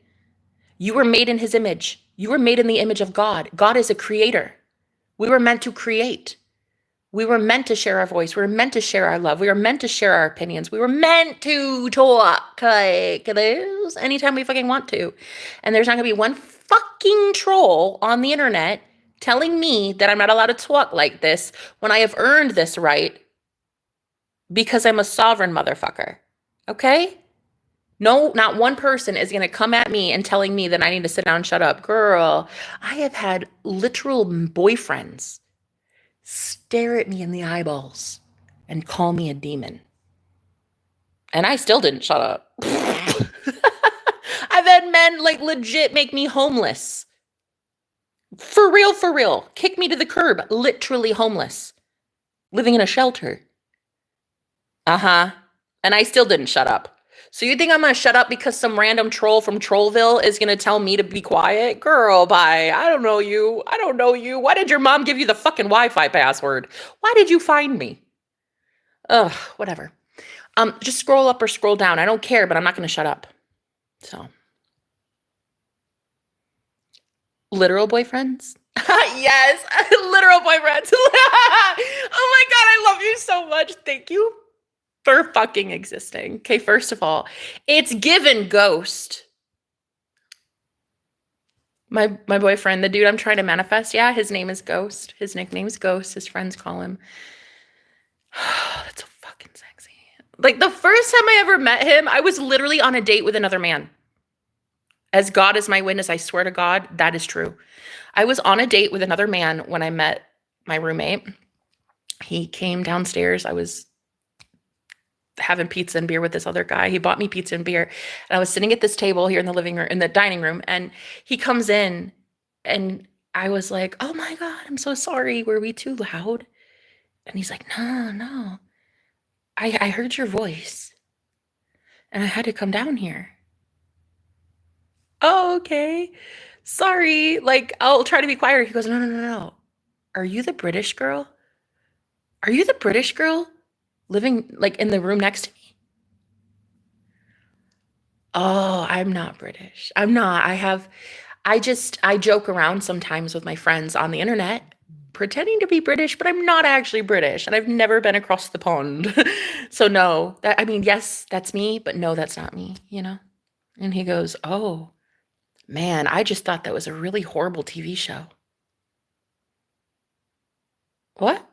You were made in his image. You were made in the image of God. God is a creator. We were meant to create. We were meant to share our voice. We were meant to share our love. We were meant to share our opinions. We were meant to talk like this anytime we fucking want to. And there's not going to be one fucking troll on the internet telling me that I'm not allowed to talk like this when I have earned this right because I'm a sovereign motherfucker. Okay? No, not one person is going to come at me and telling me that I need to sit down and shut up. Girl, I have had literal boyfriends stare at me in the eyeballs and call me a demon. And I still didn't shut up. I've had men like legit make me homeless. For real. Kick me to the curb. Literally homeless. Living in a shelter. And I still didn't shut up. So you think I'm going to shut up because some random troll from Trollville is going to tell me to be quiet? Girl, bye. I don't know you. Why did your mom give you the fucking Wi-Fi password? Why did you find me? Ugh, whatever. Just scroll up or scroll down. I don't care, but I'm not going to shut up. So. Literal boyfriends? Yes, literal boyfriends. Oh my God, I love you so much. Thank you for fucking existing. Okay, first of all, it's given ghost. My boyfriend, the dude I'm trying to manifest, yeah, his name is Ghost. His nickname is Ghost. His friends call him That's so fucking sexy. Like the first time I ever met him, I was literally on a date with another man. As God is my witness, I swear to God, that is true. I was on a date with another man when I met my roommate. He came downstairs. I was having pizza and beer with this other guy. He bought me pizza and beer. And I was sitting at this table here in the living room, in the dining room, and he comes in and I was like, "Oh my God, I'm so sorry. Were we too loud?" And he's like, "No, no. I heard your voice and I had to come down here." "Oh, okay. Sorry. Like, I'll try to be quieter." He goes, "No, no, no, no. Are you the British girl? Are you the British girl living like in the room next to me?" "Oh, I'm not British. I'm not. I joke around sometimes with my friends on the internet, pretending to be British, but I'm not actually British, and I've never been across the pond." So no, I mean, yes, that's me, but no, that's not me, you know? And he goes, "Oh, man, I just thought that was a really horrible TV show." "What?"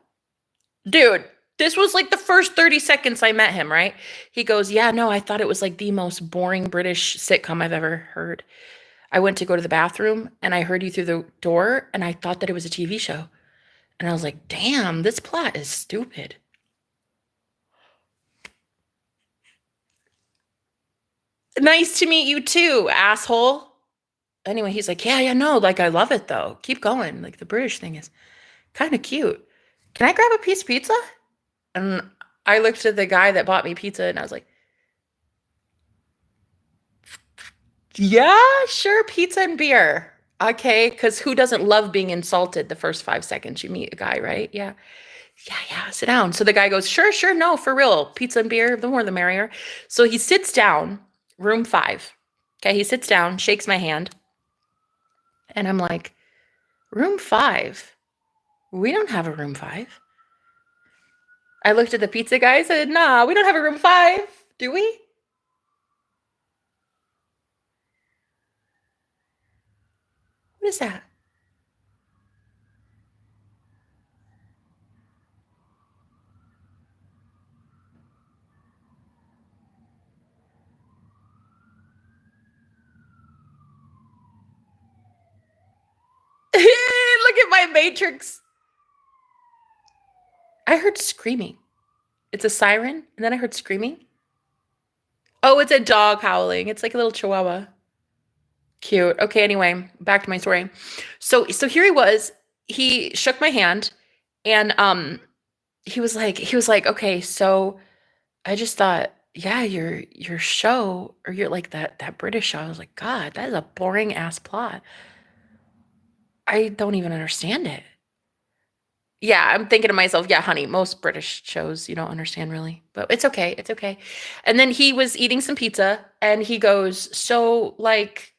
Dude, this was like the first 30 seconds I met him, right? He goes, "Yeah, no, I thought it was like the most boring British sitcom I've ever heard. I went to go to the bathroom and I heard you through the door and I thought that it was a TV show." And I was like, "Damn, this plot is stupid." "Nice to meet you too, asshole." Anyway, he's like, "Yeah, yeah, no, like I love it though. Keep going. Like the British thing is kind of cute. Can I grab a piece of pizza?" And I looked at the guy that bought me pizza and I was like, "Yeah, sure, pizza and beer." Okay, because who doesn't love being insulted the first 5 seconds you meet a guy, right? Yeah. "Yeah, yeah, sit down." So the guy goes, "Sure, sure, no, for real. Pizza and beer, the more the merrier." So he sits down, room 5. Okay, he sits down, shakes my hand, and I'm like, "Room 5? We don't have a room 5." I looked at the pizza guy, and said, "Nah, we don't have a room 5, do we?" "What is that?" Look at my matrix. I heard screaming. It's a siren, and then I heard screaming. Oh, it's a dog howling. It's like a little chihuahua. Cute. Okay, anyway, back to my story. So here he was. He shook my hand and he was like, "Okay, so I just thought, yeah, your show or your like that British show." I was like, "God, that is a boring ass plot. I don't even understand it." Yeah, I'm thinking to myself, "Yeah, honey, most British shows you don't understand really, but it's okay. It's okay." And then he was eating some pizza and he goes, "So like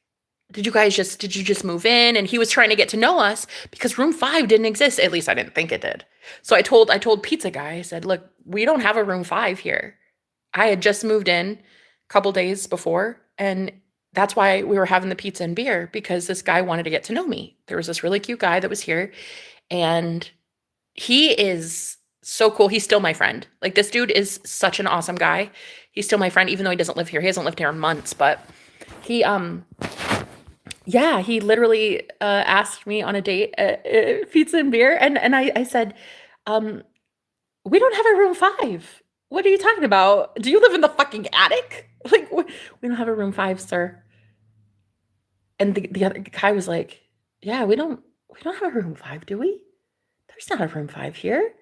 did you just move in?" And he was trying to get to know us because room 5 didn't exist. At least I didn't think it did. So I told pizza guy, I said, "Look, we don't have a room 5 here. I had just moved in a couple days before and that's why we were having the pizza and beer because this guy wanted to get to know me. There was this really cute guy that was here and he is so cool. He's still my friend. Like this dude is such an awesome guy. He's still my friend even though he doesn't live here. He hasn't lived here in months, but he yeah, he literally asked me on a date, pizza and beer, and I said, um, "We don't have a room 5. What are you talking about? Do you live in the fucking attic? Like, we don't have a room 5, sir." And the other guy was like, "Yeah, we don't have a room 5, do we? There's not a room 5 here."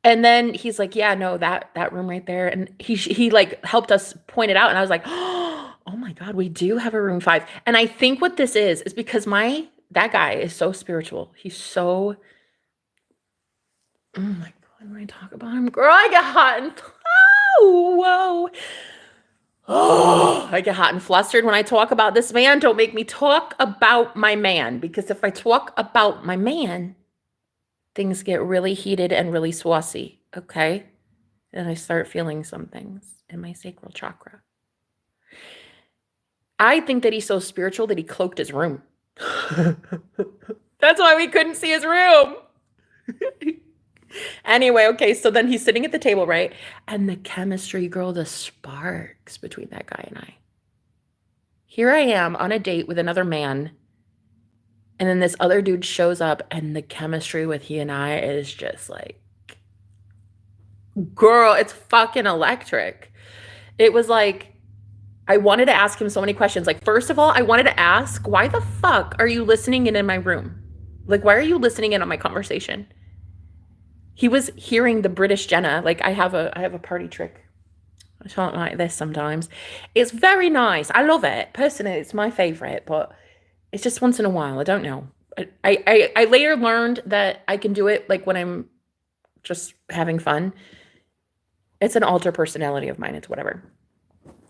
And then he's like, "Yeah, no, that room right there." And he like helped us point it out, and I was like, "Oh my God, we do have a room 5." And I think what this is because my that guy is so spiritual. He's so oh my God, when I talk about him, girl, I get hot and oh, whoa. Oh, I get hot and flustered when I talk about this man. Don't make me talk about my man because if I talk about my man, things get really heated and really swassy. Okay. And I start feeling some things in my sacral chakra. I think that he's so spiritual that he cloaked his room. That's why we couldn't see his room. Anyway, okay, so then he's sitting at the table, right? And the chemistry, girl, the sparks between that guy and I. Here I am on a date with another man, and then this other dude shows up, and the chemistry with he and I is just like, girl, it's fucking electric. It was like, I wanted to ask him so many questions. Like, first of all, I wanted to ask, why the fuck are you listening in my room? Like, why are you listening in on my conversation? He was hearing the British Jenna. Like, I have a party trick. I don't like this sometimes. It's very nice. I love it. Personally, it's my favorite, but it's just once in a while. I don't know. I later learned that I can do it like when I'm just having fun. It's an alter personality of mine. It's whatever.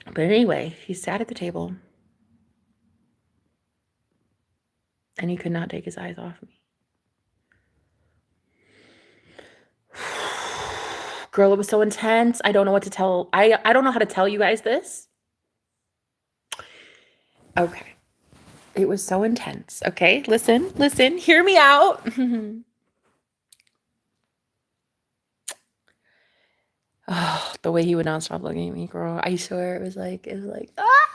But anyway, he sat at the table and he could not take his eyes off me. Girl, it was so intense. I don't know what to tell. I don't know how to tell you guys this. Okay. It was so intense. Okay. Listen, hear me out. Oh, the way he would not stop looking at me, girl. I swear it was like, ah!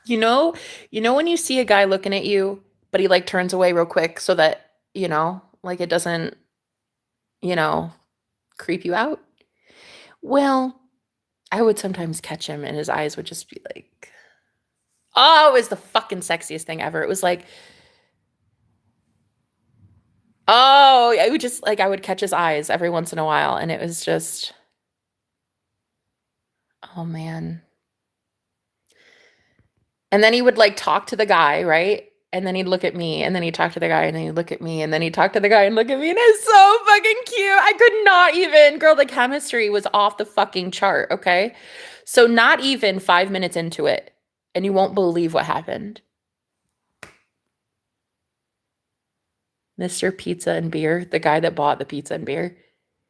You know, when you see a guy looking at you, but he like turns away real quick so that, like it doesn't, you know, creep you out. Well, I would sometimes catch him and his eyes would just be like, oh, it was the fucking sexiest thing ever. It was like, oh, I would just like, I would catch his eyes every once in a while. And it was just, oh man. And then he would like talk to the guy, right? And then he'd look at me, and then he'd talk to the guy, and then he'd look at me, and then he'd talk to the guy and look at me, and it's so fucking cute. I could not even, girl, the chemistry was off the fucking chart, okay? So not even 5 minutes into it, and you won't believe what happened. Mr. Pizza and Beer, the guy that bought the pizza and beer,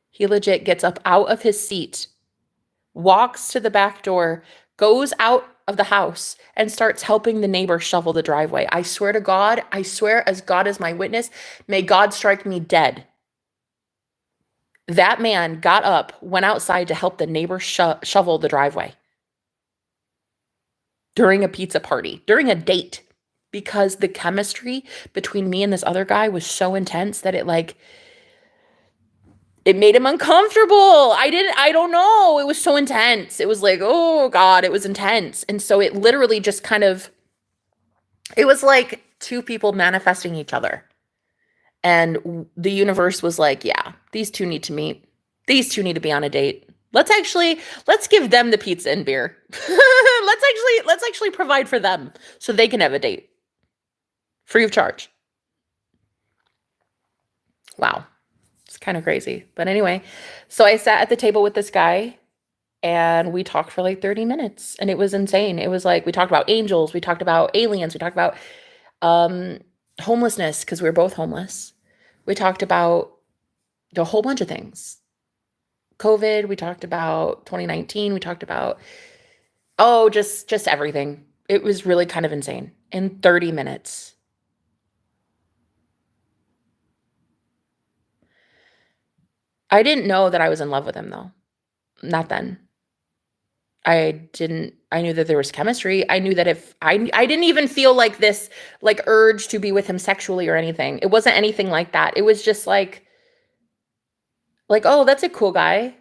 he legit gets up out of his seat, walks to the back door, goes out of the house and starts helping the neighbor shovel the driveway. I swear to God, I swear as God is my witness, may God strike me dead. That man got up, went outside to help the neighbor shovel the driveway during a pizza party, during a date, because the chemistry between me and this other guy was so intense that it made him uncomfortable. I don't know. It was so intense. It was like, oh God, it was intense. And so it literally just it was like two people manifesting each other. And the universe was like, yeah, these two need to meet. These two need to be on a date. Let's give them the pizza and beer. let's actually provide for them so they can have a date. Free of charge. Wow. It's kind of crazy. But anyway, so I sat at the table with this guy and we talked for like 30 minutes and it was insane. It was like we talked about angels, we talked about aliens, we talked about homelessness because we were both homeless. We talked about a whole bunch of things. COVID, we talked about 2019, we talked about just everything. It was really kind of insane in 30 minutes. I didn't know that I was in love with him though. Not then. I knew that there was chemistry. I knew that if I didn't even feel like this like urge to be with him sexually or anything. It wasn't anything like that. It was just like, oh, that's a cool guy.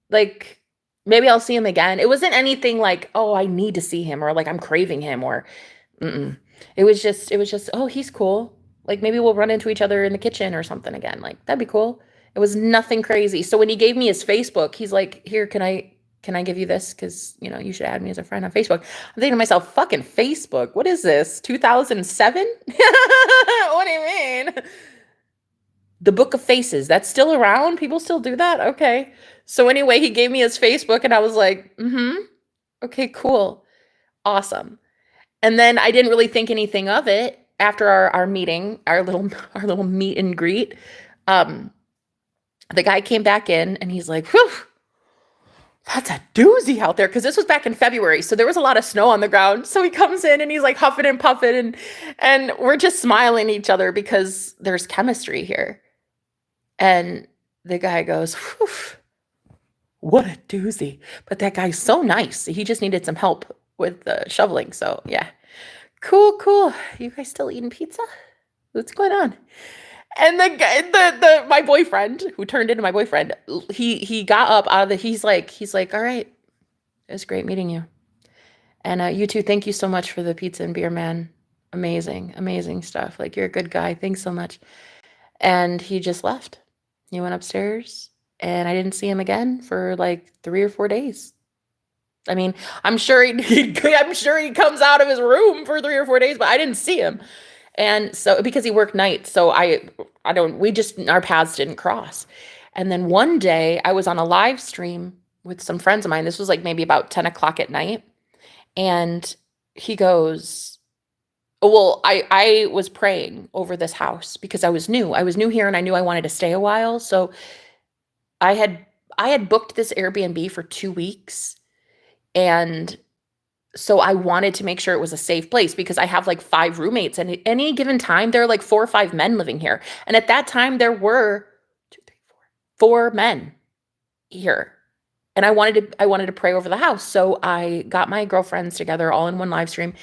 Like maybe I'll see him again. It wasn't anything like, oh, I need to see him or like I'm craving him or It was just, oh, he's cool. Like maybe we'll run into each other in the kitchen or something again. Like that'd be cool. It was nothing crazy. So when he gave me his Facebook, he's like, here, can I give you this? Because, you should add me as a friend on Facebook. I'm thinking to myself, fucking Facebook. What is this? 2007? What do you mean? The Book of Faces. That's still around? People still do that? Okay. So anyway, he gave me his Facebook and I was like, okay, cool. Awesome. And then I didn't really think anything of it after our meeting, our little meet and greet. The guy came back in and he's like, whew, that's a doozy out there. Cause this was back in February. So there was a lot of snow on the ground. So he comes in and he's like huffing and puffing and we're just smiling at each other because there's chemistry here. And The guy goes, "Whew, what a doozy." But that guy's so nice. He just needed some help with the shoveling. So yeah. Cool, cool. You guys still eating pizza? What's going on? And the guy, the my boyfriend, who turned into my boyfriend, he got up out of the he's like, all right, it was great meeting you. And you too, thank you so much for the pizza and beer, man. Amazing, amazing stuff. Like, you're a good guy. Thanks so much. And he just left. He went upstairs, and I didn't see him again for like 3 or 4 days. I mean, I'm sure he comes out of his room for 3 or 4 days, but I didn't see him. And so, because he worked nights, so I don't, we just, our paths didn't cross. And then one day I was on a live stream with some friends of mine. This was like maybe about 10 o'clock at night. And he goes, well, I was praying over this house because I was new here, and I knew I wanted to stay a while. So I had, I had booked this Airbnb for 2 weeks. And so I wanted to make sure it was a safe place because I have like 5 roommates, and at any given time there are like 4 or 5 men living here. And at that time there were two, three, four men here. And I wanted to pray over the house. So I got my girlfriends together all in one live stream,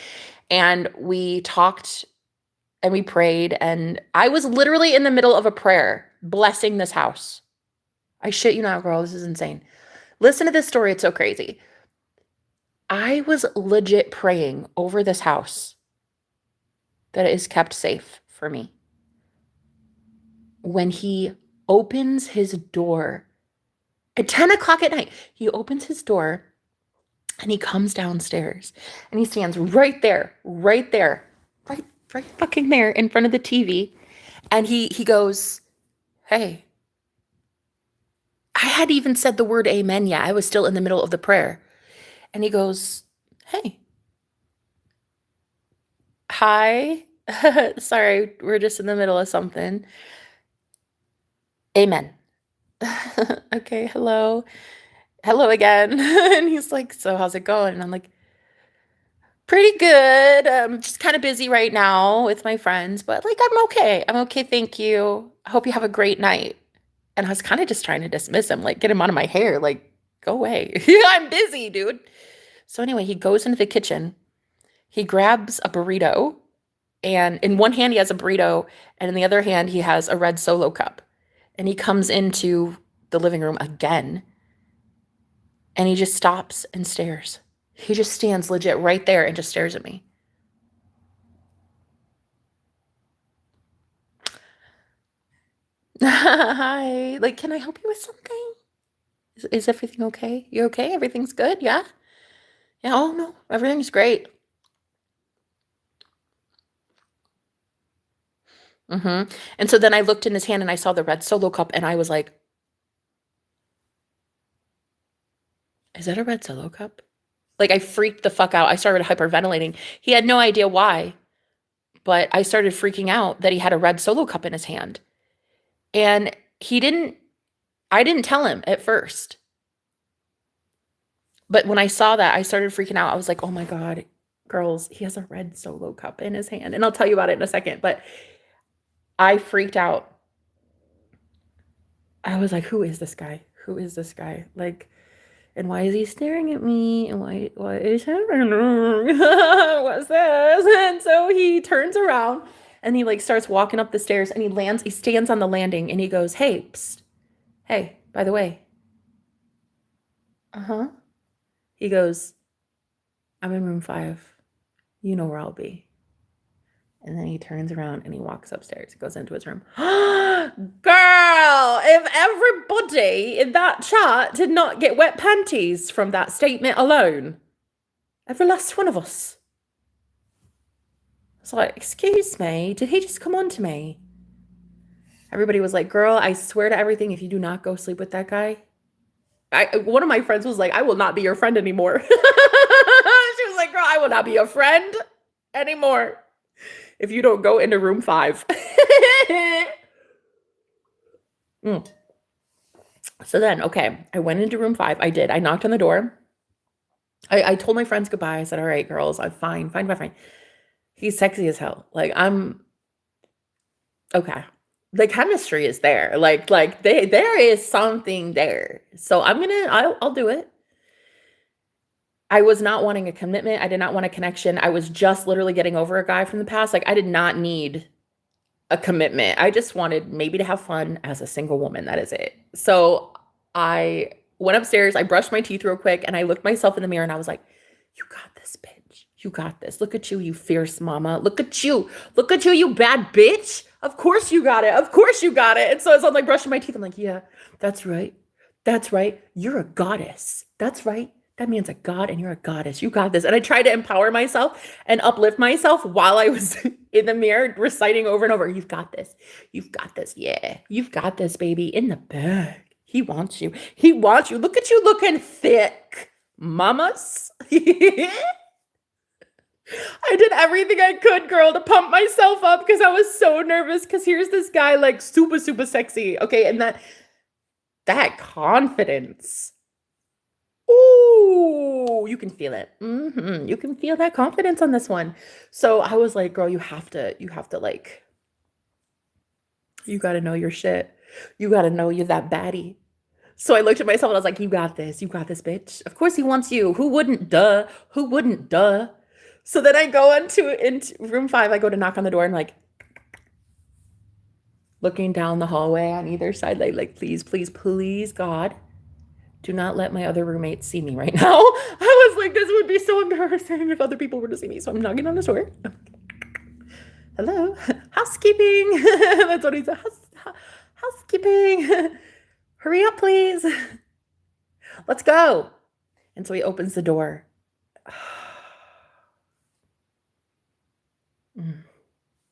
and we talked and we prayed, and I was literally in the middle of a prayer blessing this house. I shit you not, girl, this is insane. Listen to this story, it's so crazy. I was legit praying over this house that it is kept safe for me. When he opens his door at 10 o'clock at night, he opens his door and he comes downstairs and he stands right there, right fucking there in front of the TV. And he goes, hey, I hadn't even said the word amen yet. I was still in the middle of the prayer. And he goes, hey, hi. Sorry, we're just in the middle of something. Amen. Okay, hello. Hello again. And he's like, so how's it going? And I'm like, pretty good. I'm just kind of busy right now with my friends, but like, I'm okay. I'm okay. Thank you. I hope you have a great night. And I was kind of just trying to dismiss him, like, get him out of my hair. Like, go away. Yeah, I'm busy, dude. So anyway, he goes into the kitchen. He grabs a burrito, and in one hand he has a burrito, and in the other hand he has a red Solo cup. And he comes into the living room again, and he just stops and stares. He just stands legit right there and just stares at me. Hi, like, can I help you with something? Is everything okay? You okay? Everything's good? Yeah? Yeah, oh no, everything's great. And so then I looked in his hand and I saw the red Solo cup, and I was like, is that a red Solo cup? Like, I freaked the fuck out. I started hyperventilating. He had no idea why, but I started freaking out that he had a red Solo cup in his hand. And I didn't tell him at first. But when I saw that, I started freaking out. I was like, oh my God, girls, he has a red Solo cup in his hand. And I'll tell you about it in a second. But I freaked out. I was like, who is this guy? Who is this guy? Like, and why is he staring at me? And what is happening? What's this? And so he turns around and he like starts walking up the stairs, and he stands on the landing, and he goes, hey, psst, hey, by the way. Uh-huh. He goes, I'm in room 5. You know where I'll be. And then he turns around and he walks upstairs. He goes into his room. Girl, if everybody in that chat did not get wet panties from that statement alone, every last one of us. I was like, excuse me, did he just come on to me? Everybody was like, girl, I swear to everything, if you do not go sleep with that guy. One of my friends was like, I will not be your friend anymore. She was like, girl, I will not be your friend anymore if you don't go into room 5. So then, okay, I went into room 5. I did. I knocked on the door. I told my friends goodbye. I said, all right, girls, I'm fine. He's sexy as hell. Like, I'm okay. the chemistry is there. There is something there. So I'll do it. I was not wanting a commitment. I did not want a connection. I was just literally getting over a guy from the past. Like I did not need a commitment. I just wanted maybe to have fun as a single woman. That is it. So I went upstairs, I brushed my teeth real quick, and I looked myself in the mirror and I was like, you got this, bitch. You got this. Look at you, you fierce mama. Look at you. Look at you, you bad bitch. Of course you got it. Of course you got it. And so as I'm like brushing my teeth, I'm like, yeah, that's right. That's right. You're a goddess. That's right. That means a god and you're a goddess. You got this. And I tried to empower myself and uplift myself while I was in the mirror reciting over and over, you've got this. You've got this. Yeah. You've got this, baby. In the bag. He wants you. He wants you. Look at you looking thick, mamas. I did everything I could, girl, to pump myself up because I was so nervous because here's this guy like super, super sexy. Okay. And that confidence. Ooh, you can feel it. You can feel that confidence on this one. So I was like, girl, you have to like, you got to know your shit. You got to know you're that baddie. So I looked at myself and I was like, you got this. You got this, bitch. Of course he wants you. Who wouldn't? Duh. Who wouldn't? Duh. So then I go into room 5. I go to knock on the door and like looking down the hallway on either side, like, please, please, please, God, do not let my other roommates see me right now. I was like, this would be so embarrassing if other people were to see me. So I'm knocking on the door. Hello, housekeeping. That's what he said. Housekeeping. Hurry up, please. Let's go. And so he opens the door.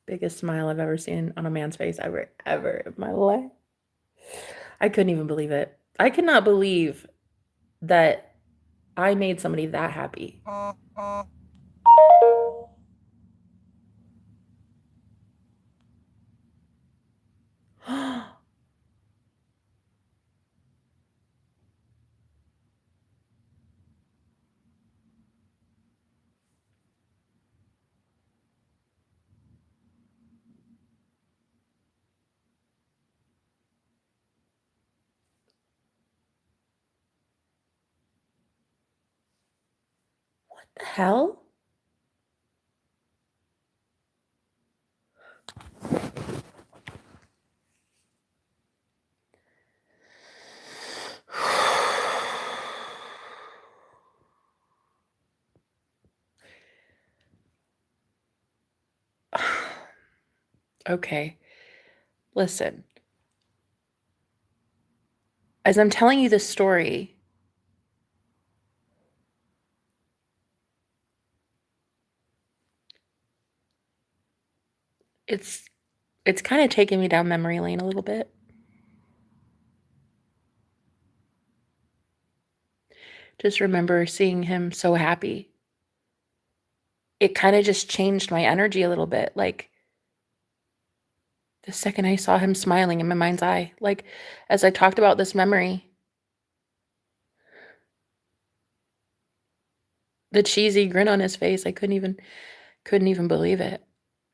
Biggest smile I've ever seen on a man's face ever in my life. I couldn't even believe it. I could not believe that I made somebody that happy. What the hell? Okay, listen. As I'm telling you this story, it's kind of taking me down memory lane a little bit. Just remember seeing him so happy. It kind of just changed my energy a little bit. Like the second I saw him smiling in my mind's eye, like as I talked about this memory, the cheesy grin on his face, I couldn't even believe it.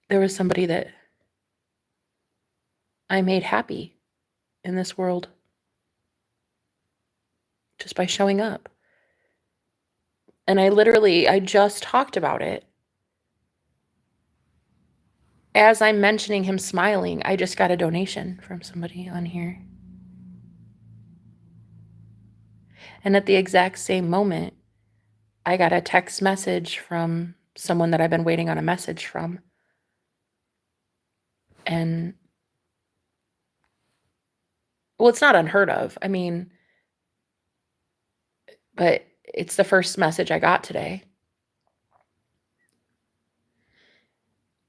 There was somebody that I made happy in this world just by showing up. And I just talked about it. As I'm mentioning him smiling, I just got a donation from somebody on here. And at the exact same moment, I got a text message from someone that I've been waiting on a message from. And, well, it's not unheard of. I mean, but it's the first message I got today.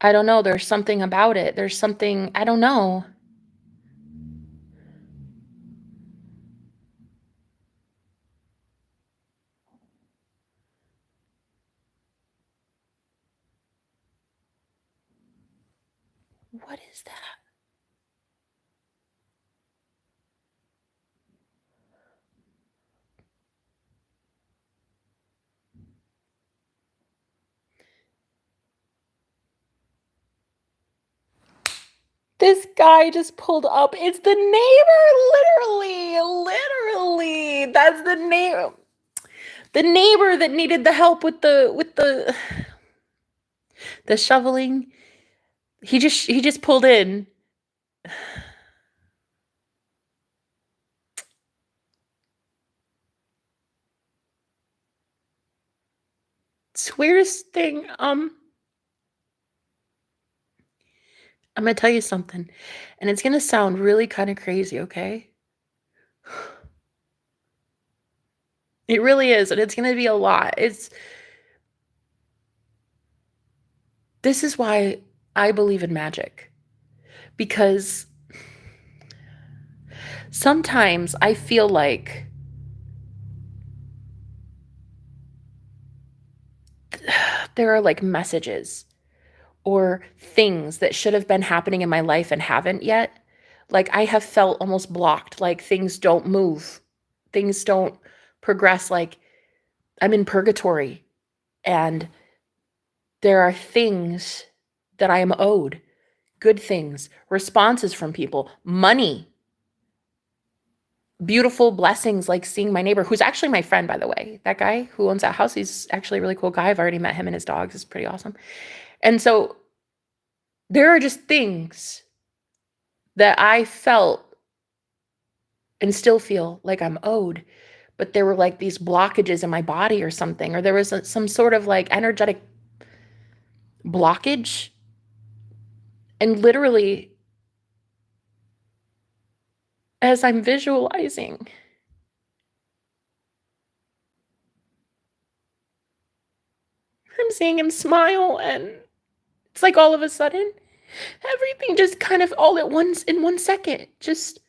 I don't know. There's something about it. There's something, I don't know. What is that? This guy just pulled up. It's the neighbor, literally. That's the neighbor. The neighbor that needed the help with the shoveling. He just pulled in. Weirdest thing. I'm gonna tell you something, and it's gonna sound really kind of crazy, okay? It really is, and it's gonna be a lot. This is why I believe in magic, because sometimes I feel like there are like messages or things that should have been happening in my life and haven't yet. Like I have felt almost blocked, like things don't move, things don't progress, like I'm in purgatory and there are things that I am owed, good things, responses from people, money, beautiful blessings like seeing my neighbor, who's actually my friend, by the way. That guy who owns that house, he's actually a really cool guy. I've already met him and his dogs. It's pretty awesome. And so there are just things that I felt and still feel like I'm owed, but there were like these blockages in my body or something, or there was some sort of like energetic blockage. And literally, as I'm visualizing, I'm seeing him smile, and it's like all of a sudden, everything just kind of all at once in 1 second, just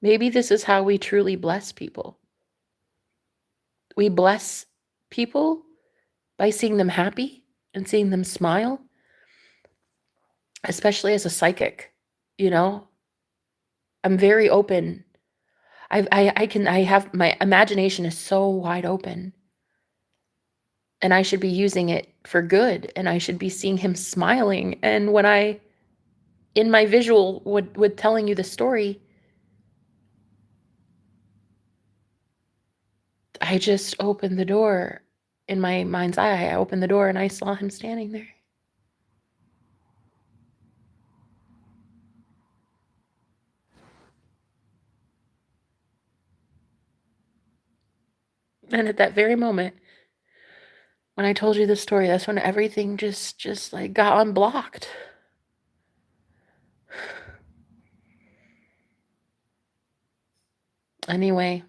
maybe this is how we truly bless people. We bless people by seeing them happy and seeing them smile, especially as a psychic, you know? I'm very open. I have my imagination is so wide open. And I should be using it for good. And I should be seeing him smiling. And when I, in my visual, would telling you the story, I just opened the door in my mind's eye. I opened the door and I saw him standing there. And at that very moment, when I told you the story, that's when everything just like got unblocked. Anyway,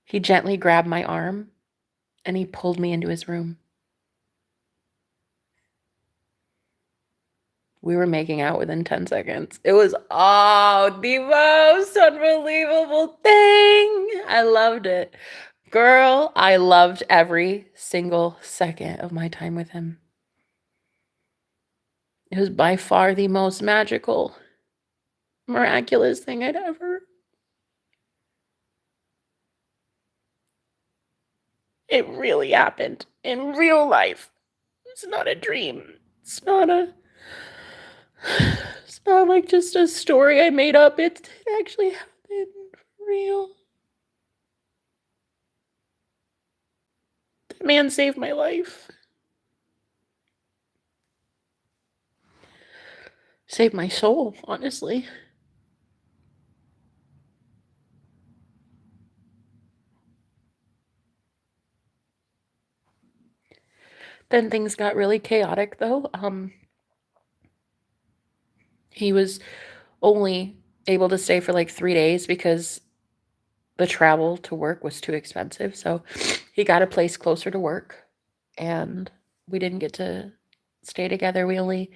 he gently grabbed my arm and he pulled me into his room. We were making out within 10 seconds. It was the most unbelievable thing. I loved it. Girl, I loved every single second of my time with him. It was by far the most magical, miraculous thing I'd ever. It really happened in real life. It's not a dream. It's not a. It's not like just a story I made up. It actually happened for real. That man saved my life. Saved my soul, honestly. Then things got really chaotic, though. He was only able to stay for like 3 days because the travel to work was too expensive. So he got a place closer to work, and we didn't get to stay together. We only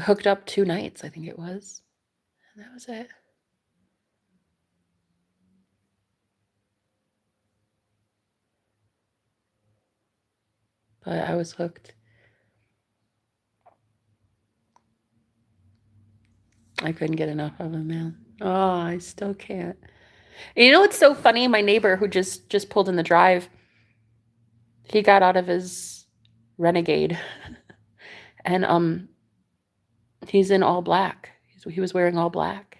hooked up 2 nights, I think it was. And that was it. But I was hooked. I couldn't get enough of him, man. Oh, I still can't. And you know what's so funny? My neighbor who just pulled in the drive, he got out of his Renegade and he's in all black. He was wearing all black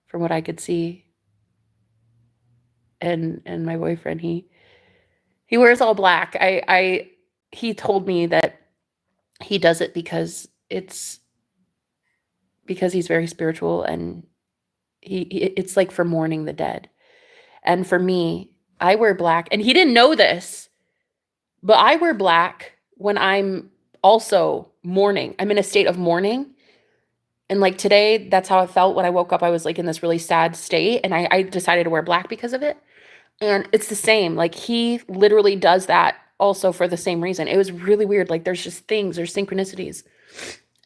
from what I could see. And my boyfriend, he wears all black. He told me that he does it because he's very spiritual, and it's like for mourning the dead. And for me, I wear black, and he didn't know this, but I wear black when I'm also mourning. I'm in a state of mourning. And like today, that's how I felt when I woke up. I was like in this really sad state, and I decided to wear black because of it. And it's the same. Like he literally does that also for the same reason. It was really weird. Like there's just there's synchronicities.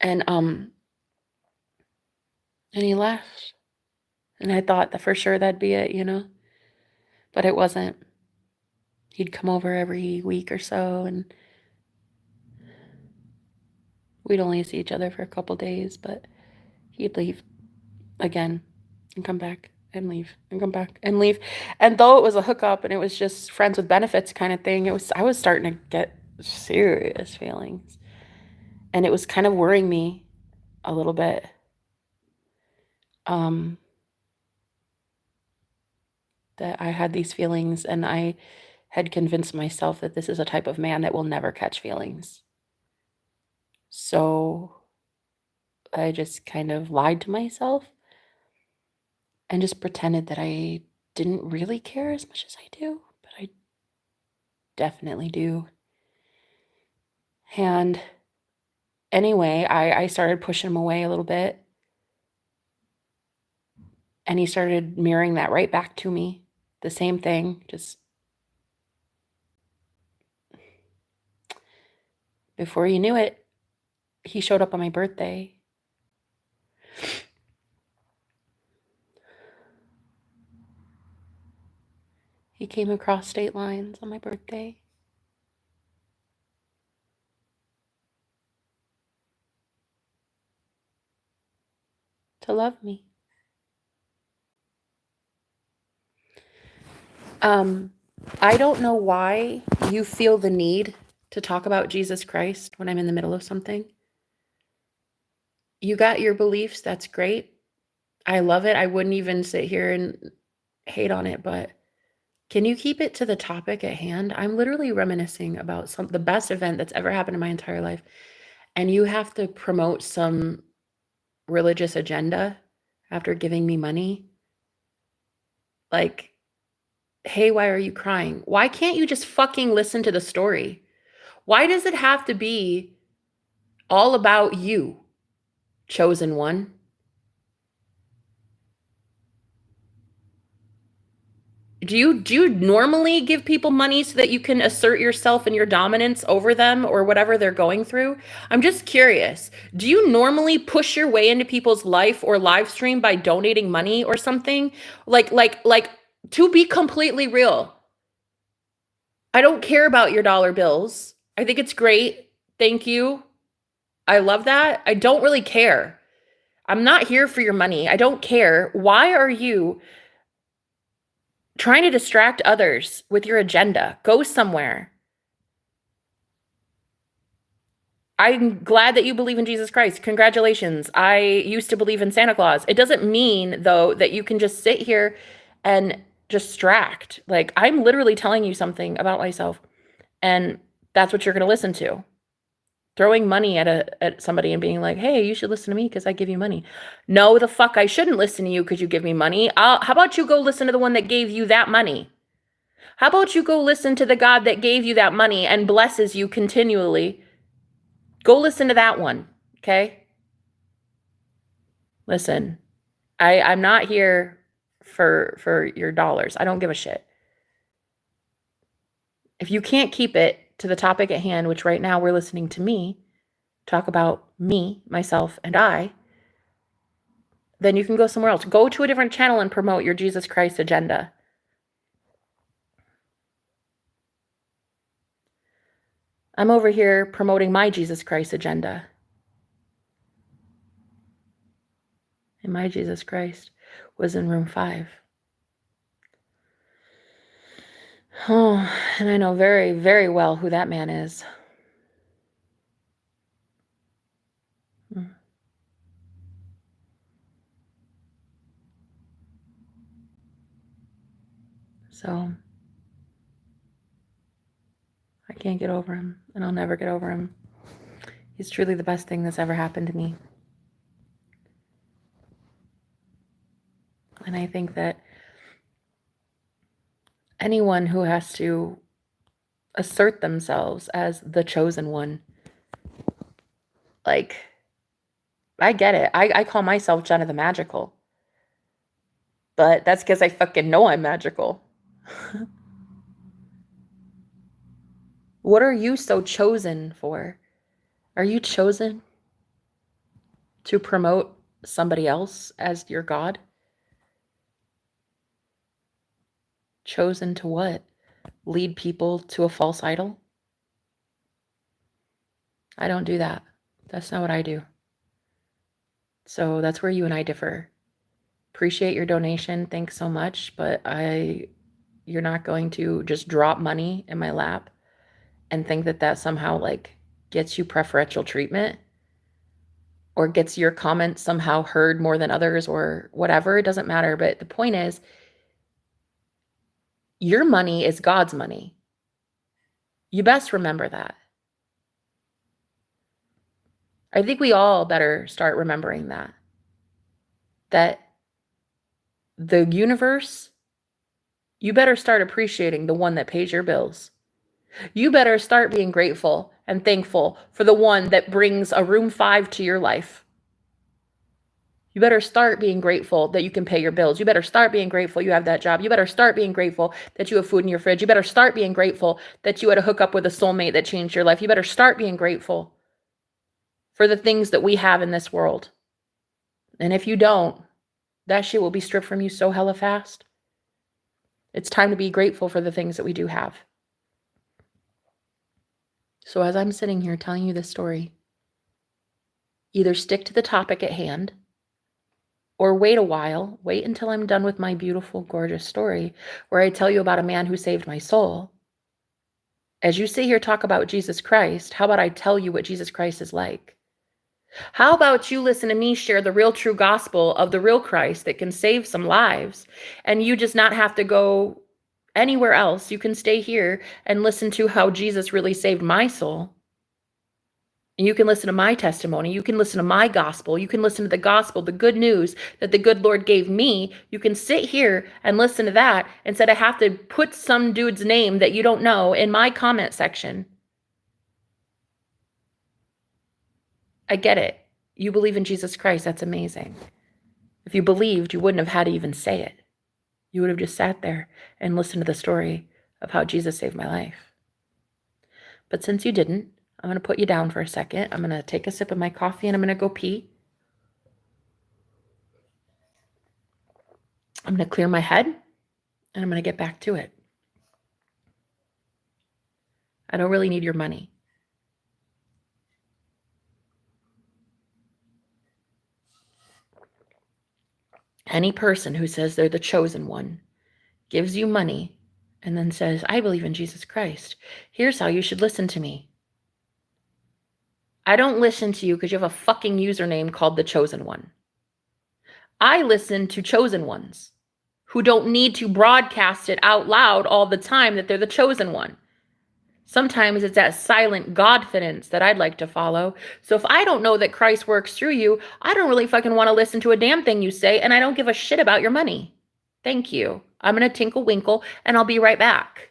And he left. And I thought that for sure that'd be it, But it wasn't. He'd come over every week or so, and we'd only see each other for a couple days, but he'd leave again and come back and leave and come back and leave. And though it was a hookup and it was just friends with benefits kind of thing, I was starting to get serious feelings. And it was kind of worrying me a little bit. That I had these feelings, and I had convinced myself that this is a type of man that will never catch feelings. So I just kind of lied to myself and just pretended that I didn't really care as much as I do, but I definitely do. And anyway, I started pushing him away a little bit, and he started mirroring that right back to me. The same thing, just before you knew it, he showed up on my birthday. He came across state lines on my birthday. To love me. I don't know why you feel the need to talk about Jesus Christ when I'm in the middle of something. You got your beliefs, that's great. I love it. I wouldn't even sit here and hate on it, but can you keep it to the topic at hand? I'm literally reminiscing about the best event that's ever happened in my entire life, and you have to promote some religious agenda after giving me money. Like, hey, why are you crying? Why can't you just fucking listen to the story? Why does it have to be all about you, chosen one? Do you normally give people money so that you can assert yourself and your dominance over them or whatever they're going through? I'm just curious. Do you normally push your way into people's life or live stream by donating money or something? Like to be completely real, I don't care about your dollar bills. I think it's great. Thank you. I love that. I don't really care. I'm not here for your money. I don't care. Why are you trying to distract others with your agenda? Go somewhere. I'm glad that you believe in Jesus Christ. Congratulations. I used to believe in Santa Claus. It doesn't mean, though, that you can just sit here and distract. Like, I'm literally telling you something about myself, and that's what you're going to listen to. Throwing money at somebody and being like, hey, you should listen to me because I give you money. No, the fuck, I shouldn't listen to you because you give me money. How about you go listen to the one that gave you that money? How about you go listen to the God that gave you that money and blesses you continually? Go listen to that one, okay? Listen, I'm not here for your dollars. I don't give a shit. If you can't keep it to the topic at hand, which right now we're listening to me talk about me, myself, and I, then you can go somewhere else. Go to a different channel and promote your Jesus Christ agenda. I'm over here promoting my Jesus Christ agenda. And my Jesus Christ was in room 5 Oh, and I know very, very well who that man is. Mm. So I can't get over him, and I'll never get over him. He's truly the best thing that's ever happened to me. And I think that anyone who has to assert themselves as the chosen one, like, I get it. I call myself Jenna the Magical, but that's because I fucking know I'm magical. What are you so chosen for? Are you chosen to promote somebody else as your God? Chosen to what? Lead people to a false idol? I don't do that. That's not what I do. So that's where you and I differ. Appreciate your donation. Thanks so much. But you're not going to just drop money in my lap and think that that somehow like gets you preferential treatment or gets your comment somehow heard more than others or whatever. It doesn't matter. But the point is, your money is God's money. You best remember that. I think we all better start remembering that. That the universe, you better start appreciating the one that pays your bills. You better start being grateful and thankful for the one that brings a room 5 to your life. You better start being grateful that you can pay your bills. You better start being grateful you have that job. You better start being grateful that you have food in your fridge. You better start being grateful that you had a hookup with a soulmate that changed your life. You better start being grateful for the things that we have in this world. And if you don't, that shit will be stripped from you so hella fast. It's time to be grateful for the things that we do have. So as I'm sitting here telling you this story, either stick to the topic at hand or wait a while, wait until I'm done with my beautiful, gorgeous story where I tell you about a man who saved my soul. As you sit here talk about Jesus Christ, how about I tell you what Jesus Christ is like? How about you listen to me share the real true gospel of the real Christ that can save some lives, and you just not have to go anywhere else. You can stay here and listen to how Jesus really saved my soul. And you can listen to my testimony. You can listen to my gospel. You can listen to the gospel, the good news that the good Lord gave me. You can sit here and listen to that instead of have to put some dude's name that you don't know in my comment section. I get it. You believe in Jesus Christ. That's amazing. If you believed, you wouldn't have had to even say it. You would have just sat there and listened to the story of how Jesus saved my life. But since you didn't, I'm going to put you down for a second. I'm going to take a sip of my coffee and I'm going to go pee. I'm going to clear my head and I'm going to get back to it. I don't really need your money. Any person who says they're the chosen one gives you money and then says, I believe in Jesus Christ. Here's how you should listen to me. I don't listen to you because you have a fucking username called the chosen one. I listen to chosen ones who don't need to broadcast it out loud all the time that they're the chosen one. Sometimes it's that silent Godfidence that I'd like to follow. So if I don't know that Christ works through you, I don't really fucking want to listen to a damn thing you say, and I don't give a shit about your money. Thank you. I'm going to tinkle winkle, and I'll be right back.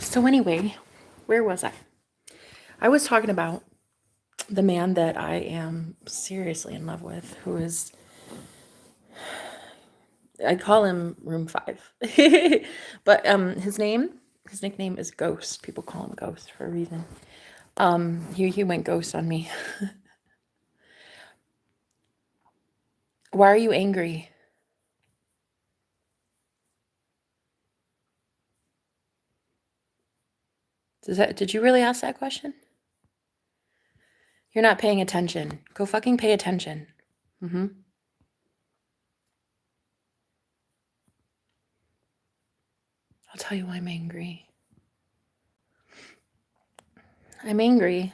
So anyway, where was I? I was talking about the man that I am seriously in love with, who is, I call him Room 5. But his nickname is Ghost. People call him Ghost for a reason. He went ghost on me. Why are you angry? Did you really ask that question? You're not paying attention. Go fucking pay attention. I'll tell you why I'm angry. I'm angry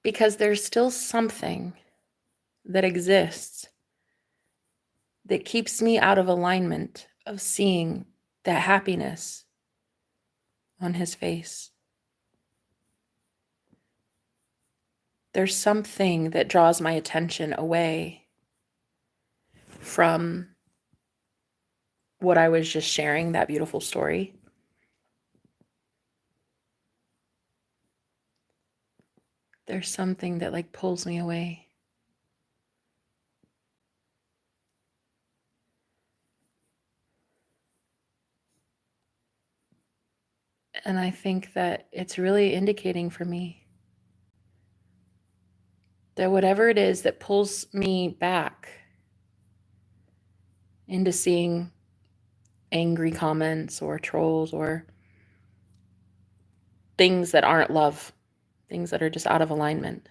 because there's still something that exists that keeps me out of alignment of seeing that happiness on his face. There's something that draws my attention away from what I was just sharing, that beautiful story. There's something that like pulls me away. And I think that it's really indicating for me that whatever it is that pulls me back into seeing angry comments or trolls or things that aren't love, things that are just out of alignment,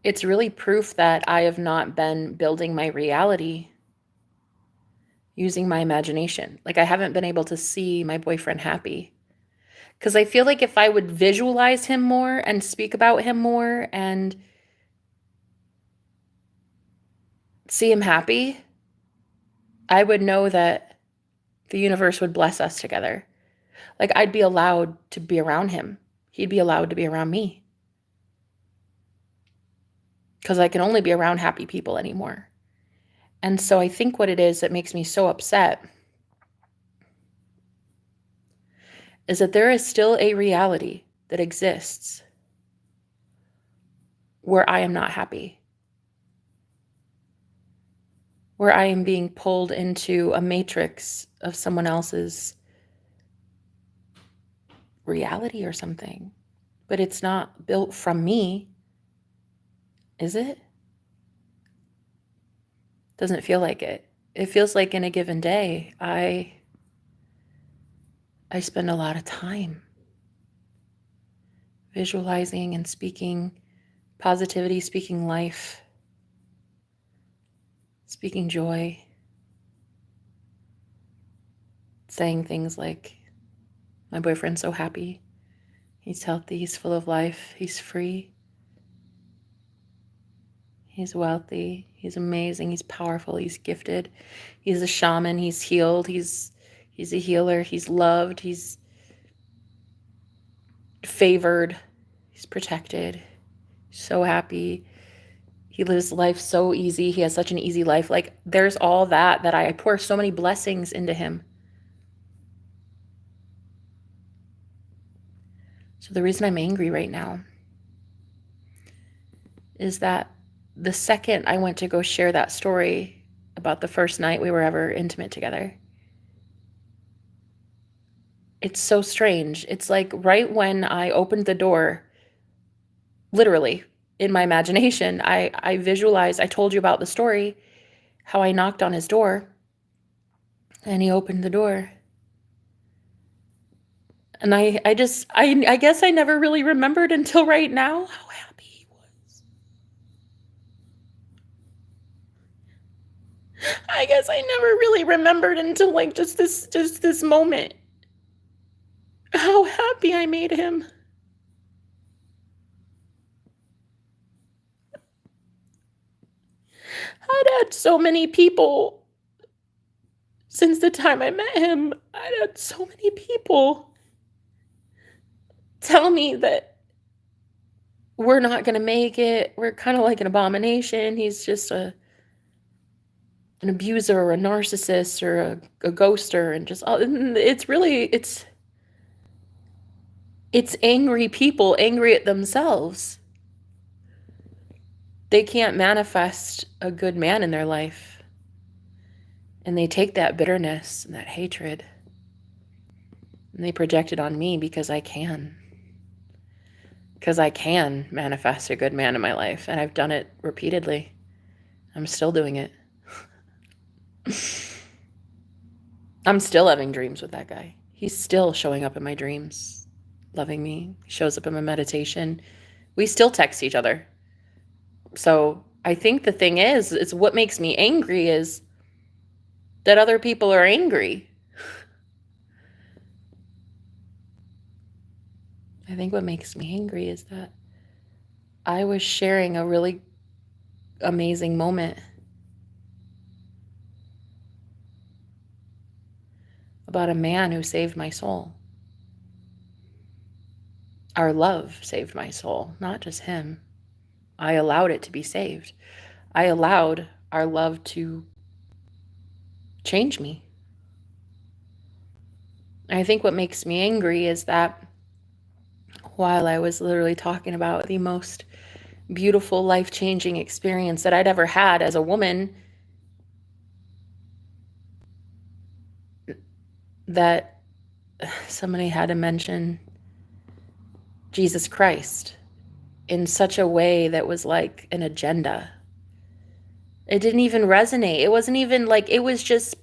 it's really proof that I have not been building my reality using my imagination. Like I haven't been able to see my boyfriend happy. Because I feel like if I would visualize him more and speak about him more and see him happy, I would know that the universe would bless us together. Like I'd be allowed to be around him. He'd be allowed to be around me. Because I can only be around happy people anymore. And so I think what it is that makes me so upset is that there is still a reality that exists where I am not happy, where I am being pulled into a matrix of someone else's reality or something. But it's not built from me, is it? Doesn't feel like it. It feels like in a given day, I spend a lot of time visualizing and speaking positivity, speaking life, speaking joy, saying things like, my boyfriend's so happy, he's healthy, he's full of life, he's free, he's wealthy, he's amazing, he's powerful, he's gifted, he's a shaman, he's healed, he's a healer, he's loved, he's favored, he's protected, so happy. He lives life so easy. He has such an easy life. Like there's all that I pour so many blessings into him. So the reason I'm angry right now is that the second I went to go share that story about the first night we were ever intimate together, it's so strange. It's like right when I opened the door, literally in my imagination, I visualized, I told you about the story, how I knocked on his door and he opened the door. And I guess I never really remembered until right now how happy he was. I guess I never really remembered until like just this moment how happy I made him. I'd had so many people since the time I met him. I'd had so many people tell me that we're not going to make it. We're kind of like an abomination. He's just a an abuser or a narcissist or a ghoster, and just it's angry people angry at themselves. They can't manifest a good man in their life. And they take that bitterness and that hatred and they project it on me because I can. Because I can manifest a good man in my life. And I've done it repeatedly. I'm still doing it. I'm still having dreams with that guy. He's still showing up in my dreams, loving me. He shows up in my meditation. We still text each other. So I think the thing is what makes me angry is that other people are angry. I think what makes me angry is that I was sharing a really amazing moment about a man who saved my soul. Our love saved my soul, not just him. I allowed it to be saved. I allowed our love to change me. I think what makes me angry is that while I was literally talking about the most beautiful, life-changing experience that I'd ever had as a woman, that somebody had to mention Jesus Christ in such a way that was like an agenda. It didn't even resonate. It wasn't even like, it was just,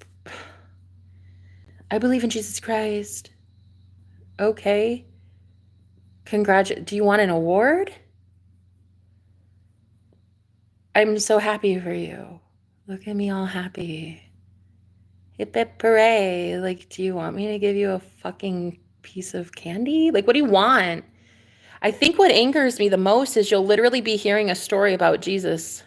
I believe in Jesus Christ. Okay. Do you want an award? I'm so happy for you. Look at me all happy. Hip hip hooray. Like, do you want me to give you a fucking piece of candy? Like, what do you want? I think what angers me the most is you'll literally be hearing a story about Jesus.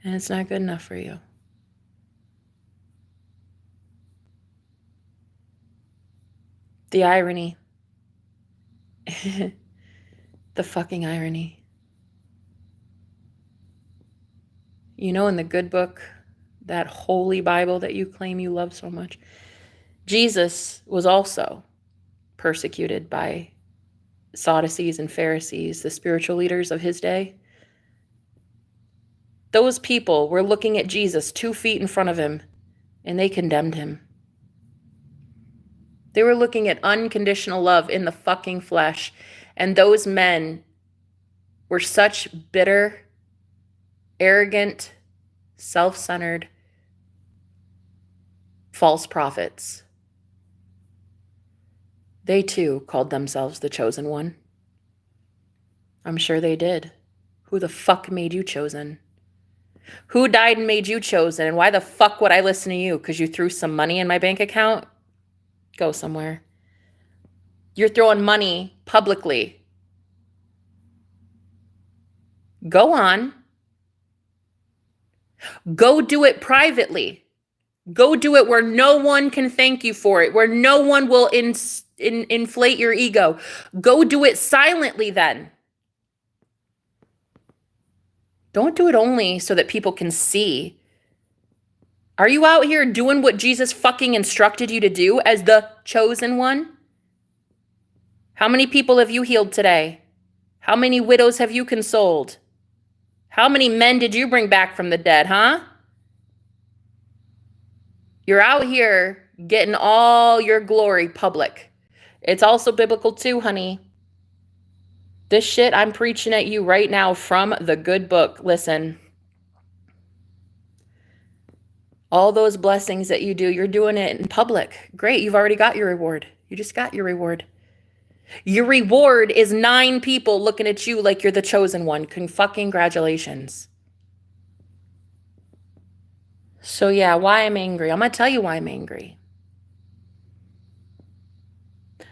And it's not good enough for you. The irony. The fucking irony. You know, in the good book, that holy Bible that you claim you love so much, Jesus was also persecuted by Sadducees and Pharisees, the spiritual leaders of his day. Those people were looking at Jesus 2 feet in front of him, and they condemned him. They were looking at unconditional love in the fucking flesh, and those men were such bitter, arrogant, self-centered, false prophets. They too called themselves the chosen one. I'm sure they did. Who the fuck made you chosen? Who died and made you chosen? And why the fuck would I listen to you? Because you threw some money in my bank account? Go somewhere. You're throwing money publicly. Go on. Go do it privately. Go do it where no one can thank you for it, where no one will inflate your ego. Go do it silently then. Don't do it only so that people can see. Are you out here doing what Jesus fucking instructed you to do as the chosen one? How many people have you healed today? How many widows have you consoled? How many men did you bring back from the dead, huh? You're out here getting all your glory public. It's also biblical too, honey. This shit I'm preaching at you right now from the good book. Listen. All those blessings that you do, you're doing it in public. Great, you've already got your reward. You just got your reward. Your reward is 9 people looking at you like you're the chosen one. Fucking congratulations. So yeah, why I'm angry. I'm going to tell you why I'm angry.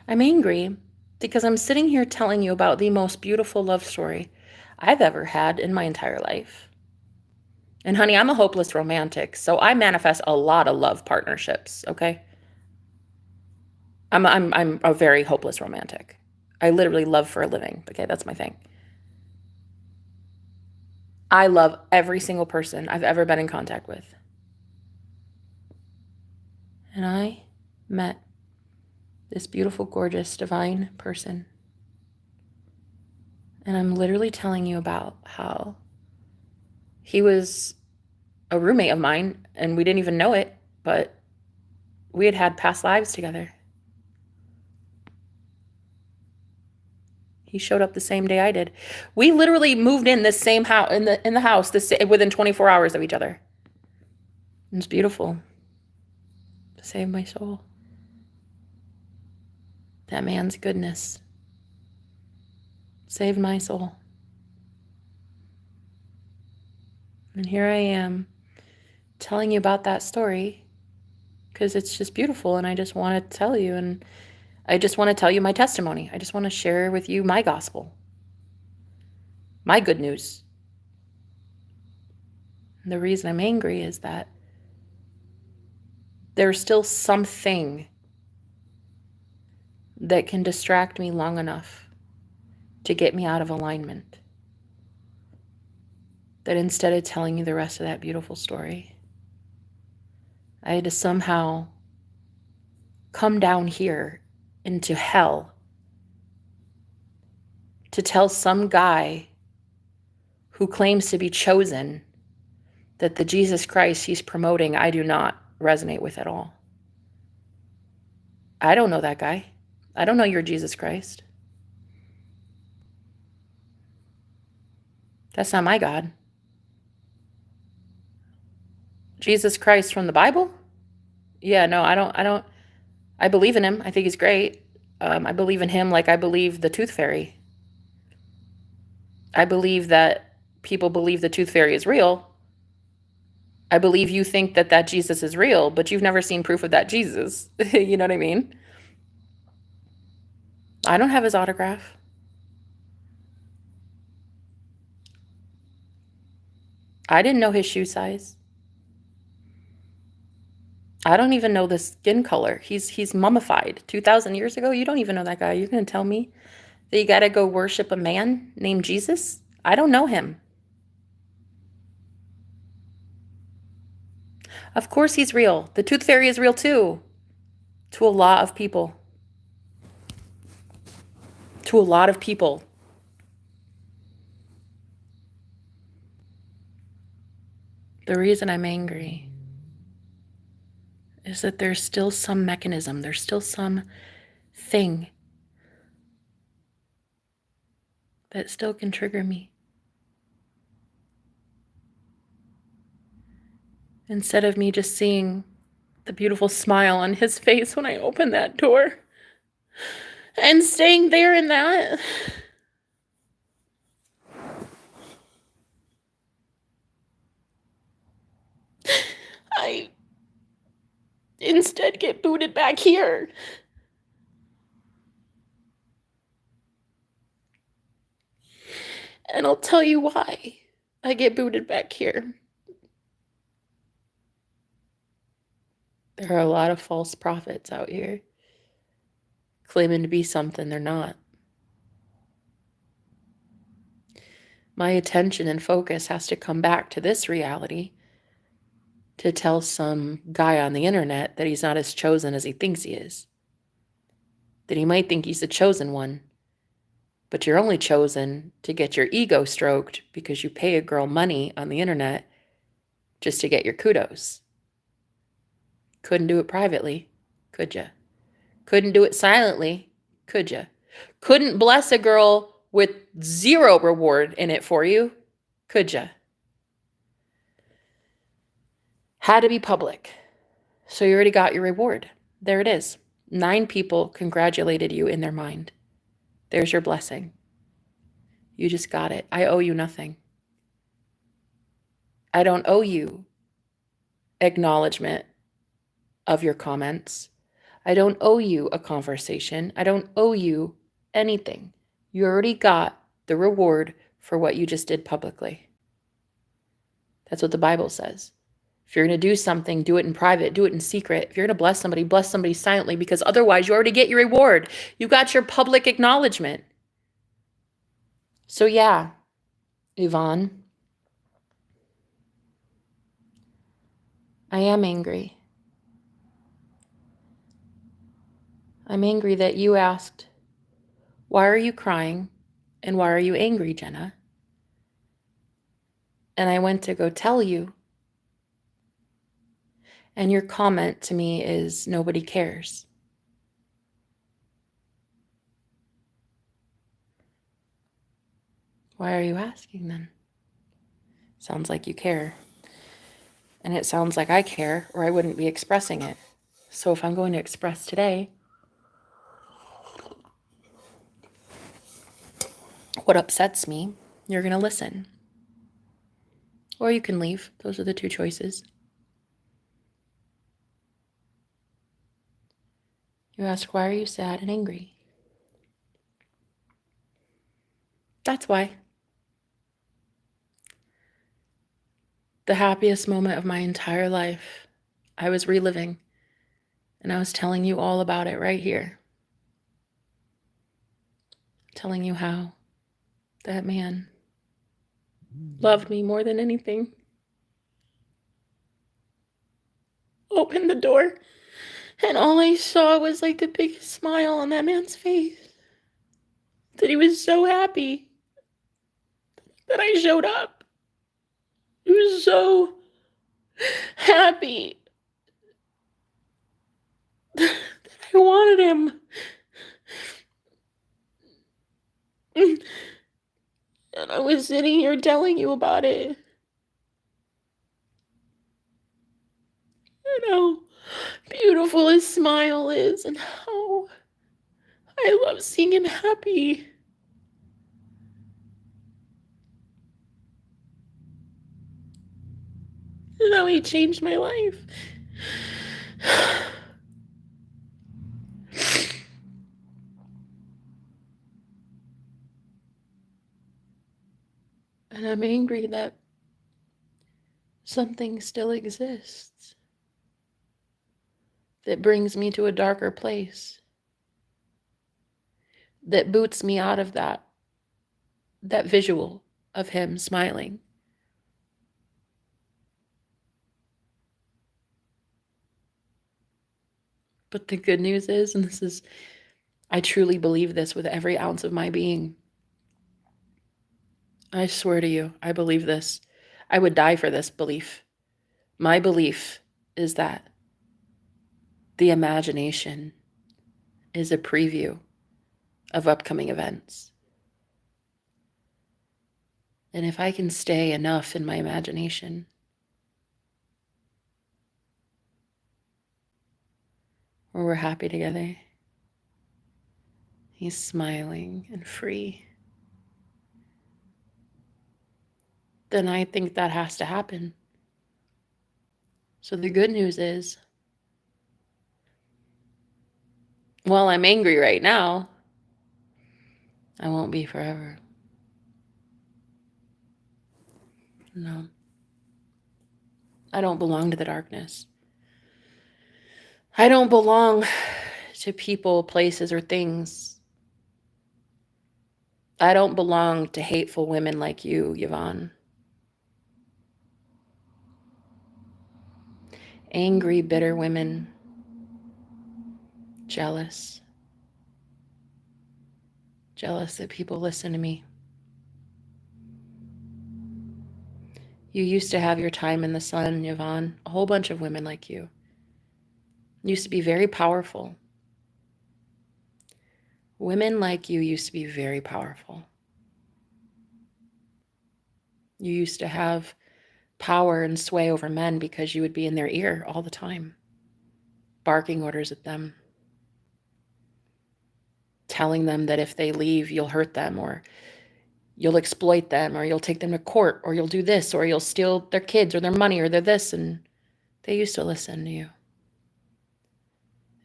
I'm angry because I'm sitting here telling you about the most beautiful love story I've ever had in my entire life. And honey, I'm a hopeless romantic, so I manifest a lot of love partnerships, okay? I'm a very hopeless romantic. I literally love for a living, okay? That's my thing. I love every single person I've ever been in contact with. And I met this beautiful, gorgeous, divine person. And I'm literally telling you about how he was a roommate of mine and we didn't even know it, but we had had past lives together. He showed up the same day I did. We literally moved in this same house in the house within 24 hours of each other. It was beautiful. To save my soul. That man's goodness saved my soul. And here I am telling you about that story because it's just beautiful and I just want to tell you, and I just want to tell you my testimony. I just want to share with you my gospel, my good news. And the reason I'm angry is that there's still something that can distract me long enough to get me out of alignment. That instead of telling you the rest of that beautiful story, I had to somehow come down here into hell to tell some guy who claims to be chosen that the Jesus Christ he's promoting I do not resonate with at all. I don't know that guy. I don't know your Jesus Christ. That's not my God. Jesus Christ from the Bible? Yeah, no, I don't. I believe in him. I think he's great. I believe in him like I believe the tooth fairy. I believe that people believe the tooth fairy is real. I believe you think that that Jesus is real, but you've never seen proof of that Jesus. You know what I mean? I don't have his autograph. I didn't know his shoe size. I don't even know the skin color. He's mummified 2,000 years ago. You don't even know that guy. You're going to tell me that you got to go worship a man named Jesus? I don't know him. Of course he's real. The tooth fairy is real too. To a lot of people. To a lot of people. The reason I'm angry is that there's still some mechanism, there's still some thing that still can trigger me. Instead of me just seeing the beautiful smile on his face when I open that door and staying there in that, I instead get booted back here. And I'll tell you why I get booted back here. There are a lot of false prophets out here claiming to be something they're not. My attention and focus has to come back to this reality to tell some guy on the internet that he's not as chosen as he thinks he is. That he might think he's the chosen one, but you're only chosen to get your ego stroked because you pay a girl money on the internet just to get your kudos. Couldn't do it privately, could ya? Couldn't do it silently, could ya? Couldn't bless a girl with zero reward in it for you, could ya? Had to be public. So you already got your reward. There it is. 9 people congratulated you in their mind. There's your blessing. You just got it. I owe you nothing. I don't owe you acknowledgement of your comments. I don't owe you a conversation. I don't owe you anything. You already got the reward for what you just did publicly. That's what the Bible says. If you're going to do something, do it in private, do it in secret. If you're going to bless somebody silently, because otherwise you already get your reward. You got your public acknowledgement. So yeah, Yvonne, I am angry. I'm angry that you asked, why are you crying? And why are you angry, Jenna? And I went to go tell you. And your comment to me is, nobody cares. Why are you asking then? Sounds like you care. And it sounds like I care, or I wouldn't be expressing it. So if I'm going to express today what upsets me, you're going to listen. Or you can leave. Those are the two choices. You ask, why are you sad and angry? That's why. The happiest moment of my entire life, I was reliving, and I was telling you all about it right here. Telling you how that man loved me more than anything. Opened the door, and all I saw was like the biggest smile on that man's face. That he was so happy that I showed up. He was so happy that I wanted him. And I was sitting here telling you about it. And how beautiful his smile is, and how I love seeing him happy. And how he changed my life. And I'm angry that something still exists that brings me to a darker place, that boots me out of that visual of him smiling. But the good news is, and I truly believe this with every ounce of my being. I swear to you, I believe this. I would die for this belief. My belief is that the imagination is a preview of upcoming events. And if I can stay enough in my imagination, where we're happy together, he's smiling and free, then I think that has to happen. So the good news is, while I'm angry right now, I won't be forever. No. I don't belong to the darkness. I don't belong to people, places, or things. I don't belong to hateful women like you, Yvonne. Angry, bitter women. Jealous. Jealous that people listen to me. You used to have your time in the sun, Yvonne. A whole bunch of women like you. Used to be very powerful. Women like you used to be very powerful. You used to have power and sway over men because you would be in their ear all the time, barking orders at them, telling them that if they leave, you'll hurt them, or you'll exploit them, or you'll take them to court, or you'll do this, or you'll steal their kids or their money or their this, and they used to listen to you.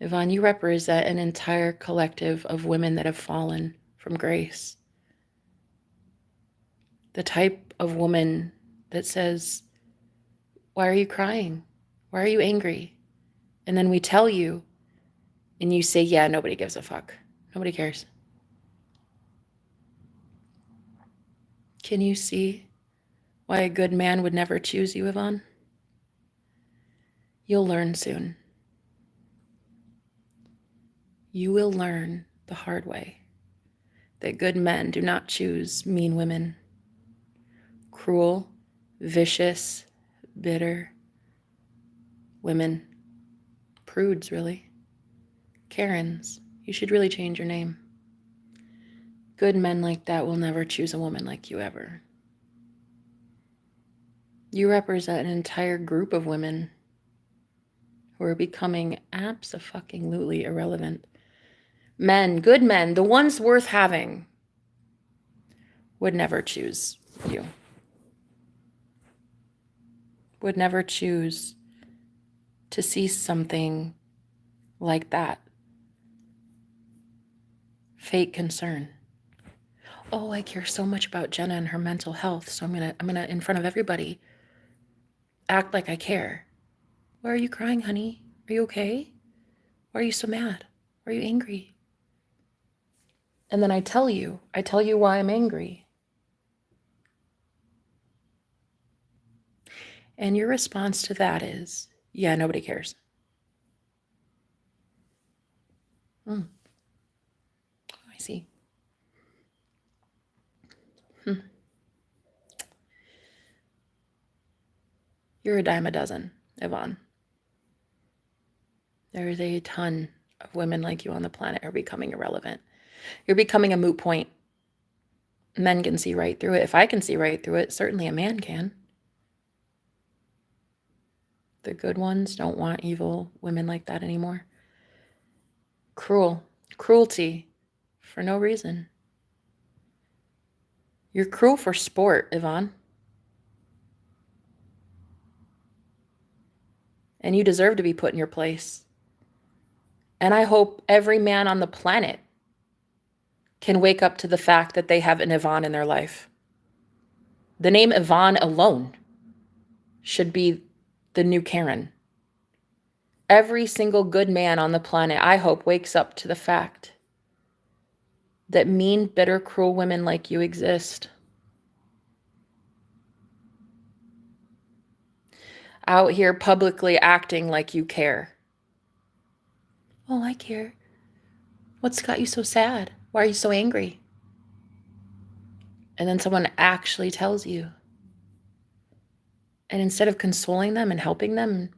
Yvonne, you represent an entire collective of women that have fallen from grace. The type of woman that says, why are you crying? Why are you angry? And then we tell you, and you say, yeah, nobody gives a fuck. Nobody cares. Can you see why a good man would never choose you, Yvonne? You'll learn soon. You will learn the hard way that good men do not choose mean women. Cruel, vicious, bitter women. Prudes, really. Karens. You should really change your name. Good men like that will never choose a woman like you ever. You represent an entire group of women who are becoming abso-fucking-lutely irrelevant. Men, good men, the ones worth having, would never choose you. Would never choose to see something like that. Fake concern. Oh, I care so much about Jenna and her mental health, so I'm gonna in front of everybody act like I care. Why are you crying, honey? Are you okay? Why are you so mad? Why are you angry? And then I tell you why I'm angry. And your response to that is, yeah, nobody cares. I see. You're a dime a dozen, Yvonne. There is a ton of women like you on the planet are becoming irrelevant. You're becoming a moot point. Men can see right through it. If I can see right through it, certainly a man can. The good ones don't want evil women like that anymore. Cruelty for no reason. You're cruel for sport, Yvonne. And you deserve to be put in your place. And I hope every man on the planet can wake up to the fact that they have an Yvonne in their life. The name Yvonne alone should be the new Karen. Every single good man on the planet, I hope, wakes up to the fact that mean, bitter, cruel women like you exist. Out here publicly acting like you care. Oh, I care. What's got you so sad? Why are you so angry? And then someone actually tells you. And instead of consoling them and helping them,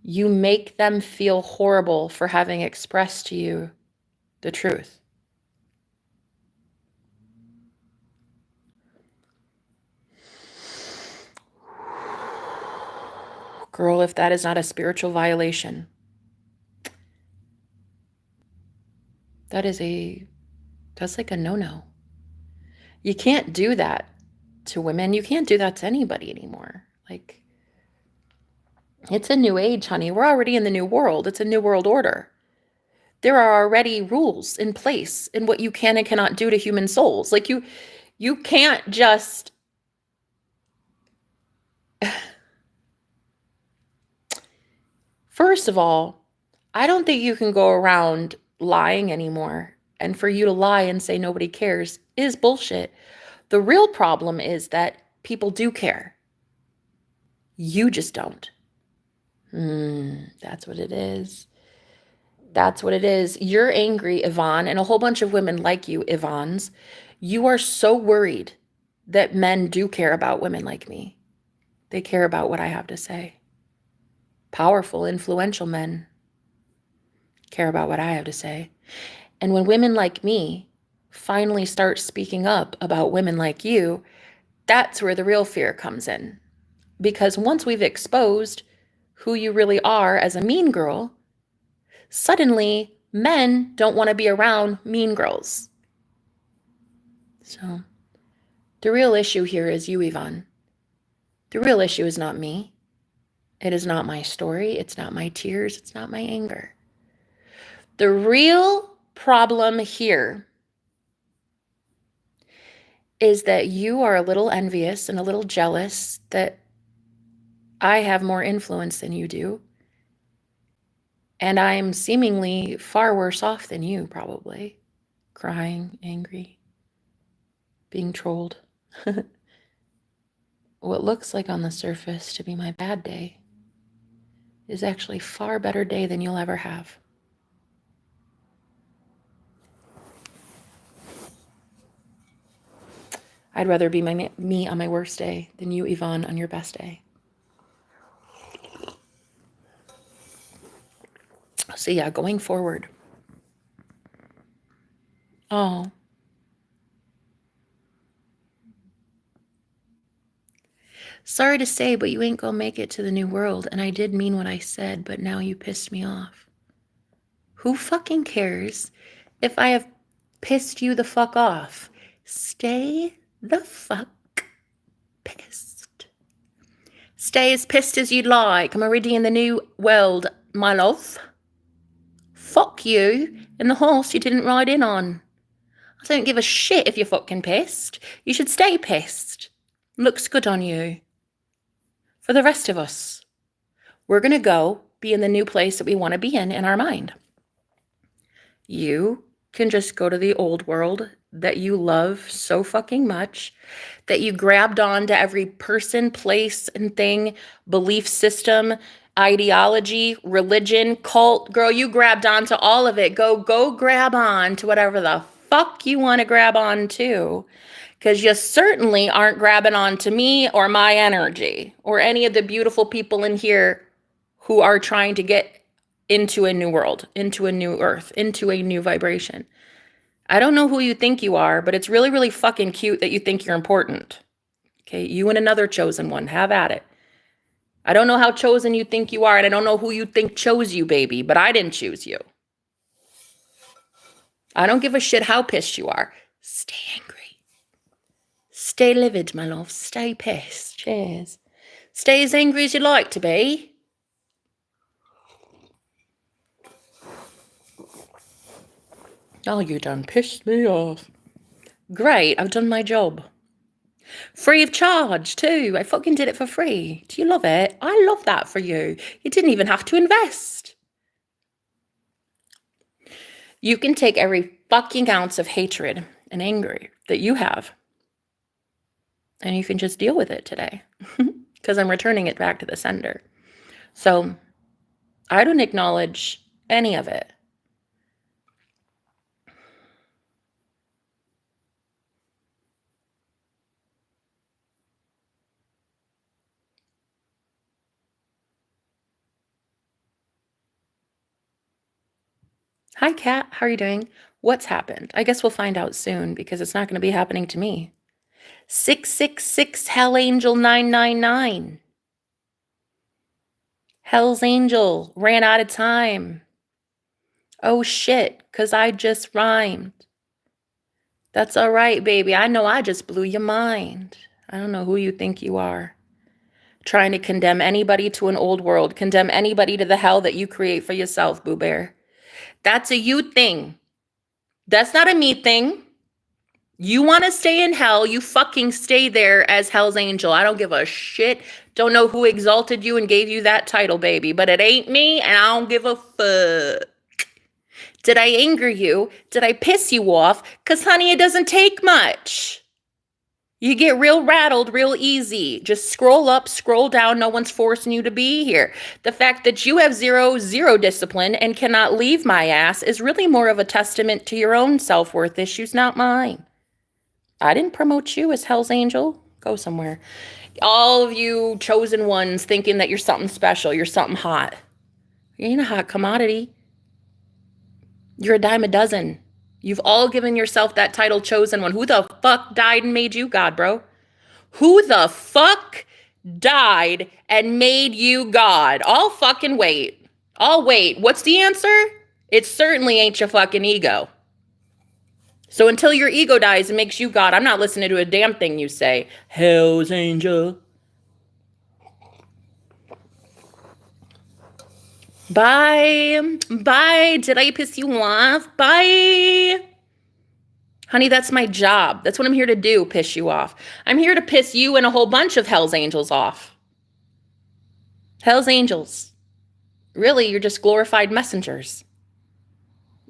you make them feel horrible for having expressed to you the truth. Girl, if that is not a spiritual violation, that's like a no-no. You can't do that to women. You can't do that to anybody anymore. Like, it's a new age, honey. We're already in the new world. It's a new world order. There are already rules in place in what you can and cannot do to human souls. Like, you can't just First of all, I don't think you can go around lying anymore. And for you to lie and say nobody cares is bullshit. The real problem is that people do care. You just don't. That's what it is. That's what it is. You're angry, Yvonne, and a whole bunch of women like you, Yvonne's. You are so worried that men do care about women like me. They care about what I have to say. Powerful, influential men care about what I have to say. And when women like me finally start speaking up about women like you, that's where the real fear comes in. Because once we've exposed who you really are as a mean girl, suddenly men don't want to be around mean girls. So the real issue here is you, Yvonne. The real issue is not me. It is not my story. It's not my tears. It's not my anger. The real problem here is that you are a little envious and a little jealous that I have more influence than you do. And I'm seemingly far worse off than you, probably. Crying, angry, being trolled. What looks like on the surface to be my bad day is actually a far better day than you'll ever have. I'd rather be me on my worst day than you, Yvonne, on your best day. So yeah, going forward. Oh. Sorry to say, but you ain't gonna make it to the new world, and I did mean what I said, but now you pissed me off. Who fucking cares if I have pissed you the fuck off? Stay the fuck pissed. Stay as pissed as you'd like. I'm already in the new world, my love. Fuck you and the horse you didn't ride in on. I don't give a shit if you're fucking pissed. You should stay pissed. Looks good on you. For the rest of us, we're gonna go be in the new place that we want to be in our mind. You can just go to the old world that you love so fucking much, that you grabbed on to every person, place, and thing, belief system, ideology, religion, cult. Girl, you grabbed on to all of it. Go grab on to whatever the fuck you want to grab on to. Because you certainly aren't grabbing on to me or my energy or any of the beautiful people in here who are trying to get into a new world, into a new earth, into a new vibration. I don't know who you think you are, but it's really, really fucking cute that you think you're important. Okay, you and another chosen one, have at it. I don't know how chosen you think you are, and I don't know who you think chose you, baby, but I didn't choose you. I don't give a shit how pissed you are. Stay angry. Stay livid, my love. Stay pissed. Cheers. Stay as angry as you like to be. Oh, you done pissed me off. Great, I've done my job. Free of charge, too. I fucking did it for free. Do you love it? I love that for you. You didn't even have to invest. You can take every fucking ounce of hatred and anger that you have, and you can just deal with it today. Because I'm returning it back to the sender. So I don't acknowledge any of it. Hi, Kat. How are you doing? What's happened? I guess we'll find out soon because it's not going to be happening to me. 666 Hell Angel 999. Hell's Angel ran out of time. Oh shit, because I just rhymed. That's all right, baby. I know I just blew your mind. I don't know who you think you are. Trying to condemn anybody to an old world, condemn anybody to the hell that you create for yourself, Boo Bear. That's a you thing. That's not a me thing. You want to stay in hell, you fucking stay there as Hell's Angel. I don't give a shit. Don't know who exalted you and gave you that title, baby. But it ain't me, and I don't give a fuck. Did I anger you? Did I piss you off? Because, honey, it doesn't take much. You get real rattled real easy. Just scroll up, scroll down. No one's forcing you to be here. The fact that you have zero discipline and cannot leave my ass is really more of a testament to your own self-worth issues, not mine. I didn't promote you as Hell's Angel. Go somewhere. All of you chosen ones thinking that you're something special, you're something hot. You ain't a hot commodity. You're a dime a dozen. You've all given yourself that title, chosen one. Who the fuck died and made you God, bro? Who the fuck died and made you God? I'll fucking wait. I'll wait. What's the answer? It certainly ain't your fucking ego. So until your ego dies and makes you God, I'm not listening to a damn thing you say. Hell's Angel. Bye. Bye. Did I piss you off? Bye. Honey, that's my job. That's what I'm here to do, piss you off. I'm here to piss you and a whole bunch of Hell's Angels off. Hell's Angels. Really, you're just glorified messengers.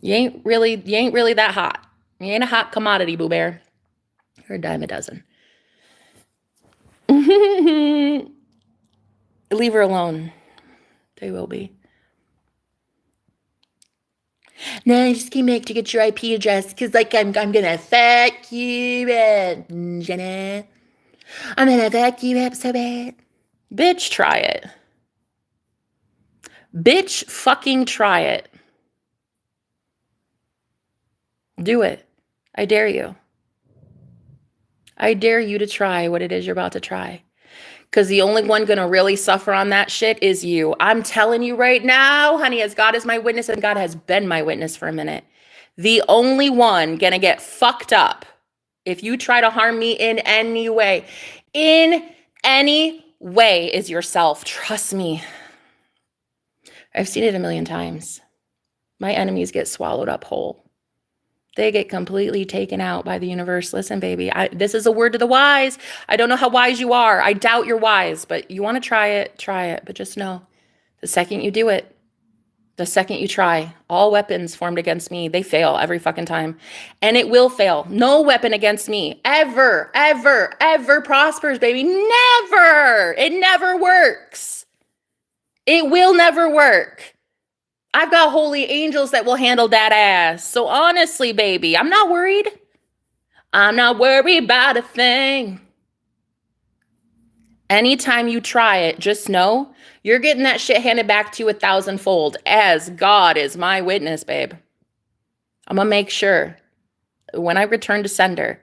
You ain't really that hot. You ain't a hot commodity, Boo Bear. You're a dime a dozen. Leave her alone. They will be. No, I just came back to get your IP address because, like, I'm gonna fuck you up, Jenna. I'm gonna fuck you up so bad. Bitch, try it. Bitch, fucking try it. Do it. I dare you. I dare you to try what it is you're about to try. Because the only one going to really suffer on that shit is you. I'm telling you right now, honey, as God is my witness, and God has been my witness for a minute, the only one going to get fucked up if you try to harm me in any way, is yourself. Trust me. I've seen it a million times. My enemies get swallowed up whole. They get completely taken out by the universe. Listen, baby, this is a word to the wise. I don't know how wise you are. I doubt you're wise, but you want to try it. But just know, the second you do it, the second you try, all weapons formed against me, they fail every fucking time. And it will fail. No weapon against me ever prospers, baby. Never. It never works. It will never work. I've got holy angels that will handle that ass. So honestly, baby, I'm not worried. I'm not worried about a thing. Anytime you try it, just know you're getting that shit handed back to you 1,000-fold, as God is my witness, babe. I'm going to make sure when I return to sender,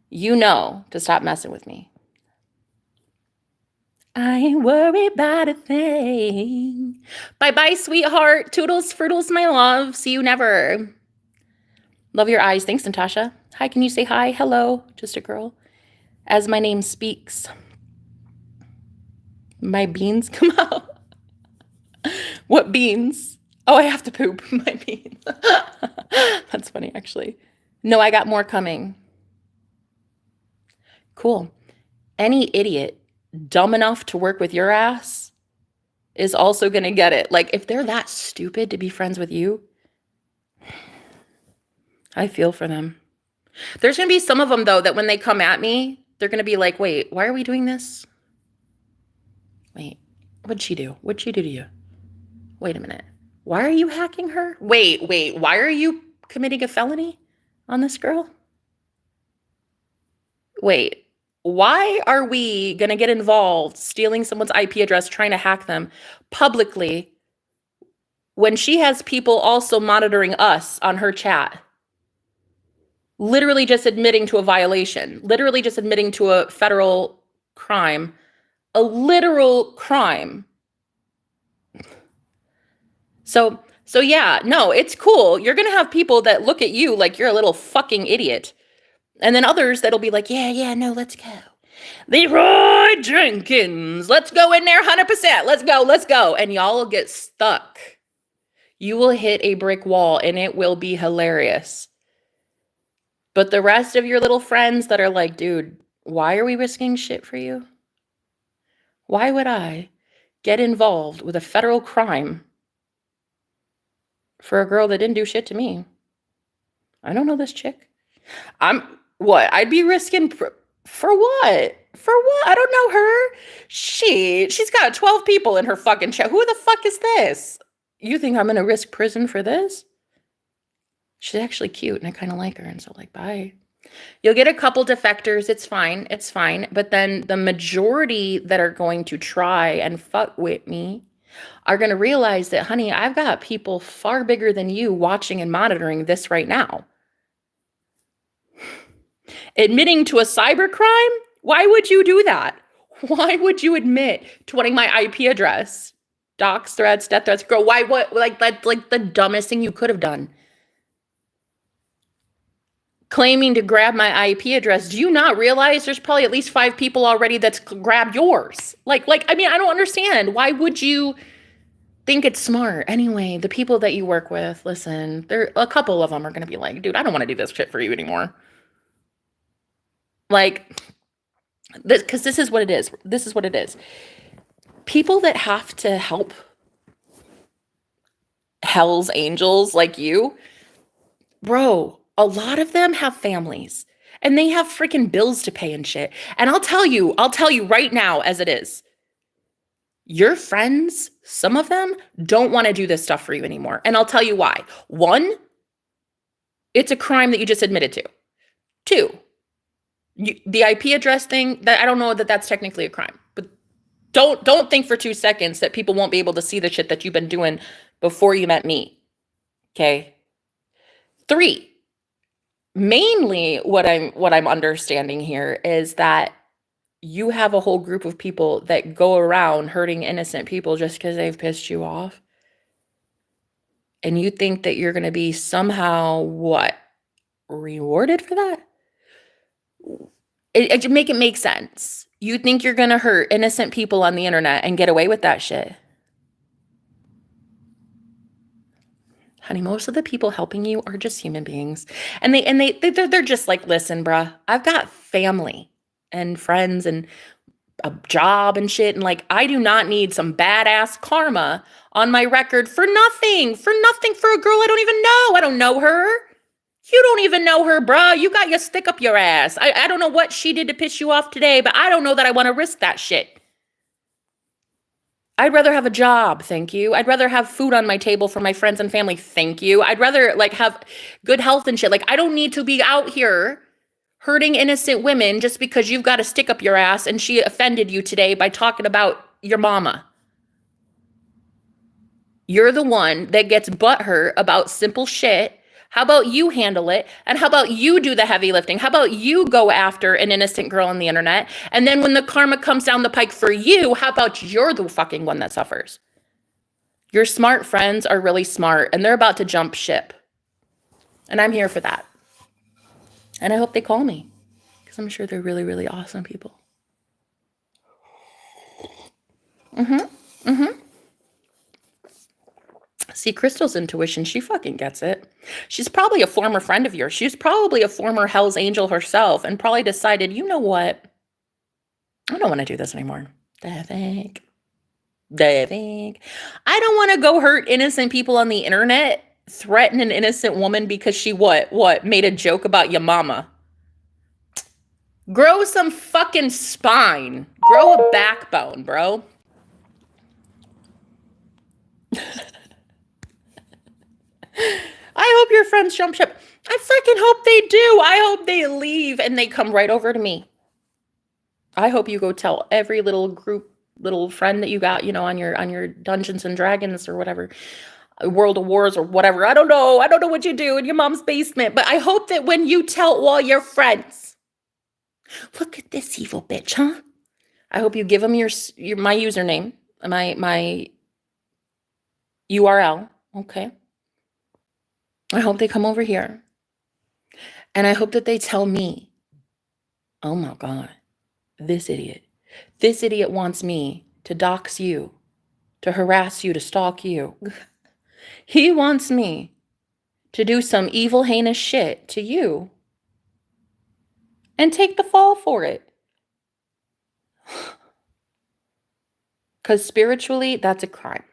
you know to stop messing with me. I ain't worried about a thing. Bye-bye, sweetheart. Toodles, fruitles, my love. See you never. Love your eyes. Thanks, Natasha. Hi, can you say hi? Hello, just a girl. As my name speaks. My beans come out. What beans? Oh, I have to poop. My beans. That's funny, actually. No, I got more coming. Cool. Any idiot dumb enough to work with your ass is also going to get it. Like, if they're that stupid to be friends with you, I feel for them. There's going to be some of them, though, that when they come at me, they're going to be like, wait, why are we doing this? Wait, what'd she do? What'd she do to you? Wait a minute. Why are you hacking her? Wait, why are you committing a felony on this girl? Wait, why are we going to get involved stealing someone's IP address, trying to hack them publicly when she has people also monitoring us on her chat? Literally just admitting to a violation, literally just admitting to a federal crime, a literal crime. So yeah, no, it's cool. You're going to have people that look at you like you're a little fucking idiot. And then others that'll be like, yeah, no, let's go. Leroy Jenkins, let's go in there 100%. Let's go. And y'all will get stuck. You will hit a brick wall and it will be hilarious. But the rest of your little friends that are like, dude, why are we risking shit for you? Why would I get involved with a federal crime for a girl that didn't do shit to me? I don't know this chick. I'd be risking for what? For what? I don't know her. She's got 12 people in her fucking chat. Who the fuck is this? You think I'm going to risk prison for this? She's actually cute and I kind of like her. And so like, bye. You'll get a couple defectors. It's fine. But then the majority that are going to try and fuck with me are going to realize that, honey, I've got people far bigger than you watching and monitoring this right now. Admitting to a cybercrime? Why would you do that? Why would you admit to wanting my IP address? Docs threats, death threats, girl, why, what, like, that's like the dumbest thing you could have done. Claiming to grab my IP address. Do you not realize there's probably at least 5 people already that's grabbed yours? I mean, I don't understand. Why would you think it's smart? Anyway, the people that you work with, listen, a couple of them are going to be like, dude, I don't want to do this shit for you anymore. Like, because this is what it is. This is what it is. People that have to help Hell's Angels like you, bro, a lot of them have families and they have freaking bills to pay and shit. And I'll tell you right now as it is, Your friends, some of them, don't want to do this stuff for you anymore. And I'll tell you why. One, it's a crime that you just admitted to. Two, the IP address thing, that I don't know that that's technically a crime. But don't think for 2 seconds that people won't be able to see the shit that you've been doing before you met me. Okay? Three, mainly what I'm understanding here is that you have a whole group of people that go around hurting innocent people just because they've pissed you off. And you think that you're going to be somehow, what, rewarded for that? It make it make sense. You think you're going to hurt innocent people on the internet and get away with that shit. Honey, most of the people helping you are just human beings. And they're just like, listen, bruh, I've got family and friends and a job and shit. And like, I do not need some badass karma on my record for nothing for a girl I don't even know. I don't know her. You don't even know her, bruh. You got your stick up your ass. I don't know what she did to piss you off today, but I don't know that I want to risk that shit. I'd rather have a job, thank you. I'd rather have food on my table for my friends and family, thank you. I'd rather like have good health and shit. Like, I don't need to be out here hurting innocent women just because you've got a stick up your ass and she offended you today by talking about your mama. You're the one that gets butthurt about simple shit. How about you handle it? And how about you do the heavy lifting? How about you go after an innocent girl on the internet? And then when the karma comes down the pike for you, how about you're the fucking one that suffers? Your smart friends are really smart and they're about to jump ship. And I'm here for that. And I hope they call me because I'm sure they're really, really awesome people. See, Crystal's intuition, she fucking gets it. She's probably a former friend of yours. She's probably a former Hell's Angel herself and probably decided, you know what? I don't want to do this anymore. I don't want to go hurt innocent people on the internet, threaten an innocent woman because she made a joke about your mama. Grow some fucking spine. Grow a backbone, bro. I hope your friends jump ship. I freaking hope they do. I hope they leave and they come right over to me. I hope you go tell every little group, little friend that you got, on your Dungeons and Dragons or whatever, World of Wars or whatever. I don't know what you do in your mom's basement, but I hope that when you tell all your friends, look at this evil bitch, huh? I hope you give them my username, my URL, okay? I hope they come over here. And I hope that they tell me, oh my God, this idiot wants me to dox you, to harass you, to stalk you. He wants me to do some evil, heinous shit to you and take the fall for it. Because spiritually, that's a crime.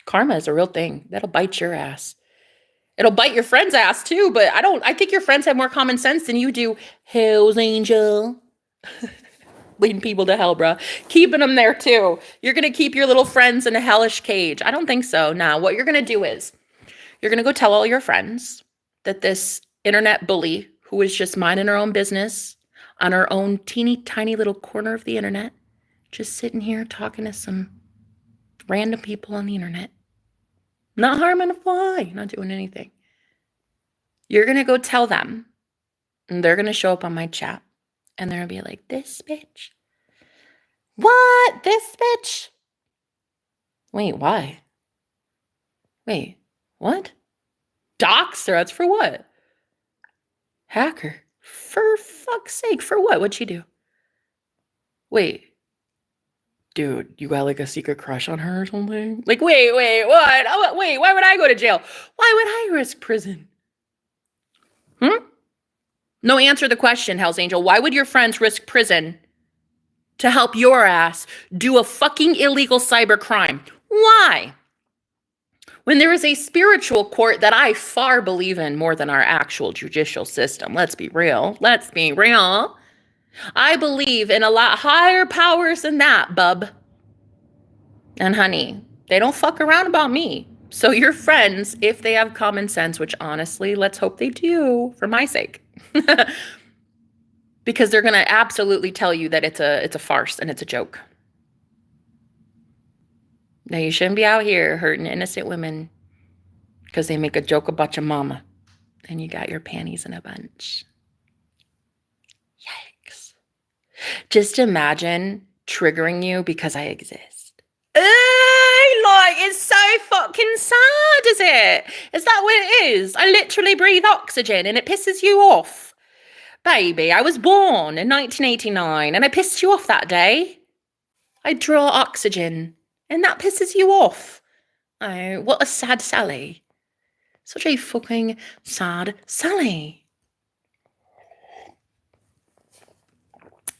Karma is a real thing. That'll bite your ass. It'll bite your friend's ass too, but I think your friends have more common sense than you do. Hell's Angel. Leading people to hell, bruh. Keeping them there too. You're going to keep your little friends in a hellish cage. I don't think so. Nah, what you're going to do is you're going to go tell all your friends that this internet bully who is just minding her own business on her own teeny tiny little corner of the internet, just sitting here talking to some random people on the internet, not harming a fly, not doing anything. You're going to go tell them, and they're going to show up on my chat, and they're going to be like, this bitch? What? This bitch? Wait, why? Wait, what? Doxer? That's for what? Hacker? For fuck's sake, for what? What'd she do? Wait. Dude, you got like a secret crush on her or something? Like, wait, what? Oh, wait, why would I go to jail? Why would I risk prison? No, answer the question, Hell's Angel. Why would your friends risk prison to help your ass do a fucking illegal cyber crime? Why? When there is a spiritual court that I far believe in more than our actual judicial system. Let's be real. I believe in a lot higher powers than that, bub. And honey, they don't fuck around about me. So your friends, if they have common sense, which honestly, let's hope they do for my sake, because they're going to absolutely tell you that it's a farce and it's a joke. Now you shouldn't be out here hurting innocent women because they make a joke about your mama and you got your panties in a bunch. Yikes. Just imagine triggering you because I exist. Like, it's so fucking sad, is it? Is that what it is? I literally breathe oxygen and it pisses you off. Baby, I was born in 1989 and I pissed you off that day. I draw oxygen and that pisses you off. Oh, what a sad Sally. Such a fucking sad Sally.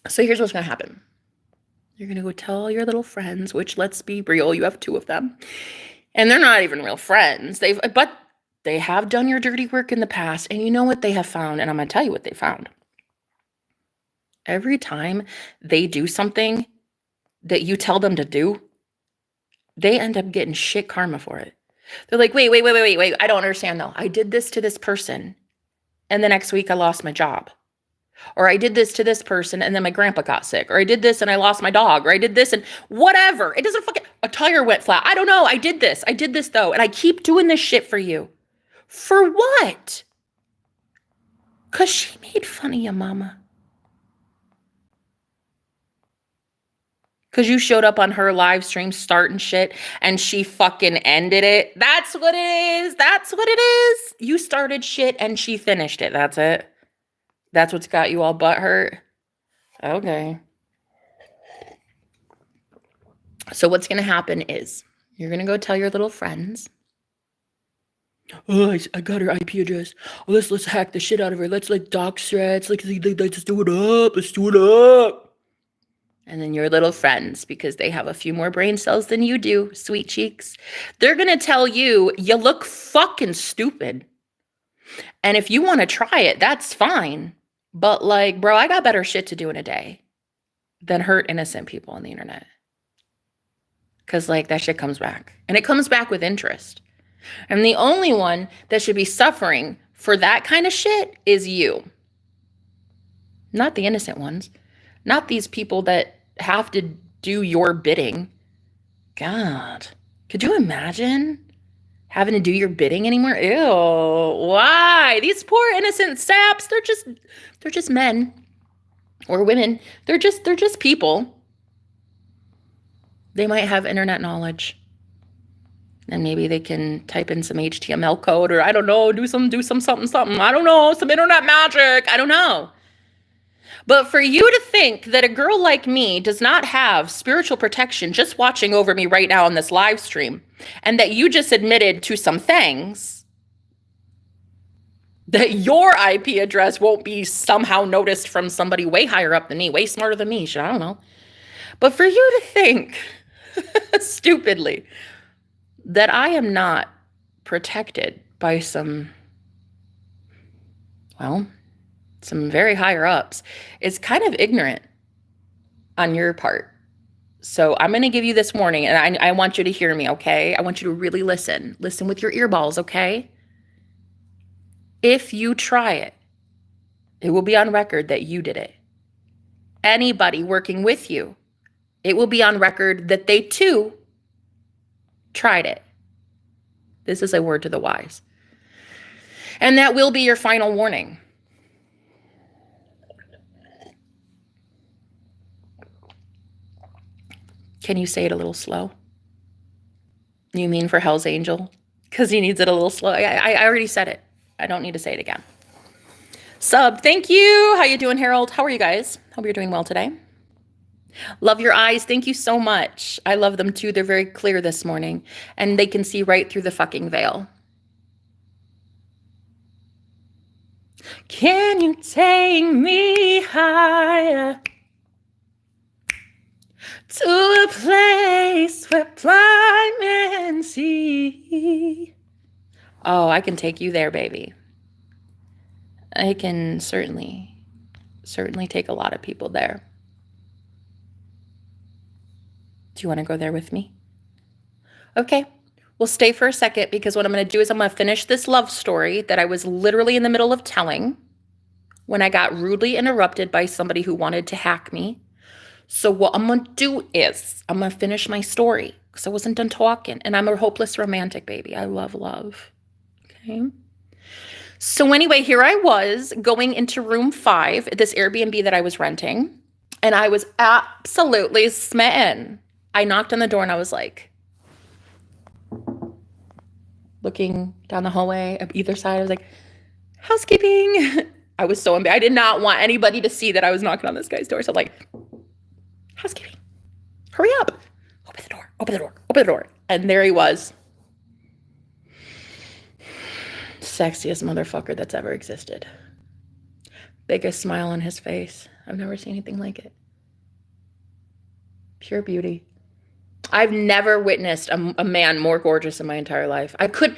So here's what's going to happen. You're going to go tell your little friends, which, let's be real, you have 2 of them. And they're not even real friends. But they have done your dirty work in the past. And you know what they have found? And I'm going to tell you what they found. Every time they do something that you tell them to do, they end up getting shit karma for it. They're like, wait. I don't understand though. I did this to this person. And the next week I lost my job. Or I did this to this person and then my grandpa got sick. Or I did this and I lost my dog. Or I did this and whatever. It doesn't fucking, a tire went flat. I don't know. I did this though. And I keep doing this shit for you. For what? Because she made fun of your mama. Because you showed up on her live stream starting shit and she fucking ended it. That's what it is. That's what it is. You started shit and she finished it. That's it. That's what's got you all butthurt. Okay. So what's going to happen is you're going to go tell your little friends. Oh, I got her IP address. Oh, let's hack the shit out of her. Let's like dox threats. Let's do it up. Let's do it up. And then your little friends, because they have a few more brain cells than you do, sweet cheeks, they're going to tell you, you look fucking stupid. And if you want to try it, that's fine. But like, bro, I got better shit to do in a day than hurt innocent people on the internet. Because like that shit comes back. And it comes back with interest. And the only one that should be suffering for that kind of shit is you. Not the innocent ones. Not these people that have to do your bidding. God, could you imagine having to do your bidding anymore? Ew, why? These poor innocent saps, they're just men or women. They're just people. They might have internet knowledge. And maybe they can type in some HTML code or I don't know, do some something. I don't know, some internet magic. I don't know. But for you to think that a girl like me does not have spiritual protection just watching over me right now on this live stream, and that you just admitted to some things, that your IP address won't be somehow noticed from somebody way higher up than me, way smarter than me, shit, I don't know. But for you to think, stupidly, that I am not protected by some very higher ups, is kind of ignorant on your part. So I'm going to give you this warning, and I want you to hear me, okay? I want you to really listen. Listen with your earballs, okay? If you try it, it will be on record that you did it. Anybody working with you, it will be on record that they too tried it. This is a word to the wise. And that will be your final warning. Can you say it a little slow? You mean for Hell's Angel? Because he needs it a little slow. I already said it. I don't need to say it again. Sub, thank you. How you doing, Harold? How are you guys? Hope you're doing well today. Love your eyes. Thank you so much. I love them too. They're very clear this morning. And they can see right through the fucking veil. Can you take me higher? To a place where blind men see. Oh, I can take you there, baby. I can certainly take a lot of people there. Do you want to go there with me? Okay. Well, stay for a second because what I'm going to do is I'm going to finish this love story that I was literally in the middle of telling when I got rudely interrupted by somebody who wanted to hack me. So what I'm going to do is I'm going to finish my story because I wasn't done talking. And I'm a hopeless romantic, baby. I love love. Okay. So anyway, here I was going into room 5 at this Airbnb that I was renting. And I was absolutely smitten. I knocked on the door and I was like, looking down the hallway of either side. I was like, housekeeping. I was so embarrassed. I did not want anybody to see that I was knocking on this guy's door. So I'm like, housekeeping, hurry up. Open the door, open the door, open the door. And there he was. Sexiest motherfucker that's ever existed. Biggest smile on his face. I've never seen anything like it. Pure beauty. I've never witnessed a man more gorgeous in my entire life. I could,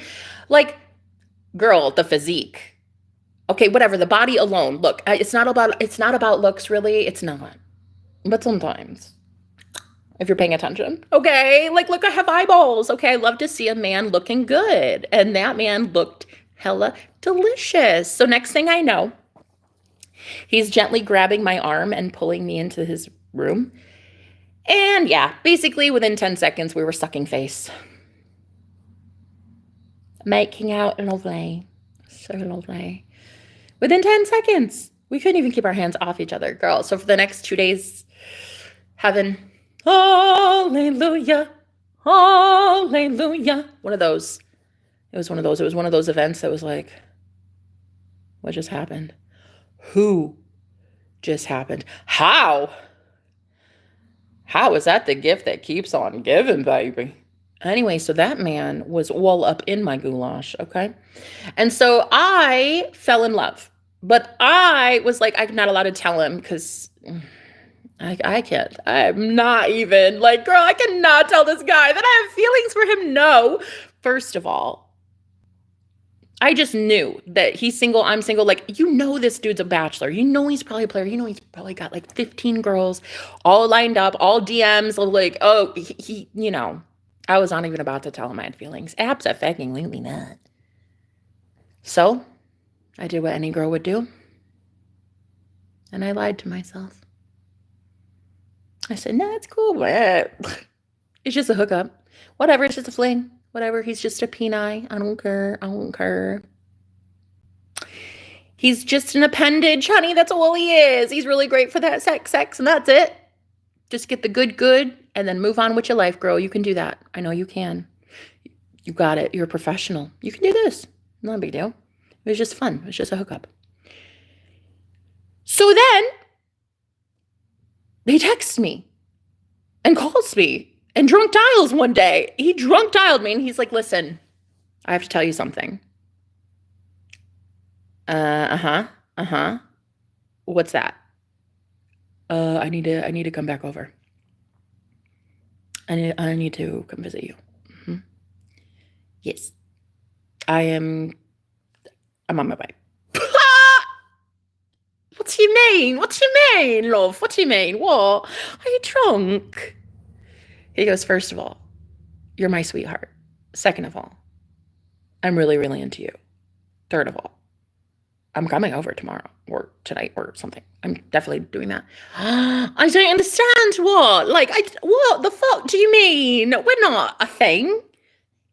like, girl, the physique. Okay, whatever, the body alone. Look, it's not about looks, really. It's not. But sometimes, if you're paying attention. Okay, like, look, I have eyeballs. Okay, I love to see a man looking good. And that man looked hella delicious. So next thing I know, he's gently grabbing my arm and pulling me into his room. And yeah, basically within 10 seconds, we were sucking face. Making out lovely. So lovely. Within 10 seconds. We couldn't even keep our hands off each other, girl. So for the next 2 days, heaven, hallelujah, hallelujah. One of those. It was one of those. It was one of those events that was like, what just happened? Who just happened? How? How is that the gift that keeps on giving, baby? Anyway, so that man was all up in my goulash, okay? And so I fell in love. But I was like, I'm not allowed to tell him because I can't. I'm not even like, girl, I cannot tell this guy that I have feelings for him. No. First of all, I just knew that he's single, I'm single. Like, you know, this dude's a bachelor. You know, he's probably a player. You know, he's probably got like 15 girls all lined up, all DMs. Like, oh, he you know, I was not even about to tell him I had feelings. Absolutely not. So I did what any girl would do. And I lied to myself. I said, nah, it's cool. It's just a hookup. Whatever, it's just a fling. Whatever, he's just a peni. I don't care. I don't care. He's just an appendage, honey. That's all he is. He's really great for that sex, and that's it. Just get the good, and then move on with your life, girl. You can do that. I know you can. You got it. You're a professional. You can do this. Not a big deal. It was just fun. It was just a hookup. So then, he texts me and calls me and drunk dials one day. He drunk dialed me and he's like, listen, I have to tell you something. What's that? I need to come back over. I need to come visit you. Mm-hmm. Yes. I'm on my way. What do you mean? What do you mean, love? What do you mean? What? Are you drunk? He goes, first of all, you're my sweetheart. Second of all, I'm really, really into you. Third of all, I'm coming over tomorrow or tonight or something. I'm definitely doing that. I don't understand what. Like, what the fuck do you mean? We're not a thing.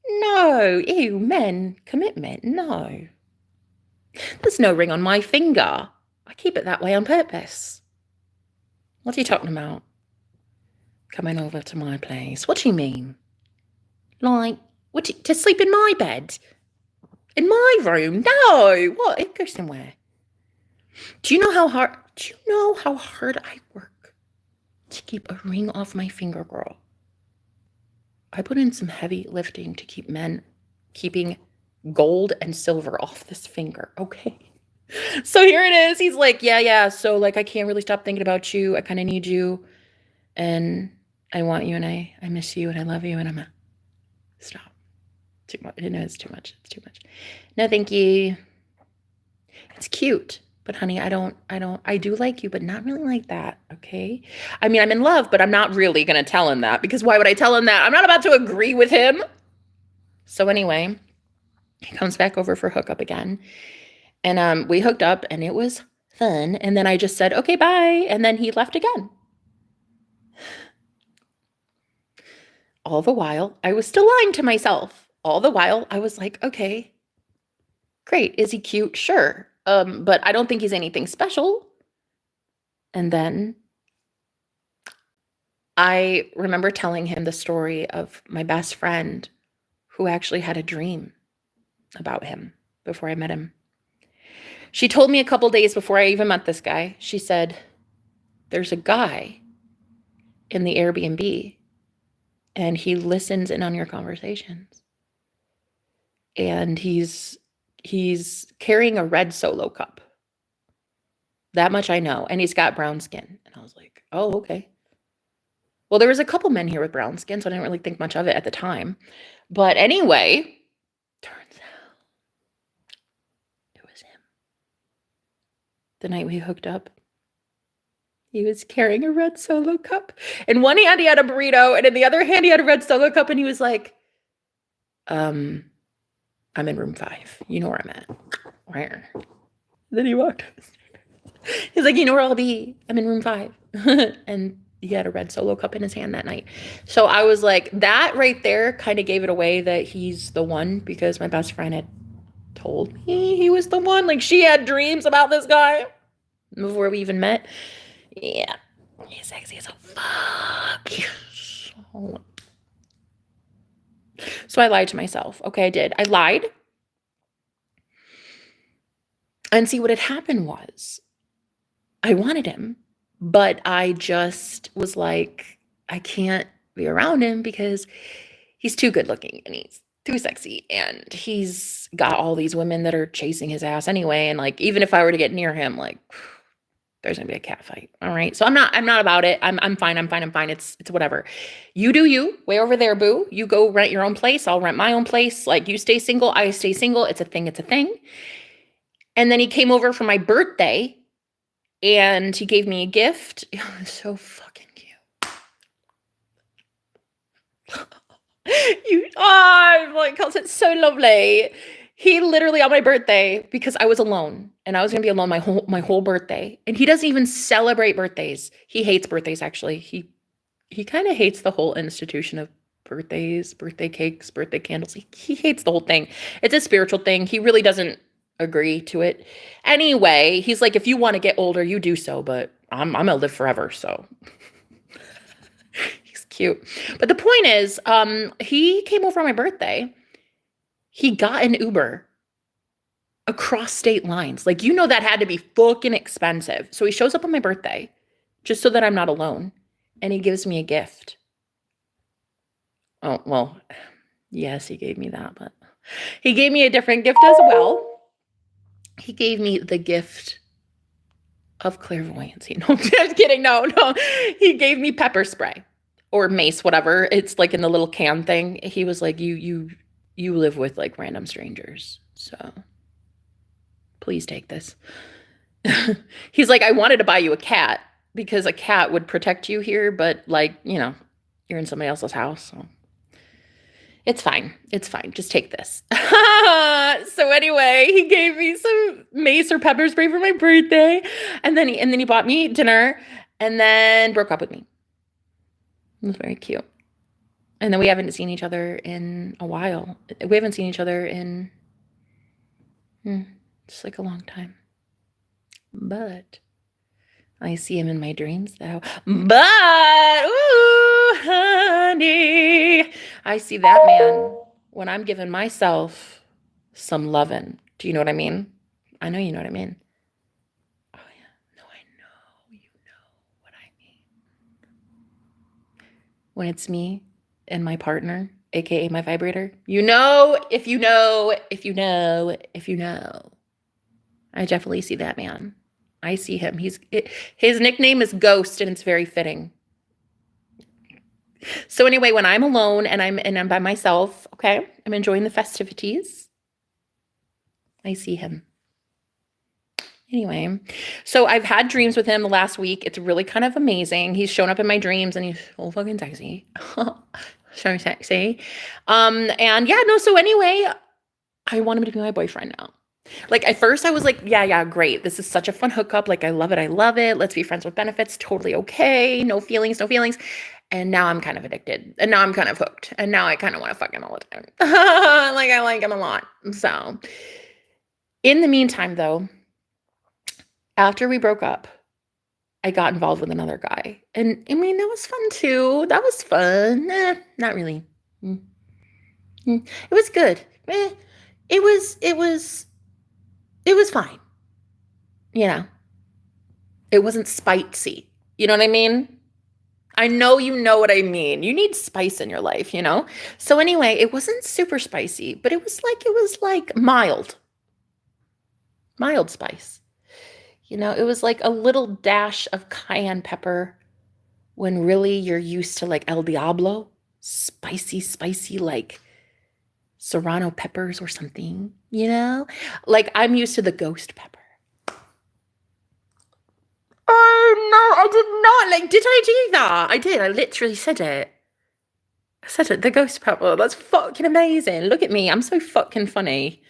No. Ew, men. Commitment. No. There's no ring on my finger. I keep it that way on purpose. What are you talking about? Coming over to my place. What do you mean? Like, to sleep in my bed? In my room? No. What? It goes somewhere. Do you know how hard I work to keep a ring off my finger, girl? I put in some heavy lifting to keep men keeping gold and silver off this finger, okay? So here it is. He's like, yeah. So, like, I can't really stop thinking about you. I kind of need you. And I want you, and I miss you, and I love you, and I'm a... Stop. Too much. No, it's too much. It's too much. No, thank you. It's cute. But honey, I do like you, but not really like that, okay? I mean, I'm in love, but I'm not really going to tell him that, because why would I tell him that? I'm not about to agree with him. So anyway, he comes back over for hookup again. And we hooked up and it was fun. And then I just said, okay, bye. And then he left again. All the while, I was still lying to myself. All the while, I was like, okay, great. Is he cute? Sure. But I don't think he's anything special. And then I remember telling him the story of my best friend who actually had a dream about him before I met him. She told me a couple days before I even met this guy, she said, there's a guy in the Airbnb and he listens in on your conversations. And he's carrying a red Solo cup. That much I know. And he's got brown skin. And I was like, oh, okay. Well, there was a couple men here with brown skin, so I didn't really think much of it at the time. But anyway, turns out it was him. The night we hooked up, he was carrying a red Solo cup. In one hand, he had a burrito, and in the other hand, he had a red Solo cup, and he was like, I'm in room 5. You know where I'm at. Where? Then he walked. He's like, you know where I'll be? I'm in room 5. And he had a red Solo cup in his hand that night. So I was like, that right there kind of gave it away that he's the one, because my best friend had told me he was the one. Like, she had dreams about this guy before we even met. Yeah. He's sexy as a fuck. So I lied to myself. Okay, I did. I lied. And see, what had happened was I wanted him, but I just was like, I can't be around him because he's too good looking and he's too sexy and he's got all these women that are chasing his ass anyway. And like, even if I were to get near him, like, there's gonna be a cat fight. All right. So I'm not about it. I'm fine. It's whatever. You do you. Way over there, boo. You go rent your own place. I'll rent my own place. Like, you stay single, I stay single. It's a thing. And then he came over for my birthday and he gave me a gift. It was so fucking cute. Like, cause it's so lovely. He literally, on my birthday, because I was alone and I was gonna be alone my whole birthday. And he doesn't even celebrate birthdays. He hates birthdays, actually. He kind of hates the whole institution of birthdays, birthday cakes, birthday candles. He hates the whole thing. It's a spiritual thing. He really doesn't agree to it. Anyway, he's like, if you want to get older, you do so, but I'm gonna live forever, so. He's cute. But the point is, he came over on my birthday. He got an Uber across state lines. Like, that had to be fucking expensive. So he shows up on my birthday just so that I'm not alone. And he gives me a gift. Oh, well, yes, he gave me that, but he gave me a different gift as well. He gave me the gift of clairvoyancy. No, I'm just kidding. No. He gave me pepper spray or mace, whatever. It's like in the little can thing. He was like, you live with like random strangers, so please take this. He's like, I wanted to buy you a cat because a cat would protect you here, but like, you're in somebody else's house, so it's fine. Just take this. So anyway, he gave me some mace or pepper spray for my birthday, and then he bought me dinner, and then broke up with me. It was very cute. And then we haven't seen each other in a while. We haven't seen each other in just like a long time. But I see him in my dreams though. But, ooh, honey, I see that man when I'm giving myself some lovin'. Do you know what I mean? I know you know what I mean. Oh yeah, no, I know you know what I mean. When it's me and my partner, aka my vibrator, if you know. I definitely see that man. I see him. His nickname is Ghost, and it's very fitting. So anyway, when I'm alone and I'm by myself, okay, I'm enjoying the festivities, I see him. Anyway, so I've had dreams with him the last week. It's really kind of amazing. He's shown up in my dreams and he's so fucking sexy. So sexy. And yeah, no, so anyway, I want him to be my boyfriend now. Like at first I was like, yeah, great. This is such a fun hookup. Like I love it. I love it. Let's be friends with benefits. Totally okay. No feelings, no feelings. And now I'm kind of addicted. And now I'm kind of hooked. And now I kind of want to fuck him all the time. Like I like him a lot. So in the meantime, though, after we broke up, I got involved with another guy. And I mean, that was fun too. That was fun. Not really. Mm. It was good. It was fine. You know, it wasn't spicy. You know what I mean? I know you know what I mean. You need spice in your life, you know? So anyway, it wasn't super spicy, but it was like mild. Mild spice. You know, it was like a little dash of cayenne pepper when really you're used to like El Diablo, spicy, like serrano peppers or something, you know? Like I'm used to the ghost pepper. Oh no, I did not. Like, did I do that? I did. I literally said it. I said it. The ghost pepper. That's fucking amazing. Look at me. I'm so fucking funny.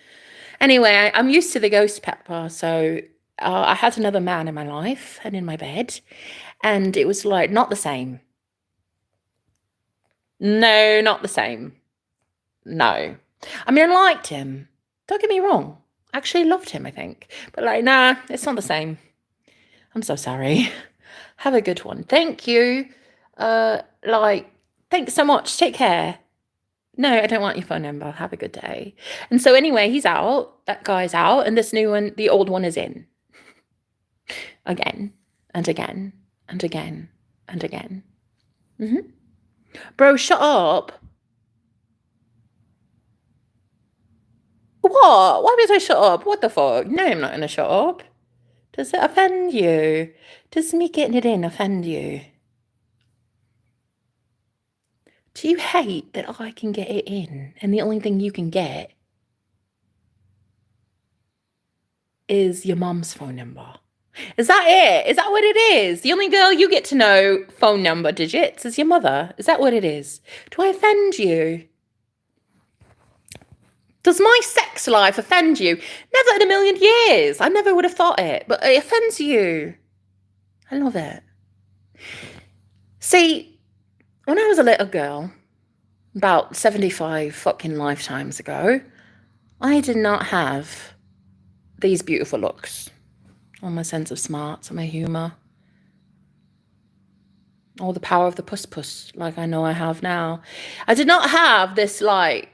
Anyway, I'm used to the ghost pepper. So I had another man in my life and in my bed. And it was like not the same. No, not the same. No. I mean, I liked him. Don't get me wrong. I actually loved him, I think. But like, nah, it's not the same. I'm so sorry. Have a good one. Thank you. Thanks so much. Take care. No, I don't want your phone number. Have a good day. And so anyway, he's out. That guy's out. And this new one, the old one is in. Again and again and again and again. Mm-hmm. Bro, shut up. What? Why did I shut up? What the fuck? No, I'm not going to shut up. Does it offend you? Does me getting it in offend you? Do you hate that I can get it in and the only thing you can get is your mum's phone number? Is that it? Is that what it is? The only girl you get to know phone number digits is your mother. Is that what it is? Do I offend you? Does my sex life offend you? Never in a million years. I never would have thought it, but it offends you. I love it. See, when I was a little girl, about 75 fucking lifetimes ago, I did not have these beautiful looks, or my sense of smarts, or my humour, or the power of the puss like I know I have now. I did not have this like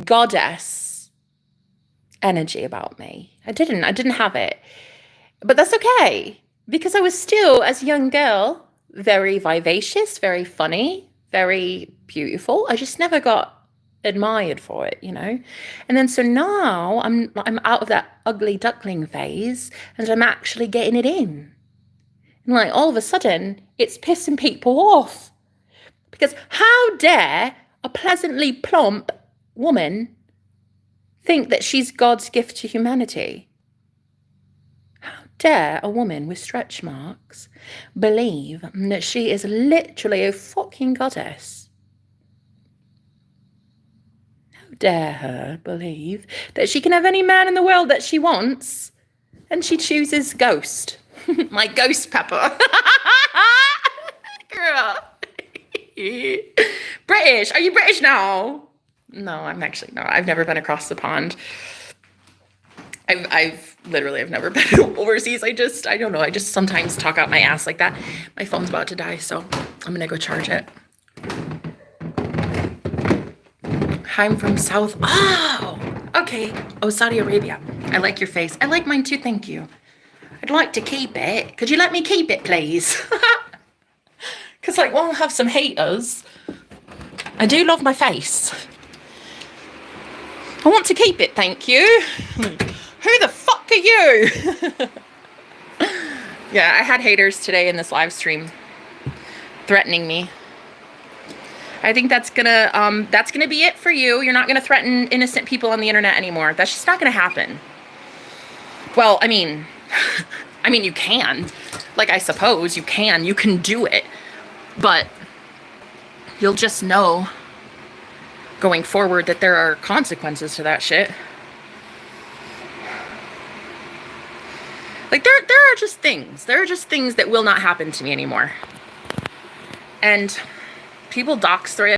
goddess energy about me. I didn't have it. But that's okay, because I was still, as a young girl, very vivacious, very funny, very beautiful. I just never got admired for it, you know? And then so now I'm out of that ugly duckling phase and I'm actually getting it in. And like all of a sudden, it's pissing people off. Because how dare a pleasantly plump woman think that she's God's gift to humanity? How dare a woman with stretch marks believe that she is literally a fucking goddess? How dare her believe that she can have any man in the world that she wants and she chooses ghost? My ghost pepper. Girl. British. Are you British now? No, I'm actually not. I've never been across the pond. I've never been overseas. I don't know. I just sometimes talk out my ass like that. My phone's about to die, so I'm gonna go charge it. I'm from South. Oh, okay. Oh, Saudi Arabia. I like your face. I like mine too. Thank you. I'd like to keep it. Could you let me keep it, please? Because like we'll have some haters. I do love my face. I want to keep it, thank you. Who the fuck are you? Yeah, I had haters today in this live stream threatening me. I think that's gonna be it for you. You're not gonna threaten innocent people on the internet anymore. That's just not gonna happen. Well, I mean, you can. Like, I suppose you can do it. But you'll just know going forward that there are consequences to that shit. Like, there are just things. There are just things that will not happen to me anymore. And people dox thread